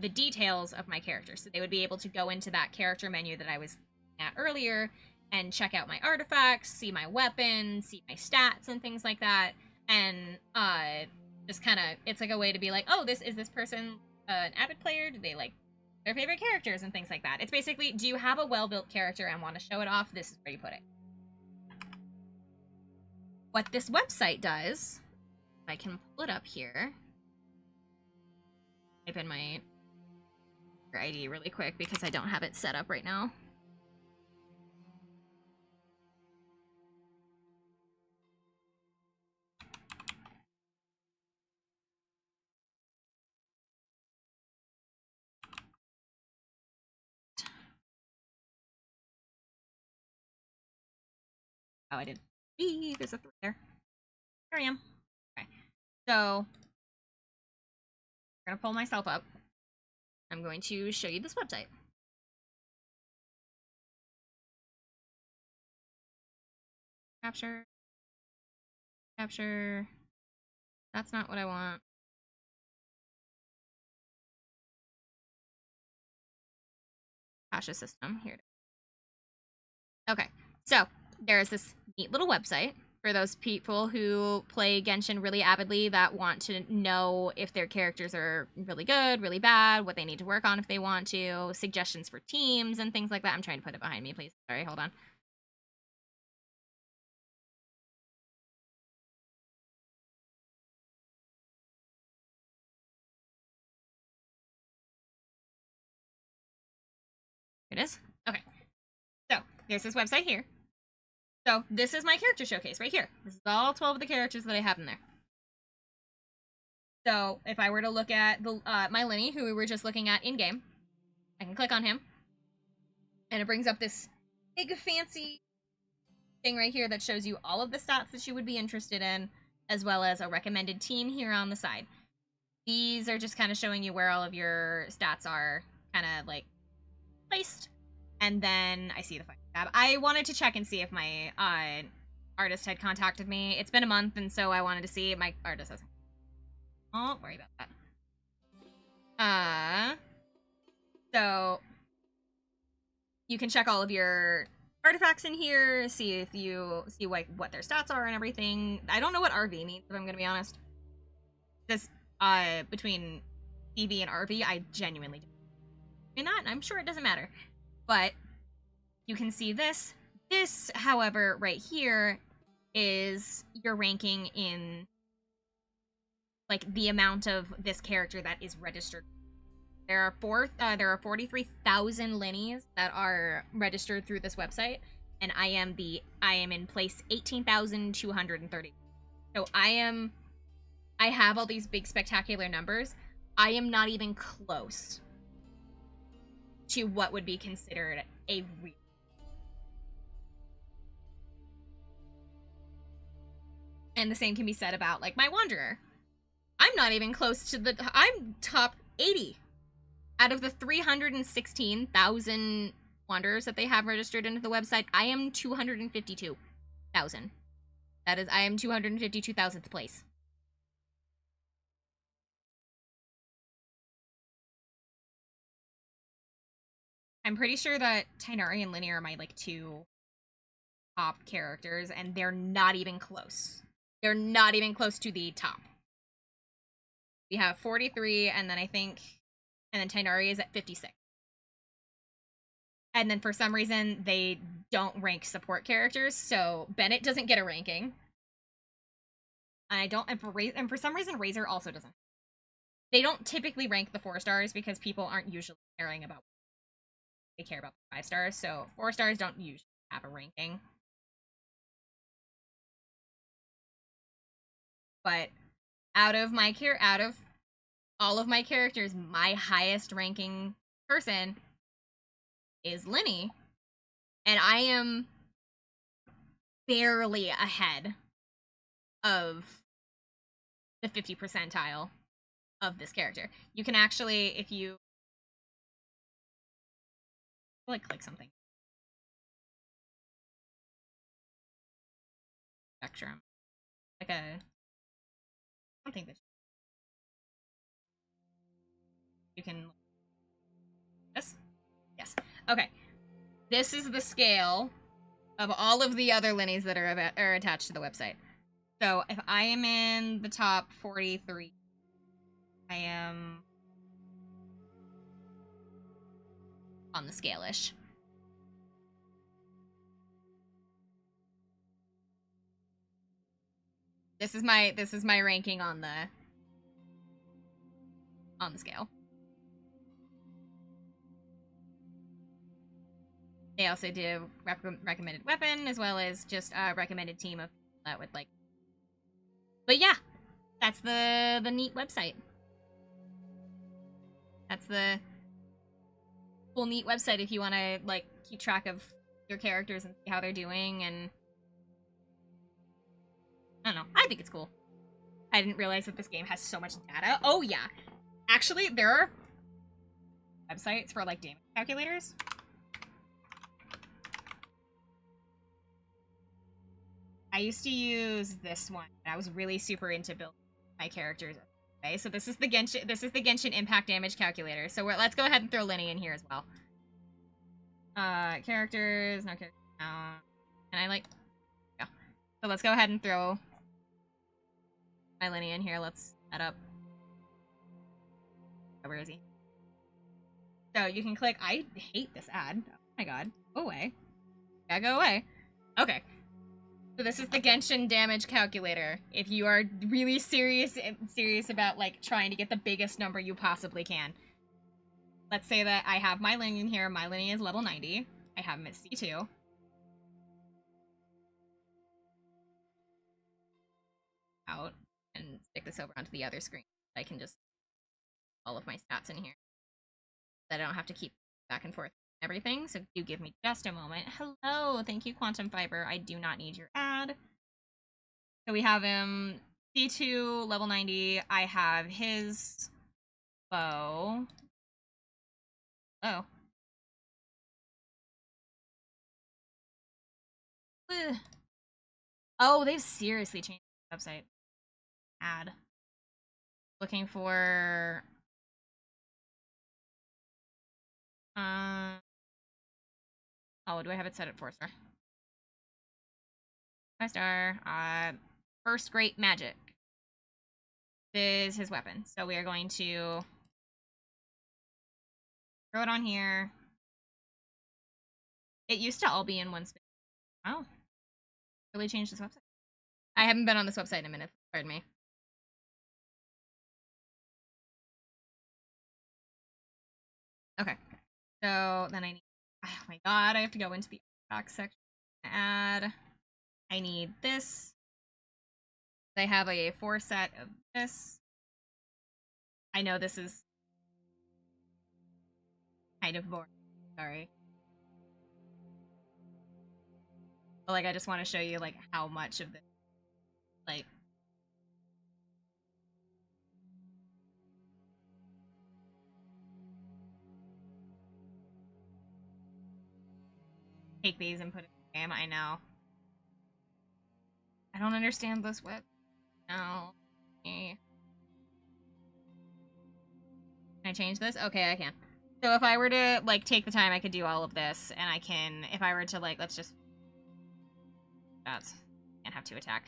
the details of my character. So they would be able to go into that character menu that I was at earlier and check out my artifacts, see my weapons, see my stats and things like that. And just kind of, it's like a way to be like, oh, is this person an avid player? Do they like their favorite characters and things like that? It's basically, do you have a well-built character and want to show it off? This is where you put it. What this website does, if I can pull it up here, type in my ID really quick because I don't have it set up right now. Oh, I did. There's a 3 there. There I am. Okay. So, I'm going to pull myself up. I'm going to show you this website. Capture. Capture. That's not what I want. Cache system. Here it is. Okay. So, there's this neat little website for those people who play Genshin really avidly that want to know if their characters are really good, really bad, what they need to work on if they want to, suggestions for teams and things like that. I'm trying to put it behind me, please. Sorry, hold on. Here it is. Okay. So, there's this website here. So, this is my character showcase right here. This is all 12 of the characters that I have in there. So, if I were to look at the my Lenny, who we were just looking at in-game, I can click on him, and it brings up this big fancy thing right here that shows you all of the stats that you would be interested in, as well as a recommended team here on the side. These are just kind of showing you where all of your stats are kind of, like, placed. And then I see the fight tab. I wanted to check and see if my artist had contacted me. It's been a month, and so I wanted to see if my artist has. Don't worry about that. So you can check all of your artifacts in here, see if you see like what their stats are and everything. I don't know what RV means, if I'm gonna be honest. This between EV and RV, I genuinely don't. I'm sure it doesn't matter. But you can see this. This, however, right here is your ranking in like the amount of this character that is registered. There are 43,000 Linnies that are registered through this website, and I am in place 18,230. So I have all these big spectacular numbers. I am not even close to what would be considered a real. And the same can be said about like my Wanderer. I'm not even close to I'm top 80 out of the 316,000 Wanderers that they have registered into the website. I am 252,000. That is, I am 252,000th place. I'm pretty sure that Tighnari and Linear are my like 2 top characters, and they're not even close. They're not even close to the top. We have 43, and then Tighnari is at 56. And then for some reason, they don't rank support characters, so Bennett doesn't get a ranking. And I don't, and for some reason, Razor also doesn't. They don't typically rank the 4 stars because people aren't usually caring about. They care about the 5 stars, so 4 stars don't usually have a ranking. But out of all of my characters, my highest ranking person is Linny, and I am barely ahead of the 50 percentile of this character. You can actually, if you click something, spectrum, like a something that you can. This, yes, okay. This is the scale of all of the other Linnies that are attached to the website. So if I am in the top 43, I am on the scale-ish. This is my ranking on the scale. They also do recommended weapon as well as just a recommended team of that would like. But yeah, that's the neat website. That's the cool neat website if you want to like keep track of your characters and see how they're doing, and I don't know. I think it's cool. I didn't realize that this game has so much data. Oh yeah. Actually, there are websites for like damage calculators. I used to use this one. I was really super into building my characters. Okay, so this is the Genshin Impact damage calculator. So let's go ahead and throw Linny in here as well. Characters, no characters. And I like, yeah. So let's go ahead and throw my Linny in here. Let's set up. Oh, where is he? So you can click. I hate this ad. Oh my god. Go away. Yeah, go away. Okay. So this is the Genshin damage calculator. If you are really serious about like trying to get the biggest number you possibly can. Let's say that I have my Linny in here. My Linny is level 90. I have him at C2. Out and stick this over onto the other screen. I can just all of my stats in here. That I don't have to keep back and forth everything. So do give me just a moment. Hello, thank you, Quantum Fiber. I do not need your ad. So we have him C2, level 90. I have his bow. Oh. Ugh. Oh, they've seriously changed the website. Ad. Looking for... Oh, do I have it set at 4-star? 5-star. First Great Magic. This is his weapon. So we are going to throw it on here. It used to all be in one space. Oh. Really changed this website. I haven't been on this website in a minute. Pardon me. Okay. So then I need... Oh my god, I have to go into the back section. Add... I need this. I have a 4 set of this. I know this is kind of boring. Sorry. But like I just want to show you like how much of this like take these and put it in the game. I know. I don't understand this web. No. Can I change this? Okay, I can. So if I were to like take the time, I could do all of this, and I can. If I were to like, let's just. That's can't have 2 attack.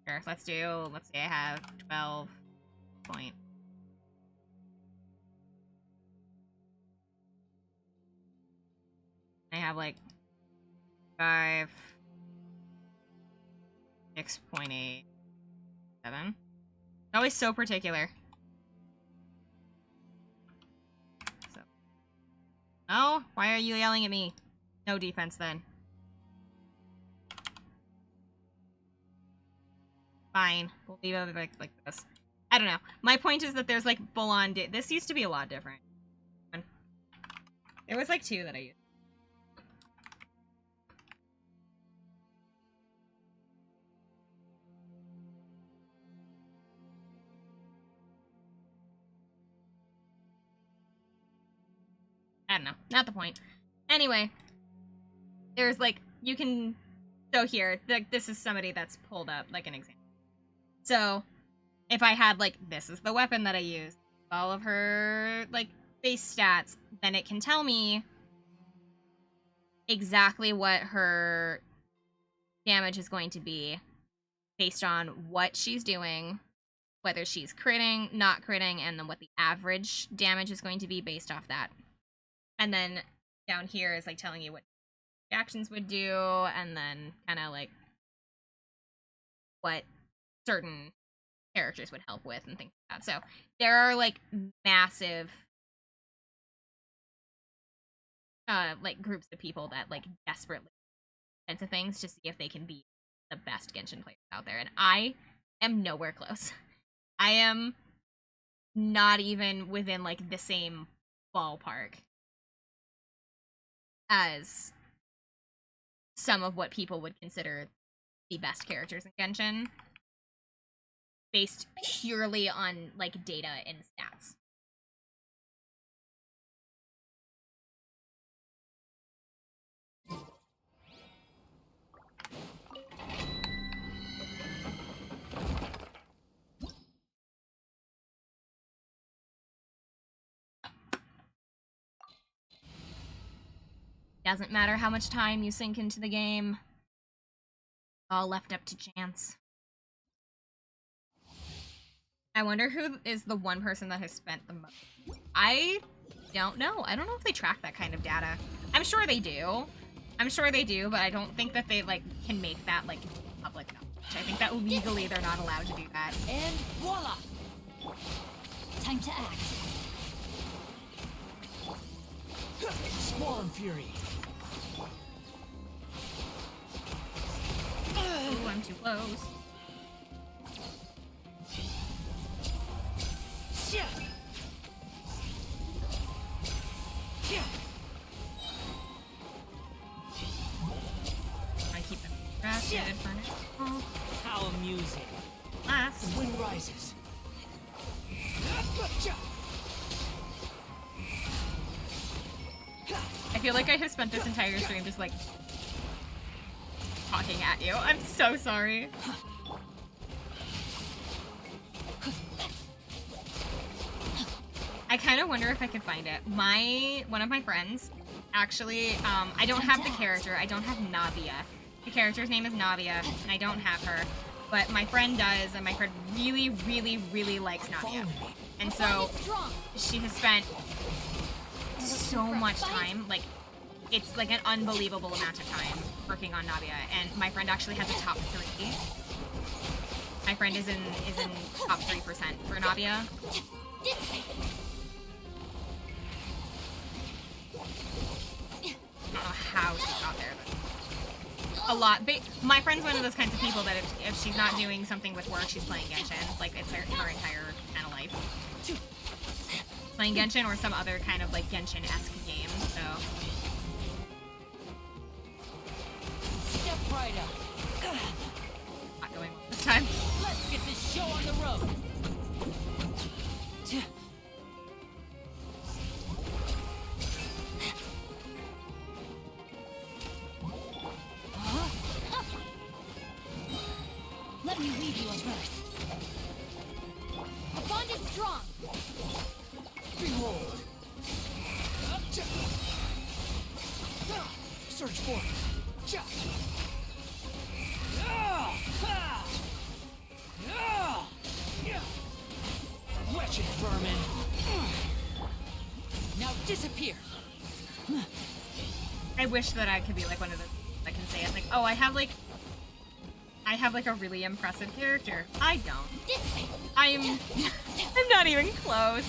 Sure. Let's do. Let's say I have 12 point. I have like 5. 6.87. Always so particular. So. Oh, why are you yelling at me? No defense then. Fine. We'll leave it like this. I don't know. My point is that there's like full-on... This used to be a lot different. There was like 2 that I used. I don't know. Not the point. Anyway. There's like... You can... So here, this is somebody that's pulled up, like an example. So, if I had, like, this is the weapon that I use, all of her, like, base stats, then it can tell me exactly what her damage is going to be based on what she's doing, whether she's critting, not critting, and then what the average damage is going to be based off that. And then down here is, like, telling you what actions would do, and then kind of like what certain characters would help with and things like that. So there are like massive like groups of people that like desperately into things to see if they can be the best Genshin players out there, and I am nowhere close. I am not even within like the same ballpark as some of what people would consider the best characters in Genshin, based purely on like data and stats. Doesn't matter how much time you sink into the game. All left up to chance. I wonder who is the one person that has spent the most. I don't know. I don't know if they track that kind of data. I'm sure they do. I'm sure they do, but I don't think that they like can make that like public knowledge. I think that legally they're not allowed to do that. And voila! Time to act. Squall and Fury. Ooh, I'm too close. I keep them distracted for now. How amusing. Last. The wind rises. I feel like I have spent this entire stream just like talking at you. I'm so sorry. I kind of wonder if I could find it. One of my friends, actually, I don't have the character. I don't have Navia. The character's name is Navia, and I don't have her. But my friend does, and my friend really, really, really likes Navia. And so she has spent so much time, like, it's like an unbelievable amount of time working on Navia. And my friend actually has a top 3. My friend is in top 3% for Navia. I don't know how she got there, but a lot. My friend's one of those kinds of people that if she's not doing something with work, she's playing Genshin. Like, it's her entire kind of life. Playing Genshin or some other kind of, like, Genshin-esque game, so... Step right up. Not going well this time. Let's get this show on the road. Let me weave you a verse. The bond is strong. Behold. Search for it. Wretched vermin. Now disappear. I wish that I could be like one of those that can say it. Like, oh, I have like I have like a really impressive character. I don't. This way. I'm not even close.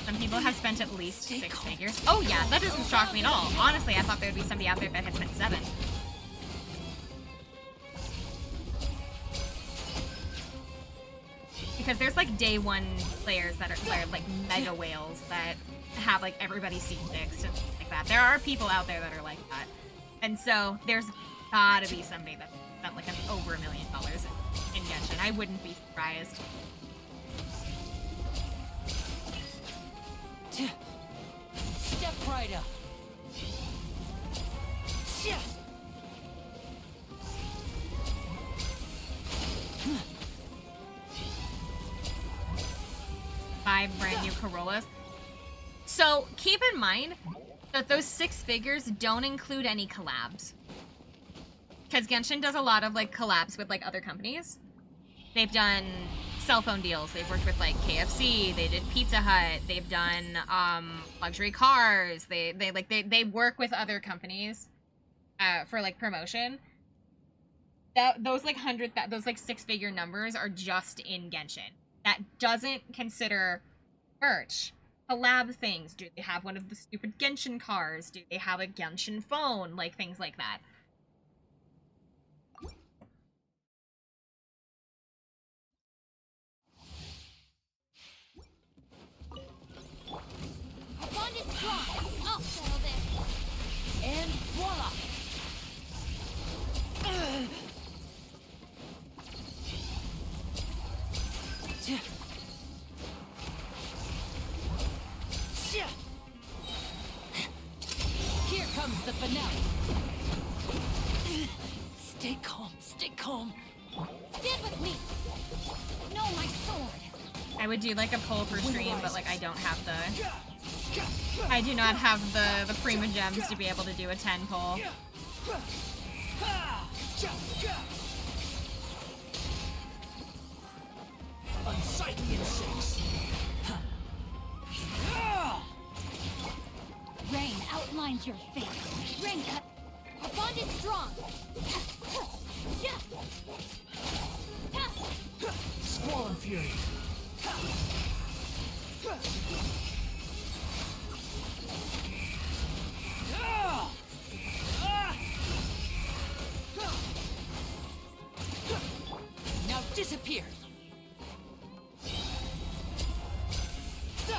Some people have spent at least 6 figures. Oh yeah, that doesn't shock me at all. Honestly, I thought there would be somebody out there that had spent 7. Because there's like day 1 players that are like mega whales that have like everybody scene fixed and stuff like that. There are people out there that are like that. And so there's gotta be somebody that spent like over $1 million in Genshin. I wouldn't be surprised. Step right up. Yes. 5 brand new Corollas. So keep in mind that those 6 figures don't include any collabs. Because Genshin does a lot of like collabs with like other companies. They've done cell phone deals. They've worked with like KFC. They did Pizza Hut. They've done luxury cars. They work with other companies for like promotion. Those like 6-figure numbers are just in Genshin. That doesn't consider merch, collab things. Do they have one of the stupid Genshin cars? Do they have a Genshin phone? Like things like that. Our bond is strong. I'll settle this. And voila. Here comes the finale. Stay calm, stay calm. Stand with me. No, my sword. I would do like a pull per stream, but like I don't have the... I do not have the Prima Gems to be able to do a 10 pull. Unsightly insects. Rain outlines your fate. Rain cut. Our bond is strong. Squall and fury. Now disappear. A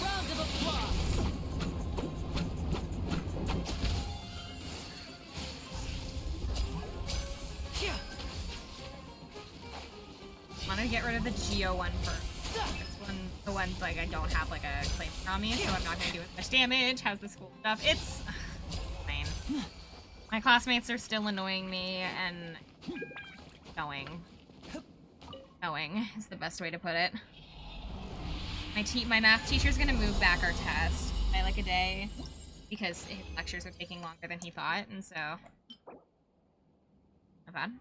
round of applause. I want to get rid of the Geo one first. This one, the ones like I don't have like a claim on me, so I'm not going to do as much damage. Has the school stuff. It's fine. My classmates are still annoying me, and knowing is the best way to put it. My math teacher's gonna move back our test by like a day because his lectures are taking longer than he thought, and so not bad.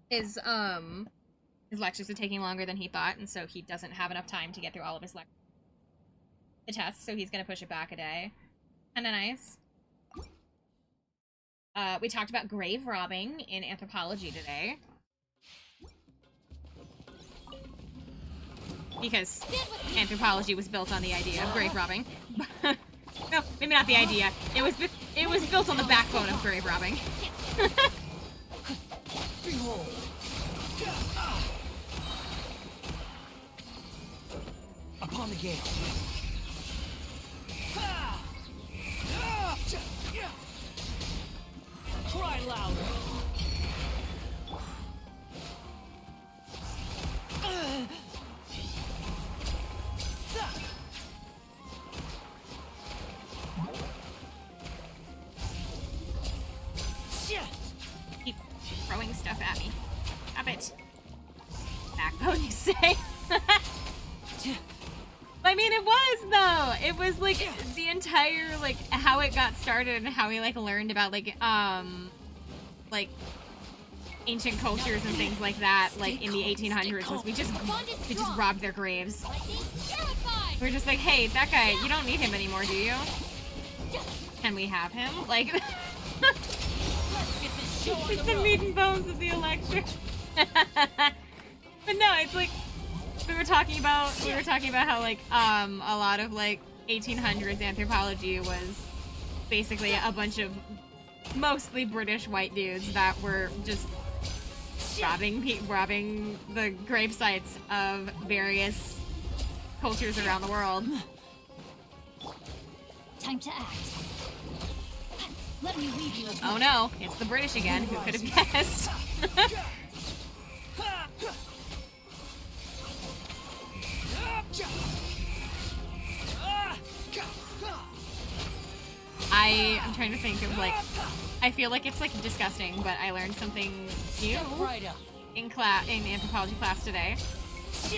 His lectures are taking longer than he thought, and so he doesn't have enough time to get through all of his the tests, so he's gonna push it back a day. Kinda nice. We talked about grave robbing in anthropology today. Because anthropology was built on the idea of grave robbing. No, maybe not the idea. It was built on the backbone of grave robbing. Behold. Upon the gale. Cry louder. Keep throwing stuff at me. Stop it. Backbone, you say? I mean, it was, though. It was, like, the entire, like, how it got started and how we, like, learned about, like, ancient cultures and things like that, like in the 1800s, was we just robbed their graves. We're just like, hey, that guy, you don't need him anymore, do you? Can we have him? Like, it's the meat and bones of the Electra. But no, it's like we were talking about how like a lot of like 1800s anthropology was basically a bunch of mostly British white dudes that were just robbing the grave sites of various cultures around the world. Time to act. Let me leave you. Oh no, it's the British again. Who could have guessed? I'm trying to think of like, I feel like it's like disgusting, but I learned something new in anthropology class today.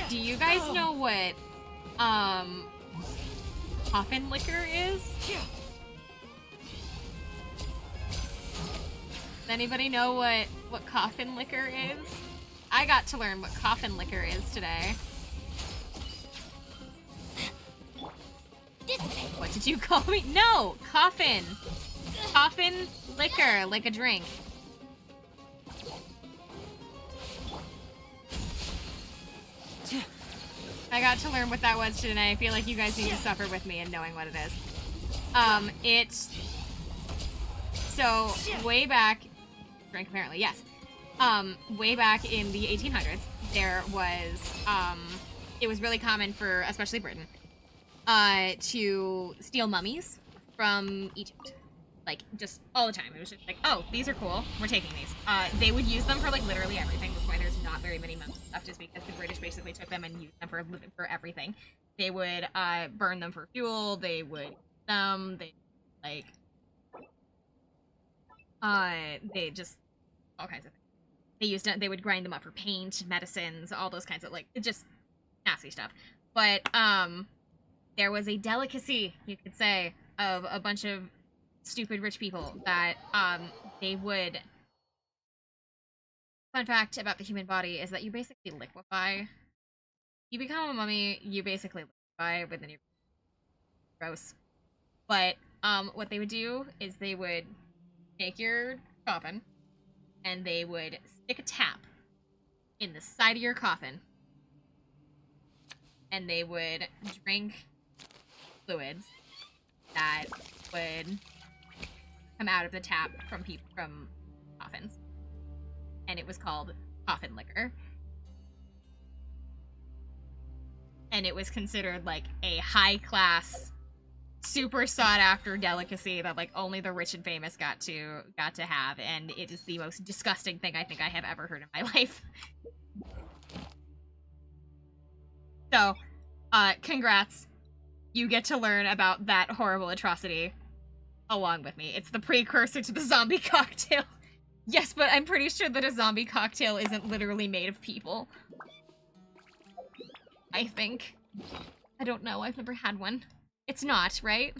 Do you guys know what coffin liquor is? Does anybody know what coffin liquor is? I got to learn what coffin liquor is today. What did you call me? No! Coffin! Coffin liquor, like a drink. I got to learn what that was today. I feel like you guys need to suffer with me in knowing what it is. So, way back... Drink, apparently, yes. Way back in the 1800s, there was, it was really common for, especially Britain, to steal mummies from Egypt. Like, just all the time. It was just like, oh, these are cool. We're taking these. They would use them for, like, literally everything. That's why there's not very many mummies left, just because the British basically took them and used them for everything. They would, burn them for fuel. They would eat them. They, like, they just, all kinds of things. They would grind them up for paint, medicines, all those kinds of, like, just nasty stuff. But, there was a delicacy, you could say, of a bunch of stupid rich people that they would... Fun fact about the human body is that you basically liquefy. You become a mummy, you basically liquefy within your... Gross. But what they would do is they would take your coffin and they would stick a tap in the side of your coffin and they would drink fluids that would come out of the tap from coffins, and it was called coffin liquor, and it was considered like a high class, super sought after delicacy that like only the rich and famous got to have, and it is the most disgusting thing I think I have ever heard in my life. So, congrats. You get to learn about that horrible atrocity along with me. It's the precursor to the zombie cocktail. Yes, but I'm pretty sure that a zombie cocktail isn't literally made of people. I think. I don't know. I've never had one. It's not, right?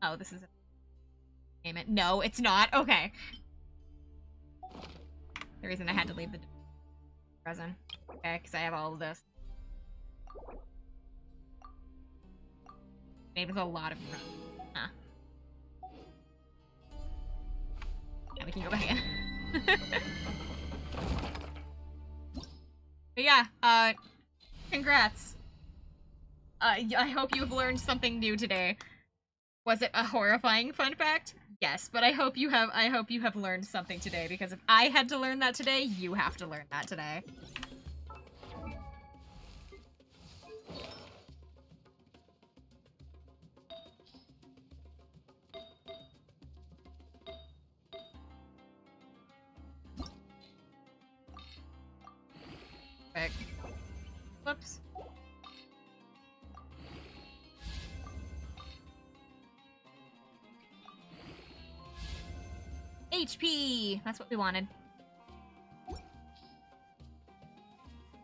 Oh, this is a payment. No, it's not. Okay. The reason I had to leave the present. Okay, because I have all of this. Maybe there's a lot of... Huh. Yeah, we can go back in. But yeah, congrats. I hope you've learned something new today. Was it a horrifying fun fact? Yes, but I hope you have learned something today, because if I had to learn that today, you have to learn that today. Okay. Whoops. HP! That's what we wanted.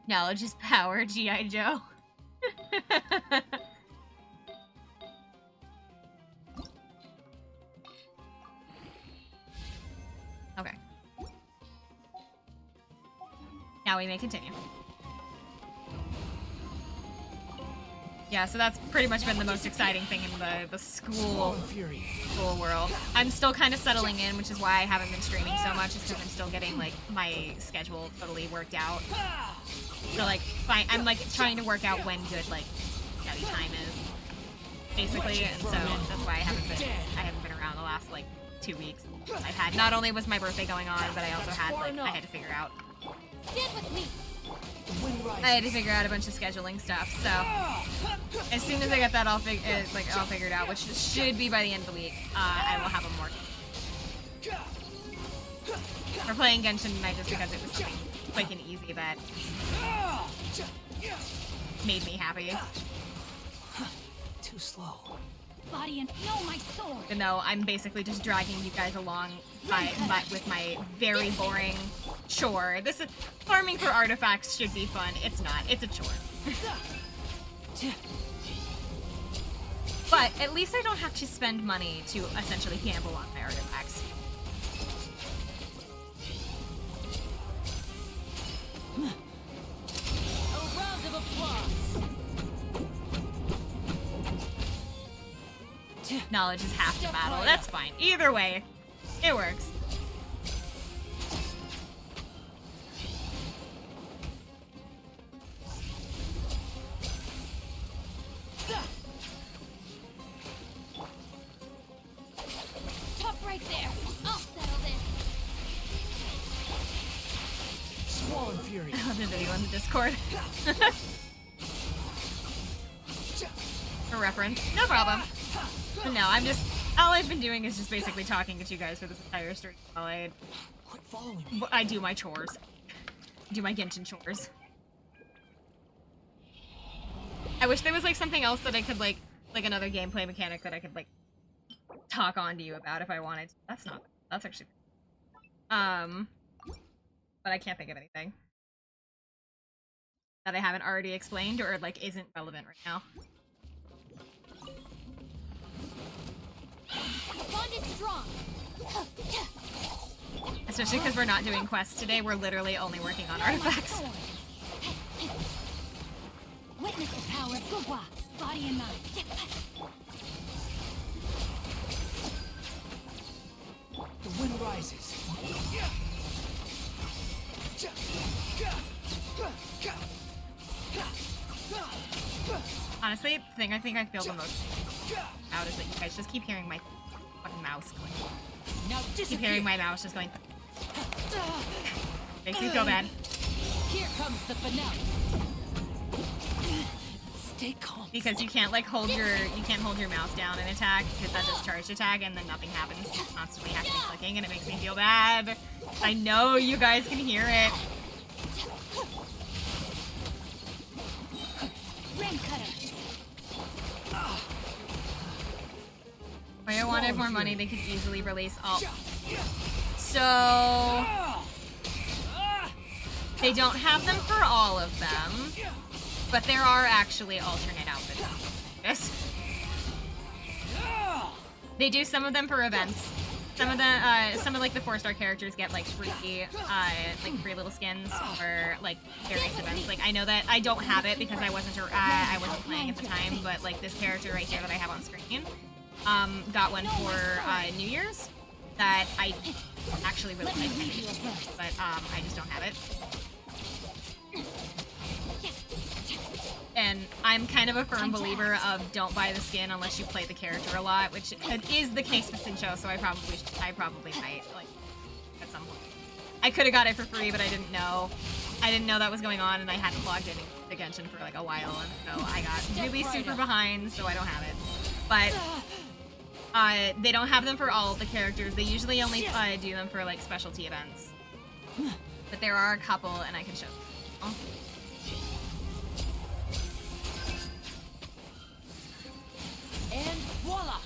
Knowledge is power, G.I. Joe. Now we may continue. Yeah, so that's pretty much been the most exciting thing in the school world. I'm still kind of settling in, which is why I haven't been streaming so much, is because I'm still getting like my schedule totally worked out. So like, I'm like trying to work out when good like study time is, basically, and so that's why I haven't been around the last like 2 weeks. I've had, not only was my birthday going on, but I also had like I had to figure out. Stand with me. I had to figure out a bunch of scheduling stuff, so as soon as I get that all figured out, which should be by the end of the week, I will have them working. We're playing Genshin tonight just because it was something quick and easy that made me happy. Too slow. Body and no, my sword. Even though I'm basically just dragging you guys along with my very boring chore. This is farming for artifacts should be fun. It's not. It's a chore. But at least I don't have to spend money to essentially gamble on my artifacts. A round of applause. Knowledge is half the battle. That's fine. Either way, it works. Stop right there. I'll settle this. Swollen fury. I love the video on the Discord. For reference. No problem. No, I'm just... All I've been doing is just basically talking to you guys for this entire stream while Quit following me. I do my chores. Do my Genshin chores. I wish there was like something else that I could like another gameplay mechanic that I could like talk on to you about if I wanted to. That's not... That's actually... But I can't think of anything that I haven't already explained or like isn't relevant right now. Bond is strong. Especially because we're not doing quests today, we're literally only working on artifacts. Witness the power of Gugwa, body and mind. The wind rises. Honestly, the thing I think I feel the most out is that you guys just keep hearing my fucking mouse going. Now Keep hearing my mouse just going. Makes me feel bad. Here comes the finale. Stay calm. Because you can't like hold your mouse down and attack because that does charged attack and then nothing happens. You constantly have to be clicking and it makes me feel bad. I know you guys can hear it. Ram cutter. If I wanted more money, they could easily release all. So they don't have them for all of them, but there are actually alternate outfits. Yes. They do some of them for events. Some of like the 4-star characters get like free little skins for like various events. Like I know that I don't have it because I wasn't playing at the time, but like this character right here that I have on screen, got one for New Year's that I actually really like, but I just don't have it. And I'm kind of a firm believer of don't buy the skin unless you play the character a lot, which is the case with Sincho, so I probably might, like, at some point. I could have got it for free, but I didn't know. I didn't know that was going on, and I hadn't logged in to Genshin for, like, a while, and so I got really super behind, so I don't have it. But, they don't have them for all of the characters. They usually only do them for, like, specialty events. But there are a couple, and I can show them. And voila!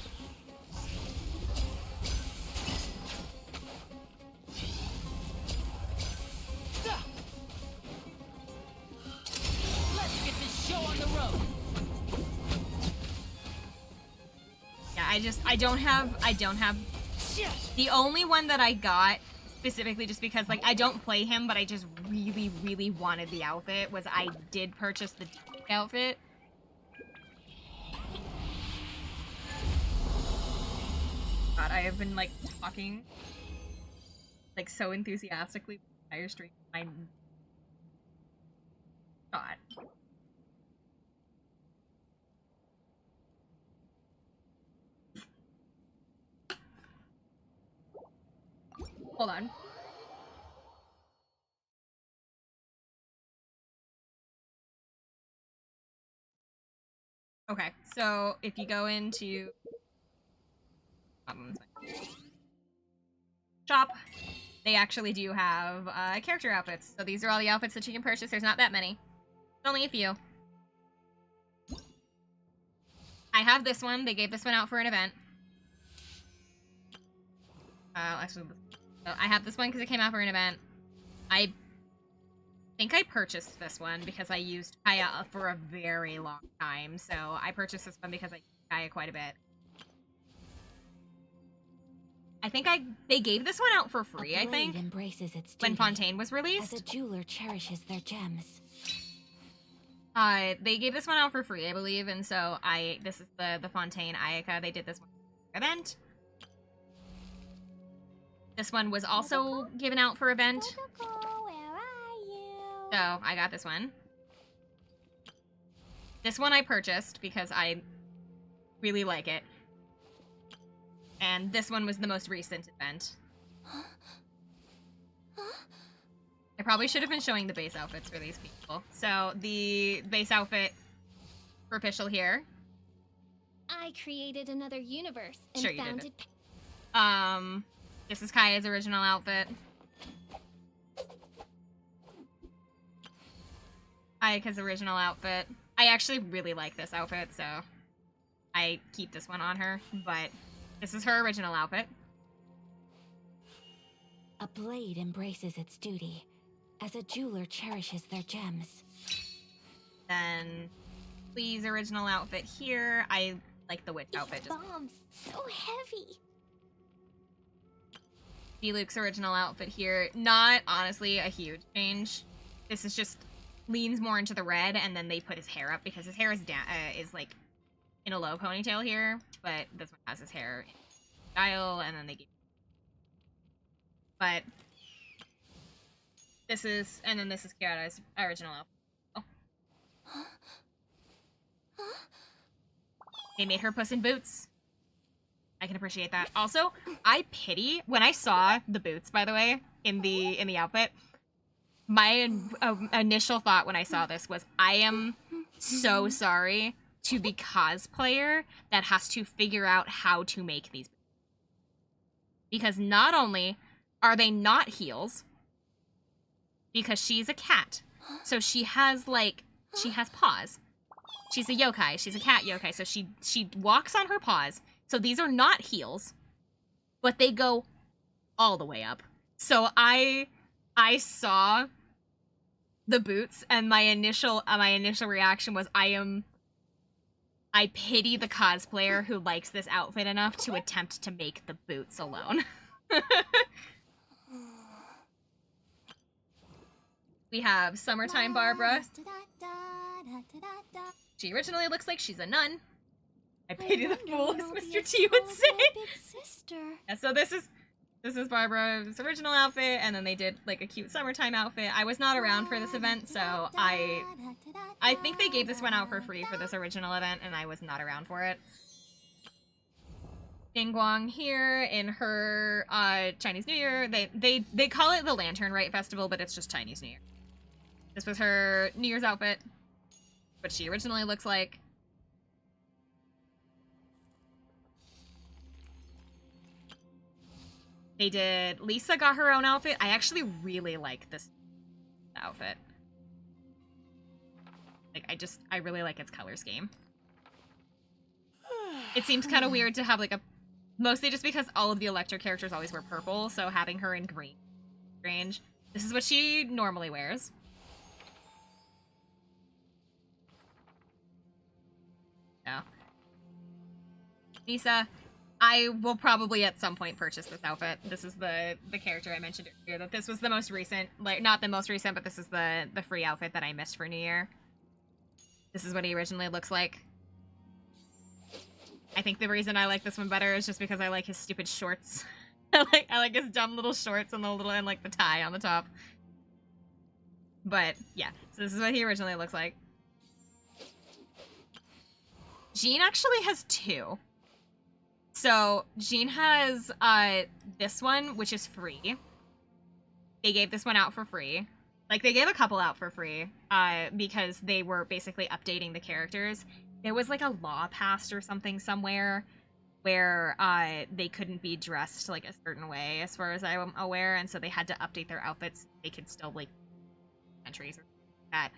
Let's get this show on the road. Yeah, I don't have the only one that I got specifically just because, like, I don't play him, but I just really, really wanted the outfit, was I did purchase the outfit. God, I have been, like, talking, like, so enthusiastically the entire stream. I'm... God. Hold on. Okay, so if you go into shop, they actually do have character outfits. So these are all the outfits that you can purchase. There's not that many. Only a few. I have this one. They gave this one out for an event. Actually, so I have this one because it came out for an event. I think I purchased this one because I used Kaya for a very long time. So I purchased this one because I used Kaya quite a bit. I think they gave this one out for free, I think, embraces its when duty, Fontaine was as released. a jeweler cherishes their gems. They gave this one out for free, I believe, and so this is the Fontaine Ayaka. They did this one event. This one was also given out for event. Where are you? So I got this one. This one I purchased because I really like it. And this one was the most recent event. I probably should have been showing the base outfits for these people. So the base outfit for official here. I created another universe and Sure you found did. it. This is Kaya's original outfit. Ayaka's original outfit. I actually really like this outfit, so I keep this one on her, but this is her original outfit. A blade embraces its duty, as a jeweler cherishes their gems. Then Lee's original outfit here. I like the witch outfit. These bombs, so heavy. Luke's original outfit here. Not, honestly, a huge change. This is just leans more into the red, and then they put his hair up because his hair is like in a low ponytail here, but this one has his hair in style, and then they give. But this is Kiara's original outfit. Oh. They made her Puss in Boots. I can appreciate that. Also, I pity when I saw the boots, by the way, in the outfit. My initial thought when I saw this was, I am so sorry to the cosplayer that has to figure out how to make these boots. Because not only are they not heels, because she's a cat, so she has paws. She's a yokai. She's a cat yokai, so she walks on her paws. So these are not heels, but they go all the way up. So I saw the boots, and my initial reaction was, I pity the cosplayer who likes this outfit enough to attempt to make the boots alone. We have Summertime Barbara. She originally looks like she's a nun. I pity the fool, as Mr. T would say. Yeah, so this is Barbara's original outfit, and then they did like a cute summertime outfit. I was not around for this event, so I think they gave this one out for free for this original event, and I was not around for it. Guang here in her Chinese New Year. They call it the Lantern Rite Festival, but it's just Chinese New Year. This was her New Year's outfit, what she originally looks like. They did. Lisa got her own outfit. I actually really like this outfit. Like, I really like its color scheme. It seems kind of weird to have like mostly just because all of the Electra characters always wear purple, so having her in green, strange. This is what she normally wears. Yeah. Lisa. I will probably at some point purchase this outfit. This is the character I mentioned earlier, that this was the most recent, like, not the most recent, but this is the free outfit that I missed for New Year. This is what he originally looks like. I think the reason I like this one better is just because I like his stupid shorts. I like his dumb little shorts and like the tie on the top. But yeah, so this is what he originally looks like. Jean actually has two. So Jean has this one, which is free. They gave this one out for free. Like, they gave a couple out for free because they were basically updating the characters. There was like a law passed or something somewhere where they couldn't be dressed like a certain way, as far as I'm aware, and so they had to update their outfits. They could still like entries or that.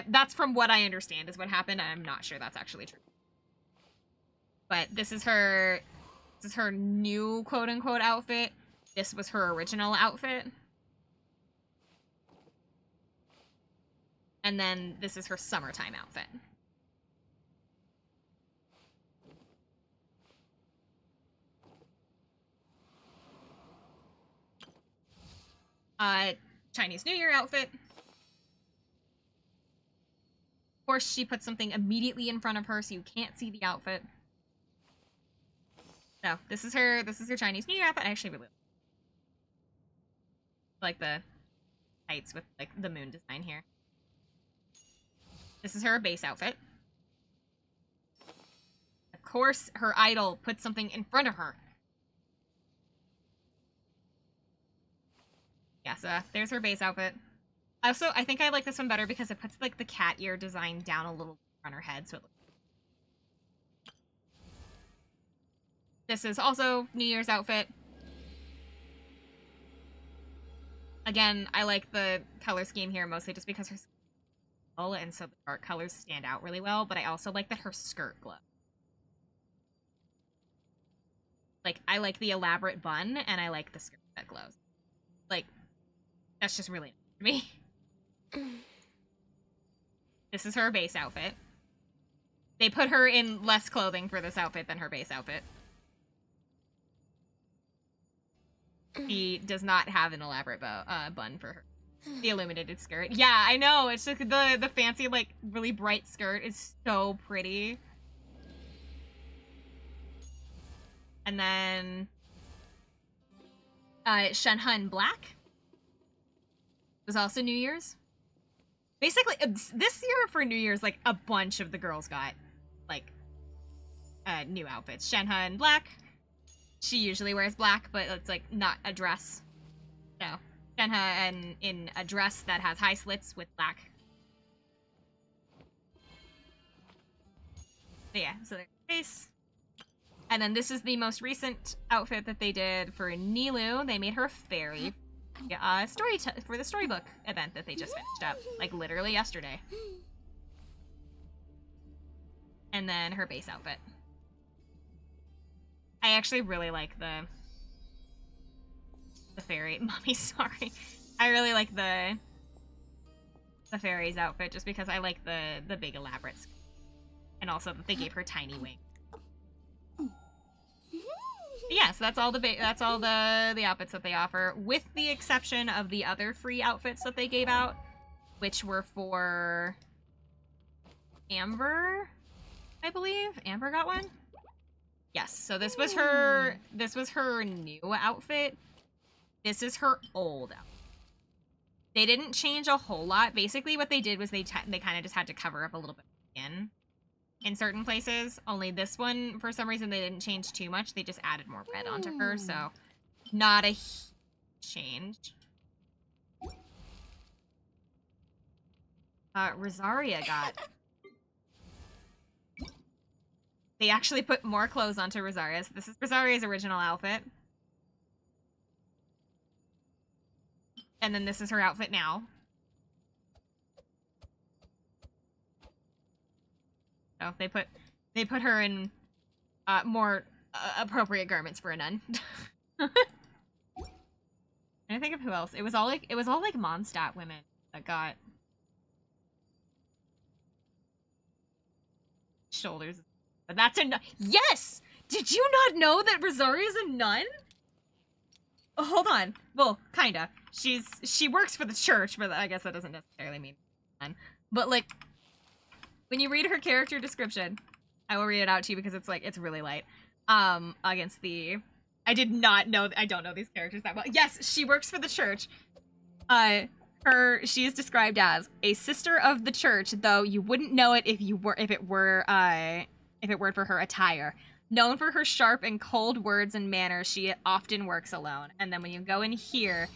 That's from what I understand is what happened. I'm not sure that's actually true. But this is her new quote unquote outfit. This was her original outfit. And then this is her summertime outfit. Chinese New Year outfit. Of course, she puts something immediately in front of her so you can't see the outfit. So, this is her Chinese New Year outfit. I actually really like the tights with like the moon design here. This is her base outfit. Of course, her idol puts something in front of her. Yeah, so there's her base outfit. Also, I think I like this one better because it puts like the cat ear design down a little on her head, so it looks. This is also New Year's outfit. Again, I like the color scheme here mostly just because her skin is dull, and so the dark colors stand out really well, but I also like that her skirt glows. Like, I like the elaborate bun, and I like the skirt that glows. Like, that's just really nice to me. This is her base outfit. They put her in less clothing for this outfit than her base outfit. She does not have an elaborate bun for her. The illuminated skirt. Yeah, I know. It's just the fancy, like, really bright skirt is so pretty. And then Shenhe in black was also New Year's. Basically, this year for New Year's, like, a bunch of the girls got, like, new outfits. Shenhe in black. She usually wears black, but it's, like, not a dress. So, Shenhe in a dress that has high slits with black. But yeah, so there's the face. And then this is the most recent outfit that they did for Nilou. They made her a fairy. For the storybook event that they just finished up, like literally yesterday. And then her base outfit. I actually really like the fairy. Mommy, sorry. I really like the fairy's outfit just because I like the big elaborate skirt. And also that they gave her tiny wings. Yeah, so that's all the outfits that they offer, with the exception of the other free outfits that they gave out, which were for Amber, I believe. Amber got one? Yes, so this was her new outfit. This is her old outfit. They didn't change a whole lot. Basically what they did was they kind of just had to cover up a little bit of skin in certain places. Only this one, for some reason, they didn't change too much. They just added more red onto her, so not a change. Rosaria got... They actually put more clothes onto Rosaria. So this is Rosaria's original outfit. And then this is her outfit now. So they put her in more appropriate garments for a nun. I think of who else. It was all like Mondstadt women that got shoulders. But that's enough. Yes, Did you not know that Rosaria's a nun? Oh, hold on. Well, kinda. She works for the church, but I guess that doesn't necessarily mean nun. But like, when you read her character description, I will read it out to you because it's really light. Against the, I did not know. I don't know these characters that well. Yes, she works for the church. She is described as a sister of the church, though you wouldn't know it if it weren't for her attire. Known for her sharp and cold words and manners, she often works alone. And then when you go in here,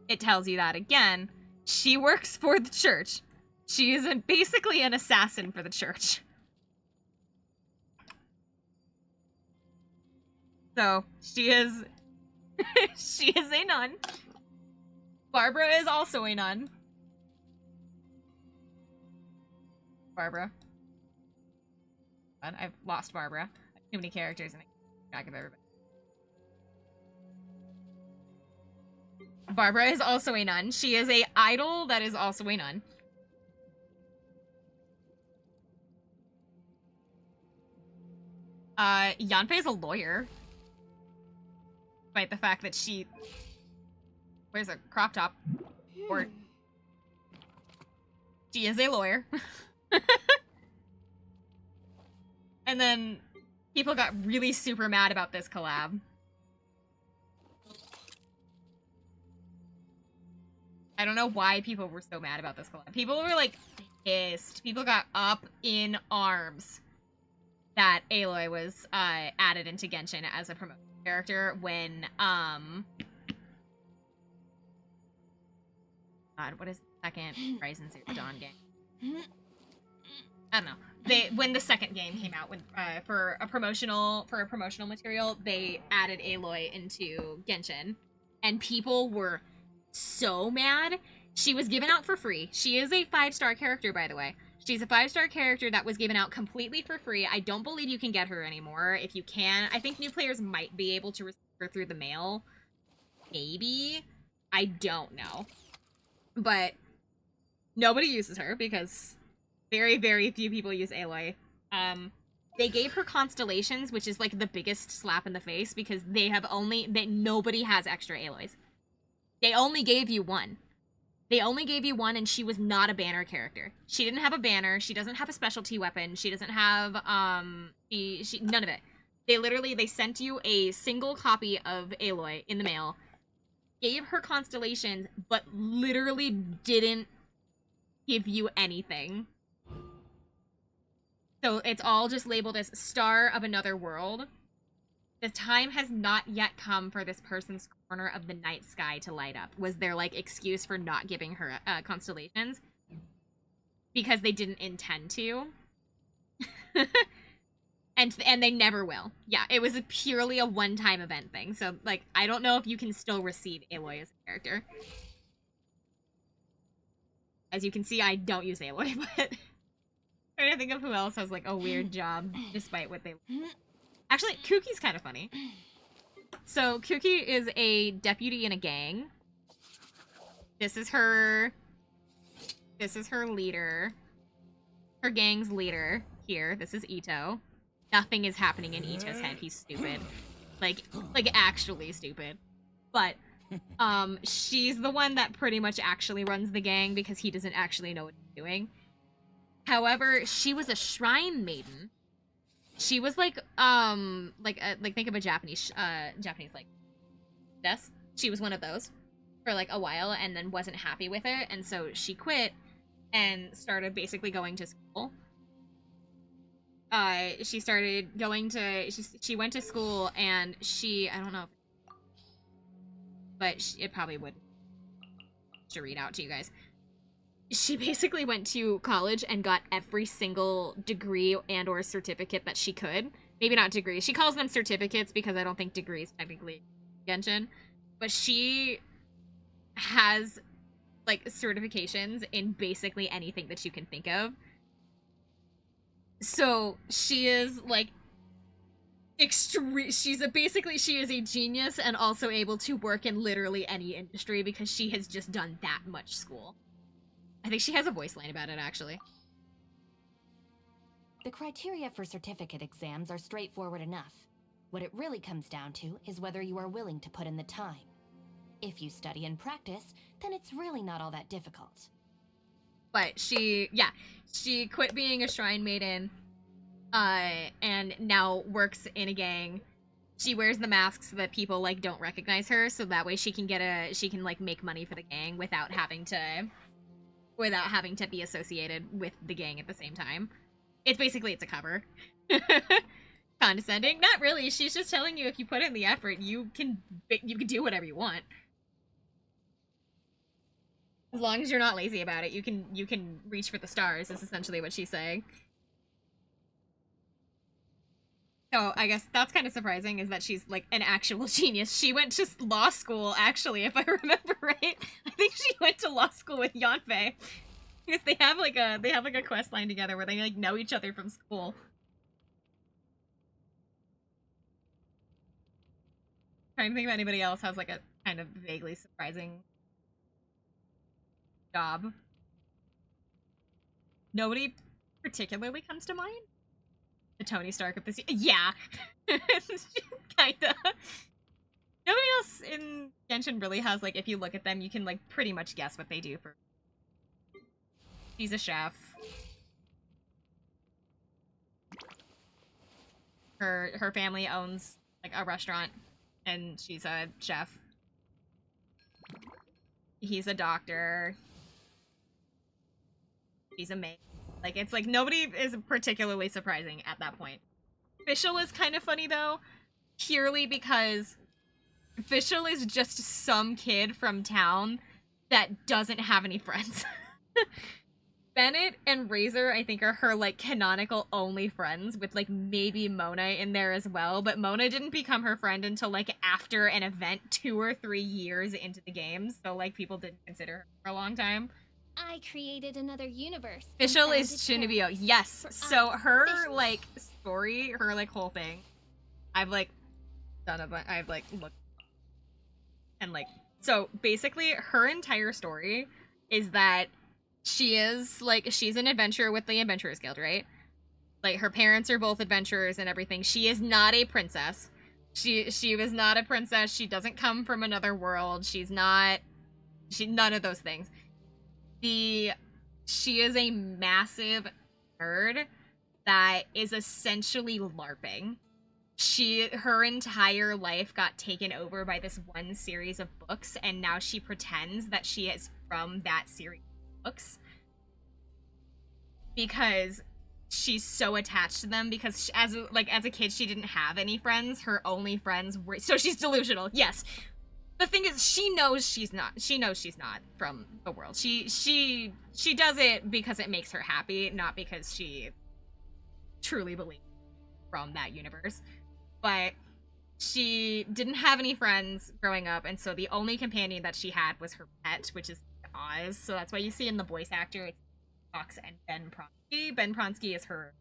it tells you that again. She works for the church. She is basically an assassin for the church. So, she is she is a nun. Barbara is also a nun. Barbara. I've lost Barbara. Too many characters and I keep track of everybody. Barbara is also a nun. She is a idol that is also a nun. Yanfei is a lawyer. Despite the fact that she wears a crop top. Or she is a lawyer. And then people got really super mad about this collab. I don't know why people were so mad about this collab. People were like pissed. People got up in arms that Aloy was added into Genshin as a promotion character when God, what is the second Horizon Zero Dawn game? I don't know. When the second game came out for a promotional material, they added Aloy into Genshin, and people were so mad. She was given out for free. She is a 5-star character, by the way. She's a 5-star character that was given out completely for free. I don't believe you can get her anymore. If you can, I think new players might be able to receive her through the mail. Maybe. I don't know. But nobody uses her because very, very few people use Aloy. They gave her constellations, which is like the biggest slap in the face because nobody has extra Aloys. They only gave you one. They only gave you one, and she was not a banner character. She didn't have a banner. She doesn't have a specialty weapon. She doesn't have none of it. They sent you a single copy of Aloy in the mail, gave her constellations, but literally didn't give you anything. So it's all just labeled as Star of Another World. The time has not yet come for this person's corner of the night sky to light up, was their, like, excuse for not giving her constellations. Because they didn't intend to. and they never will. Yeah, it was purely a one-time event thing. So, like, I don't know if you can still receive Aloy as a character. As you can see, I don't use Aloy, but... I'm trying to think of who else has, like, a weird job, despite what they... Actually, Kuki's kind of funny. So, Kuki is a deputy in a gang. This is her leader. Her gang's leader here. This is Ito. Nothing is happening in Ito's head. He's stupid. Like actually stupid. But, she's the one that pretty much actually runs the gang because he doesn't actually know what he's doing. However, she was a shrine maiden. She was like think of a Japanese like desk. She was one of those for like a while and then wasn't happy with it, and so she quit and started basically going to school. She started going to she went to school, and I don't know, but it probably would to read out to you guys. She basically went to college and got every single degree and or certificate that she could. Maybe not degrees. She calls them certificates because I don't think degrees technically Genshin. But she has, like, certifications in basically anything that you can think of. So she is, like, she is a genius and also able to work in literally any industry because she has just done that much school. I think she has a voice line about it, actually. The criteria for certificate exams are straightforward enough. What it really comes down to is whether you are willing to put in the time. If you study and practice, then it's really not all that difficult. But she quit being a shrine maiden, and now works in a gang. She wears the mask so that people like don't recognize her, so that way she can like make money for the gang without having to be associated with the gang at the same time. It's a cover. Condescending? Not really. She's just telling you if you put in the effort, you can do whatever you want. As long as you're not lazy about it, you can reach for the stars, is essentially what she's saying. So I guess that's kind of surprising, is that she's like an actual genius. She went to law school, actually, if I remember right. I think she went to law school with Yanfei. Because they have like a quest line together where they like know each other from school. Trying to think if anybody else has like a kind of vaguely surprising job. Nobody particularly comes to mind. The Tony Stark of this. Yeah, kinda. Nobody else in Genshin really has like. If you look at them, you can like pretty much guess what they do for. She's a chef. Her family owns like a restaurant, and she's a chef. He's a doctor. She's a maid. Like, it's like nobody is particularly surprising at that point. Fischl is kind of funny though, purely because Fischl is just some kid from town that doesn't have any friends. Bennett and Razor, I think, are her, like, canonical only friends, with, like, maybe Mona in there as well, but Mona didn't become her friend until, like, after an event 2 or 3 years into the game, so, like, people didn't consider her for a long time. I created another universe. and Fischl found is its Shinobio, parents. yes, For so I, her, Fischl. like, story, her, like, whole thing, I've, like, I've, like, looked, and, like, so, basically, her entire story is that she's an adventurer with the Adventurers Guild, right? Like, her parents are both adventurers and everything. She is not a princess. She was not a princess. She doesn't come from another world. None of those things. She is a massive nerd that is essentially LARPing. Her entire life got taken over by this one series of books, and now she pretends that she is from that series of books because she's so attached to them, because as a kid she didn't have any friends. Her only friends were, so she's delusional. Yes. The thing is, she knows she's not from the world. She does it because it makes her happy, not because she truly believes from that universe. But she didn't have any friends growing up, and so the only companion that she had was her pet, which is Oz. So that's why you see in the voice actor, it's Fox and Ben Pronsky. Ben Pronsky is her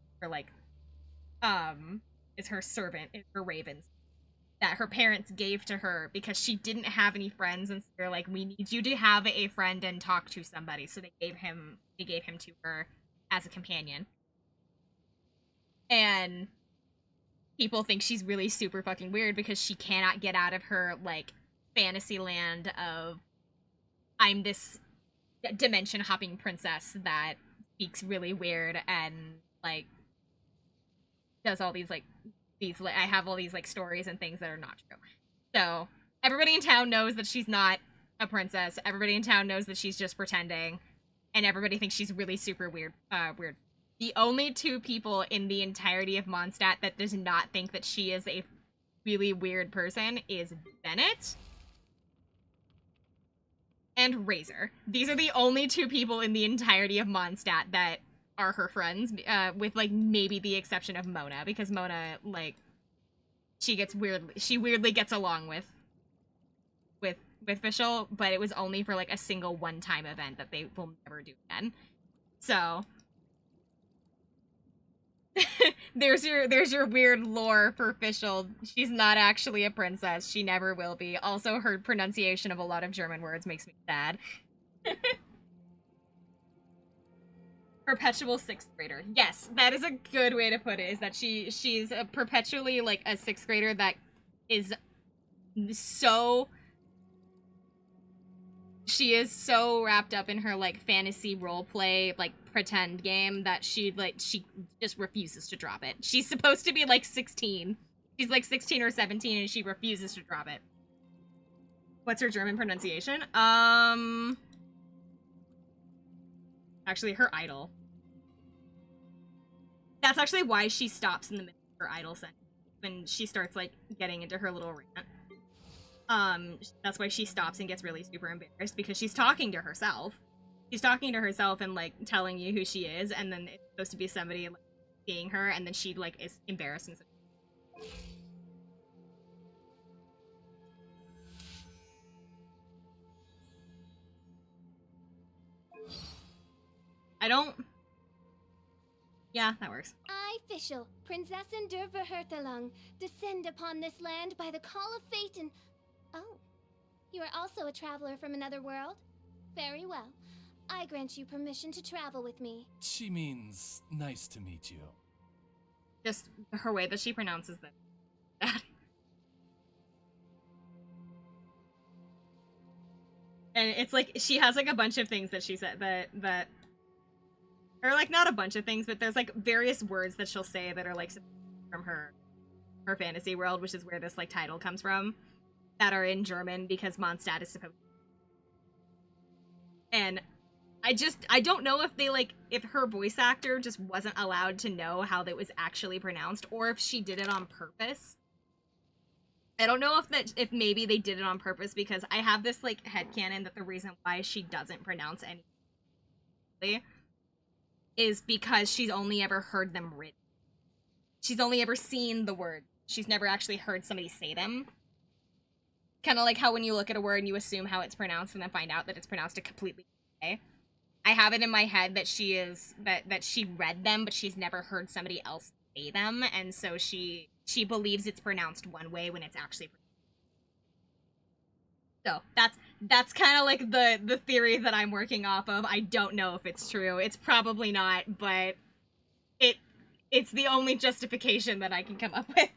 is her servant, is her ravens that her parents gave to her because she didn't have any friends, and so they're like, we need you to have a friend and talk to somebody. So they gave him to her as a companion. And people think she's really super fucking weird because she cannot get out of her, like, fantasy land of, I'm this dimension hopping princess that speaks really weird and, like, does all these, like, I have all these, like, stories and things that are not true. So everybody in town knows that she's not a princess. Everybody in town knows that she's just pretending, and everybody thinks she's really super weird. The only 2 people in the entirety of Mondstadt that does not think that she is a really weird person is Bennett and Razor. These are the only 2 people in the entirety of Mondstadt that are her friends, with, like, maybe the exception of Mona, because Mona, like, she weirdly gets along with Fischl, but it was only for, like, a single one-time event that they will never do again. So there's your weird lore for Fischl. She's not actually a princess. She never will be. Also, her pronunciation of a lot of German words makes me sad. Perpetual sixth grader. Yes, that is a good way to put it. Is that she's a perpetually like a sixth grader that is so. She is so wrapped up in her like fantasy role play like pretend game that she just refuses to drop it. She's supposed to be like 16. She's like 16 or 17 and she refuses to drop it. What's her German pronunciation? Actually, her idol. That's actually why she stops in the middle of her idol sentence when she starts like getting into her little rant. That's why she stops and gets really super embarrassed because she's talking to herself. She's talking to herself and like telling you who she is, and then it's supposed to be somebody like seeing her, and then she like is embarrassed and. I don't. Yeah, that works. I, Fischl, Prinzessin der Verhurthelung, descend upon this land by the call of fate and... Oh, you are also a traveler from another world? Very well. I grant you permission to travel with me. She means nice to meet you. Just her way that she pronounces that. And it's like, she has like a bunch of things that she said that or like not a bunch of things, but there's like various words that she'll say that are like from her fantasy world, which is where this like title comes from, that are in German because Mondstadt is supposed to. And I don't know if they like, if her voice actor just wasn't allowed to know how that was actually pronounced, or if she did it on purpose. I don't know if maybe they did it on purpose, because I have this like headcanon that the reason why she doesn't pronounce anything is because she's only ever heard them written. She's only ever seen the word. She's never actually heard somebody say them. Kind of like how when you look at a word and you assume how it's pronounced and then find out that it's pronounced a completely different way. I have it in my head that she is that she read them, but she's never heard somebody else say them, and so she believes it's pronounced one way when it's actually pronounced. So that's kind of like the theory that I'm working off of. I don't know if it's true. It's probably not, but it's the only justification that I can come up with.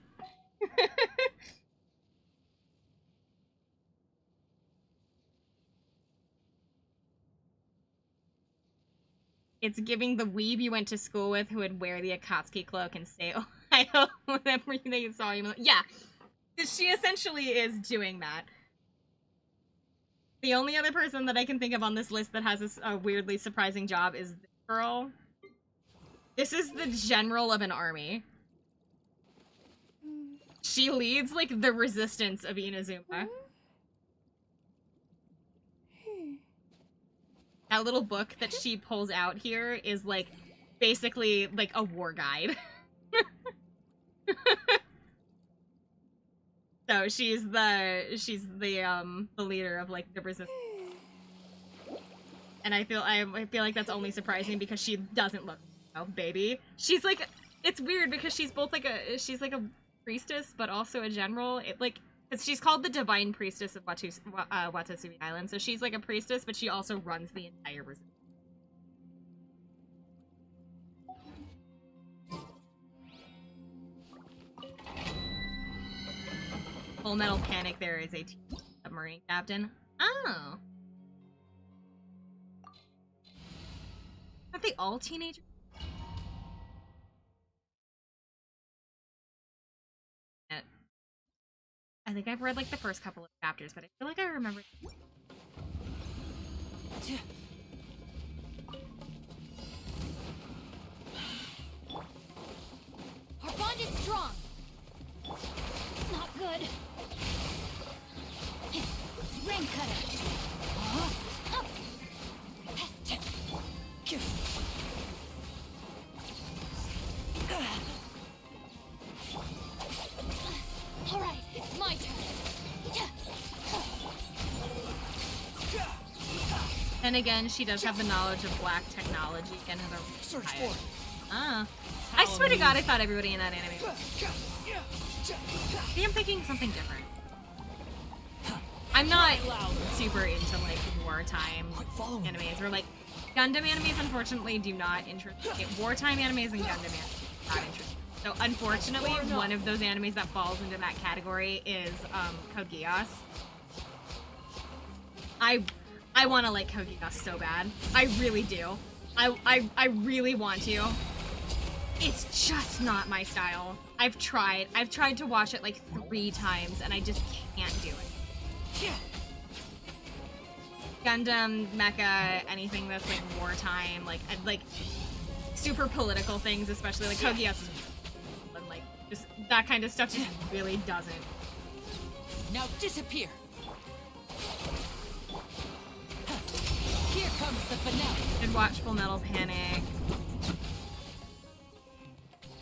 It's giving the weeb you went to school with who would wear the Akatsuki cloak and say, Ohio, whenever they saw you. Yeah, she essentially is doing that. The only other person that I can think of on this list that has a weirdly surprising job is this girl. This is the general of an army. She leads, like, the resistance of Inazuma. That little book that she pulls out here is, like, basically, like, a war guide. So she's the leader of, like, the resistance. And I feel like that's only surprising because she doesn't look like a baby. She's, like, it's weird because she's both, like, she's, like, a priestess, but also a general. It, like, because she's called the Divine Priestess of Watatsumi Island, so she's like a priestess, but she also runs the entire resistance. Full Metal Panic, there is a submarine captain. Oh. Aren't they all teenagers? I think I've read, like, the first couple of chapters, but I feel like I remember... Our bond is strong. Not good. Ring cutter. All right, it's my turn. And again, she does have the knowledge of black technology and her Search for it. Ah. I swear to God, I thought everybody in that anime was... See, I'm thinking something different. I'm not super into like wartime Follow me. animes or like Gundam animes. Unfortunately, do not interest me. Wartime animes and Gundam animes not interest me. So unfortunately, one of those animes that falls into that category is Code Geass. I want to like Code Geass so bad. I really do. I really want to. It's just not my style. I've tried to watch it like 3 times and I just can't do it. Gundam, mecha, anything that's like wartime, like super political things, especially like Code Geass is like just that kind of stuff just really doesn't. Now disappear. Here comes the finale. I'd watch Full Metal Panic.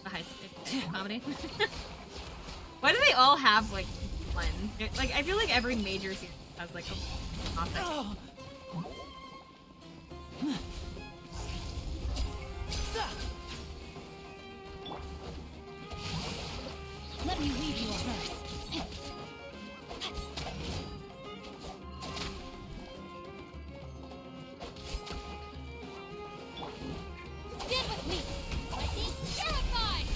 The high school comedy. Why do they all have like one? Like I feel like every major series has like a topic. Let me read you a verse. Stand with me! Lightning terrified!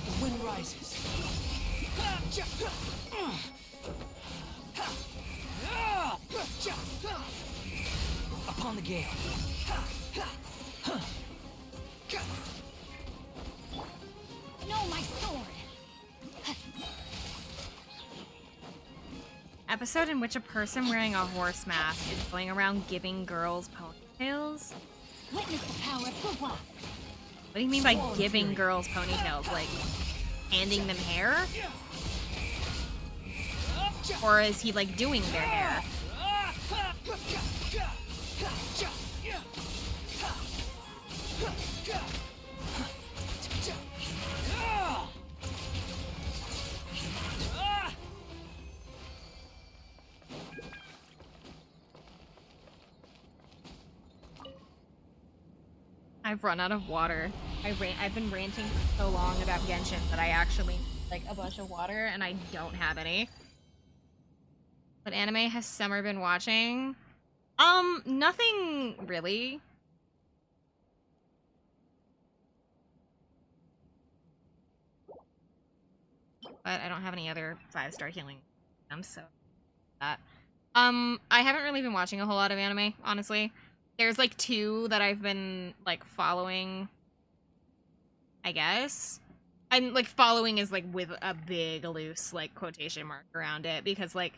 The wind rises. Upon the gale. No, my sword! Episode in which a person wearing a horse mask is going around giving girls ponytails? Witness the power of Gugwa! What do you mean by giving girls ponytails? Like handing them hair? Or is he like doing their hair? I've run out of water. I've been ranting for so long about Genshin that I actually need, like a bunch of water and I don't have any. What anime has Summer been watching? Nothing really. But I don't have any other 5-star healing items, so that. I haven't really been watching a whole lot of anime, honestly. There's like 2 that I've been like following, I guess. And like following is like with a big loose like quotation mark around it because like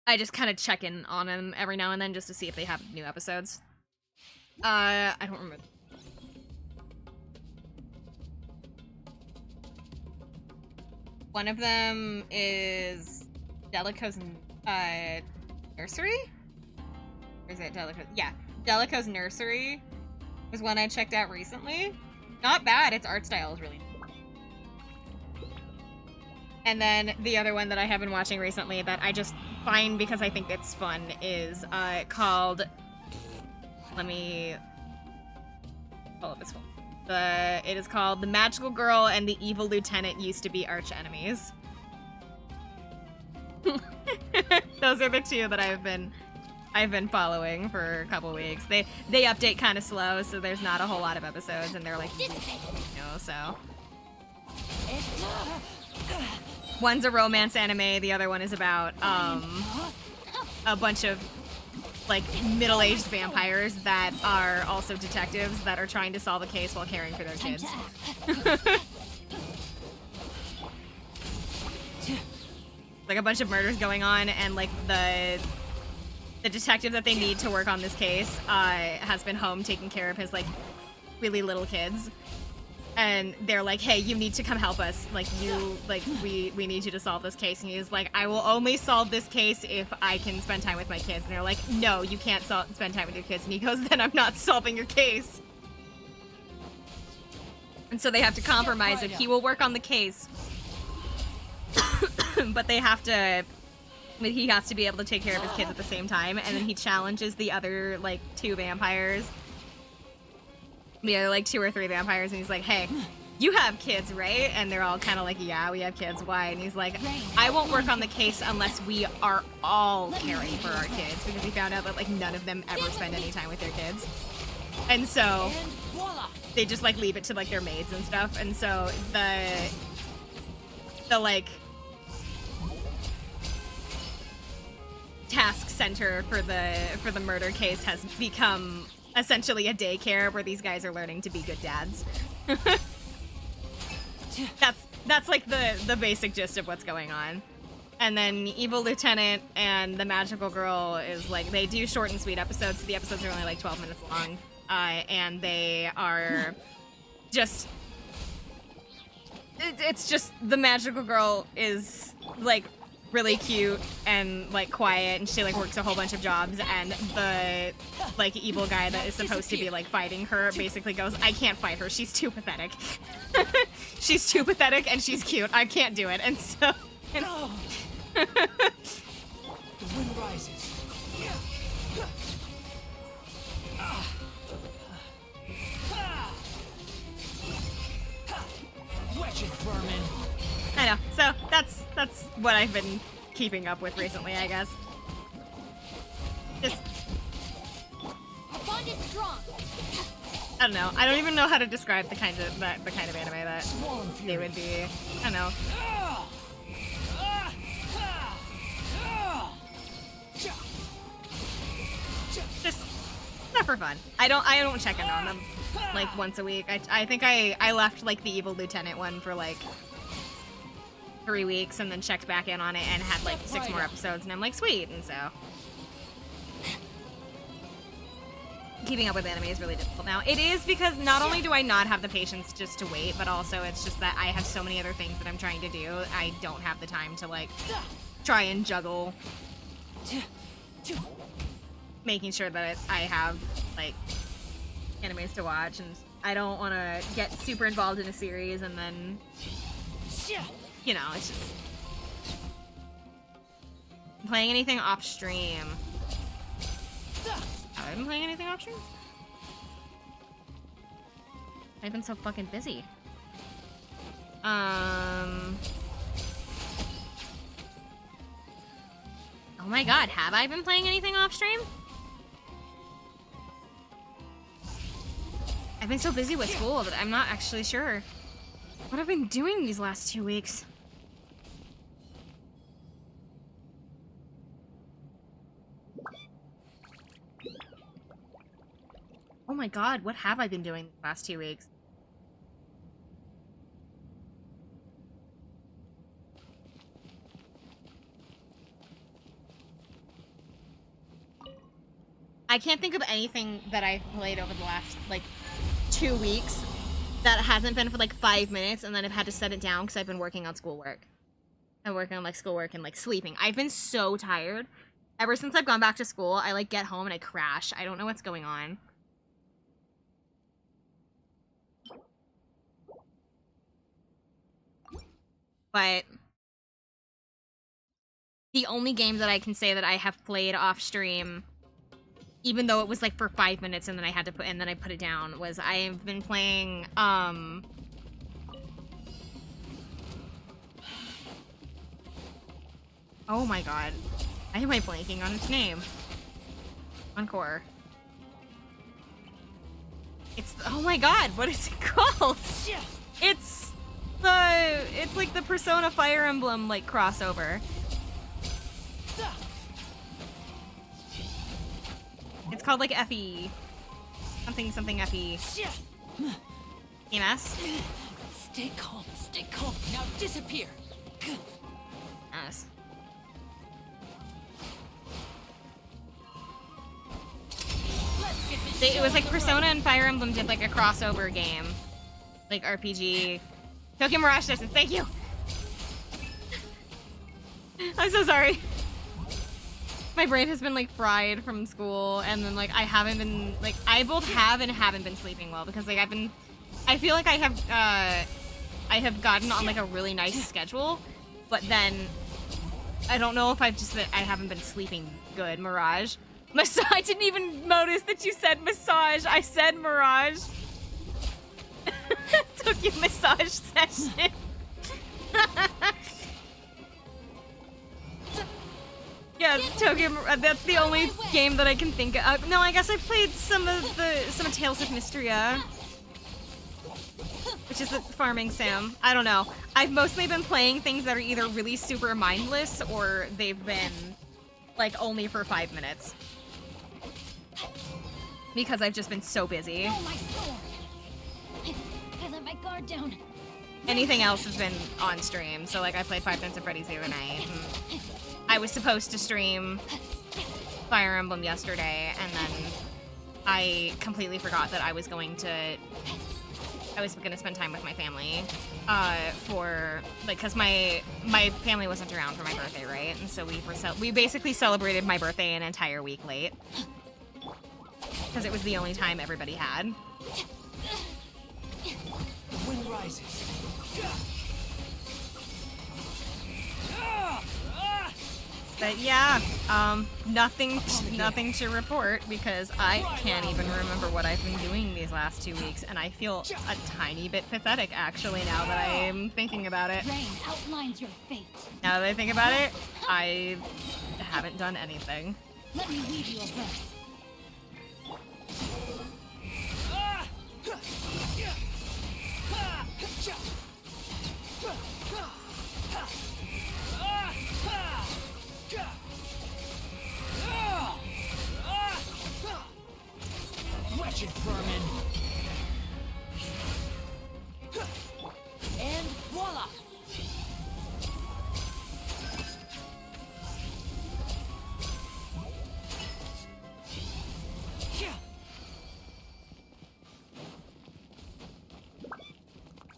I just kind of check in on them every now and then just to see if they have new episodes. I don't remember. One of them is Delico's Nursery? Or is it Delico? Yeah, Delico's Nursery was one I checked out recently. Not bad, its art style is really nice. And then the other one that I have been watching recently that I just find because I think it's fun is called, let me pull up this one. It is called The Magical Girl and the Evil Lieutenant Used to Be Arch Enemies. Those are the 2 that I've been following for a couple weeks. They update kind of slow, so there's not a whole lot of episodes, and they're like, so. One's a romance anime, the other one is about a bunch of like middle-aged vampires that are also detectives that are trying to solve a case while caring for their kids. Like a bunch of murders going on, and like the detective that they need to work on this case has been home taking care of his like really little kids. And they're like, hey, you need to come help us. Like, we need you to solve this case. And he's like, I will only solve this case if I can spend time with my kids. And they're like, no, you can't spend time with your kids. And he goes, then I'm not solving your case. And so they have to compromise it. He will work on the case. But he has to be able to take care of his kids at the same time. And then he challenges the other, like, 2 vampires. The other, like, 2 or 3 vampires, and he's like, hey, you have kids, right? And they're all kind of like, yeah, we have kids. Why? And he's like, I won't work on the case unless we are all caring for our kids, because he found out that like none of them ever spend any time with their kids. And so And voila! they just like leave it to like their maids and stuff. And so the like task center for the murder case has become essentially a daycare where these guys are learning to be good dads. That's like the basic gist of what's going on. And then Evil Lieutenant and the Magical Girl is like, they do short and sweet episodes. So the episodes are only like 12 minutes long. And they are just... It's just, the Magical Girl is like really cute and like quiet, and she like works a whole bunch of jobs, and the like evil guy that is supposed to be like fighting her basically goes, I can't fight her, she's too pathetic. She's too pathetic and she's cute, I can't do it. And so The wind rises. Wretched vermin. I know, so that's what I've been keeping up with recently, I guess. Just, The bond is strong. I don't know, I don't even know how to describe the kind of anime that Swarm they fury. would be. I don't know. Just not for fun. I don't check in on them like once a week. I think I left like the Evil Lieutenant one for like 3 weeks and then checked back in on it and had like 6 more episodes, and I'm like, sweet. And so keeping up with anime is really difficult now. It is, because not only do I not have the patience just to wait, but also it's just that I have so many other things that I'm trying to do. I don't have the time to like try and juggle making sure that I have like animes to watch, and I don't want to get super involved in a series and then, you know, it's just playing anything off stream. Have I been playing anything off stream? I've been so fucking busy. Oh my god, have I been playing anything off stream? I've been so busy with school that I'm not actually sure what I've been doing these last 2 weeks. Oh my god, what have I been doing the last 2 weeks? I can't think of anything that I've played over the last, like, 2 weeks that hasn't been for, like, 5 minutes, and then I've had to set it down because I've been working on schoolwork. I'm working on, like, schoolwork and, like, sleeping. I've been so tired. Ever since I've gone back to school, I, like, get home and I crash. I don't know what's going on. But the only game that I can say that I have played off stream, even though it was like for 5 minutes and then I had to then I put it down, was I've been playing oh my god, why am I blanking on its name? Encore. It's, oh my god, what is it called? It's like the Persona Fire Emblem like crossover. It's called like FE. Something FE. EMS? Stay calm, stay calm. Now disappear. Yes. Let's get this It show was like on the Persona road. and Fire Emblem did like a crossover game. Like RPG. Tokyo Mirage Distance, thank you! I'm so sorry. My brain has been like fried from school, and then like I haven't been, like, I both have and haven't been sleeping well, because like I feel like I have gotten on like a really nice schedule, but then I don't know if I haven't been sleeping good. Mirage. I didn't even notice that you said massage. I said Mirage. Tokyo massage session. Yes, Tokyo. That's the only game that I can think of. No, I guess I played some of Tales of Mysteria, which is the farming sim. I don't know. I've mostly been playing things that are either really super mindless or they've been like only for 5 minutes because I've just been so busy. Oh, my sword! I let my guard down. Anything else has been on stream. So like I played Five Nights at Freddy's the other night. And I was supposed to stream Fire Emblem yesterday, and then I completely forgot that I was going to spend time with my family for like because my family wasn't around for my birthday, right? And so we basically celebrated my birthday an entire week late because it was the only time everybody had. The wind rises. But yeah, nothing to report because I can't even remember what I've been doing these last 2 weeks, and I feel a tiny bit pathetic actually now that I'm thinking about it. Rain outlines your fate. Now that I think about it, I haven't done anything. Let me weave you a verse. Wretched vermin. And voila!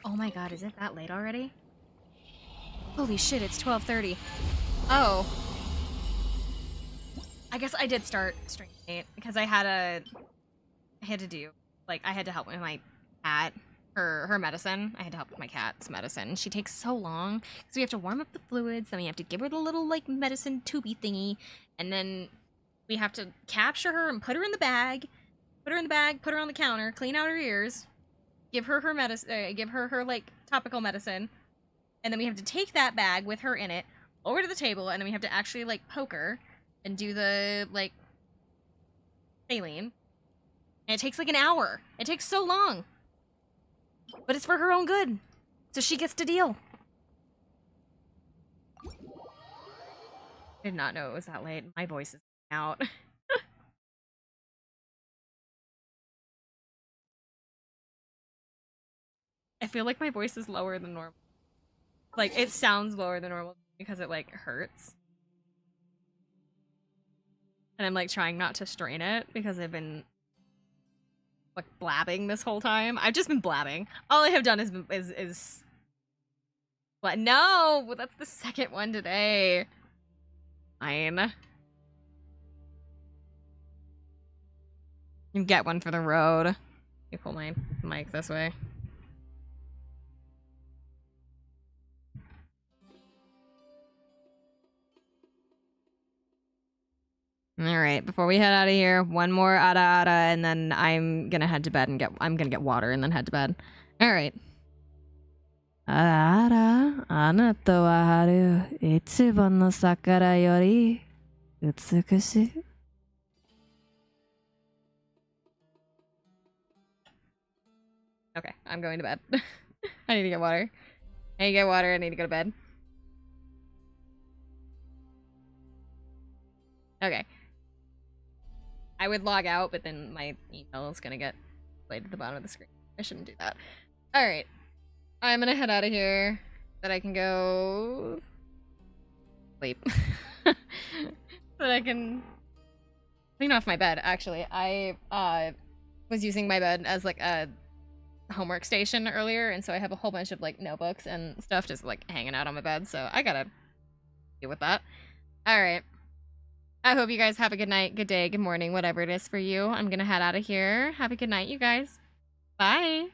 Oh my god, is it that late already? Holy shit, it's 12:30. Oh. I guess I did start streaming late because I had to help with my cat, her medicine. I had to help with my cat's medicine. She takes so long because we have to warm up the fluids, then we have to give her the little like medicine tubey thingy, and then we have to capture her and put her in the bag, put her on the counter, clean out her ears, give her her medicine, give her her like topical medicine, and then we have to take that bag with her in it over to the table, and then we have to actually like poke her and do the like saline. And it takes like an hour. It takes so long. But it's for her own good. So she gets to deal. Did not know it was that late. My voice is out. I feel like my voice is lower than normal. Like, it sounds lower than normal because it, like, hurts. And I'm, like, trying not to strain it because I've been like blabbing this whole time. I've just been blabbing. All I have done is what? No, that's the second one today. Fine. You get one for the road. You pull my mic this way. All right, before we head out of here, one more ada, and then I'm gonna head to bed and I'm gonna get water and then head to bed. All right. Ada, あなたは春一番の桜より美しい. Okay, I'm going to bed. I need to get water. I need to get water. I need to go to bed. Okay. I would log out, but then my email is gonna get played at the bottom of the screen. I shouldn't do that. Alright. I'm gonna head out of here. That I can go sleep. So that I can clean off my bed, actually. I was using my bed as like a homework station earlier, and so I have a whole bunch of like notebooks and stuff just like hanging out on my bed, so I gotta deal with that. Alright. I hope you guys have a good night, good day, good morning, whatever it is for you. I'm gonna head out of here. Have a good night, you guys. Bye.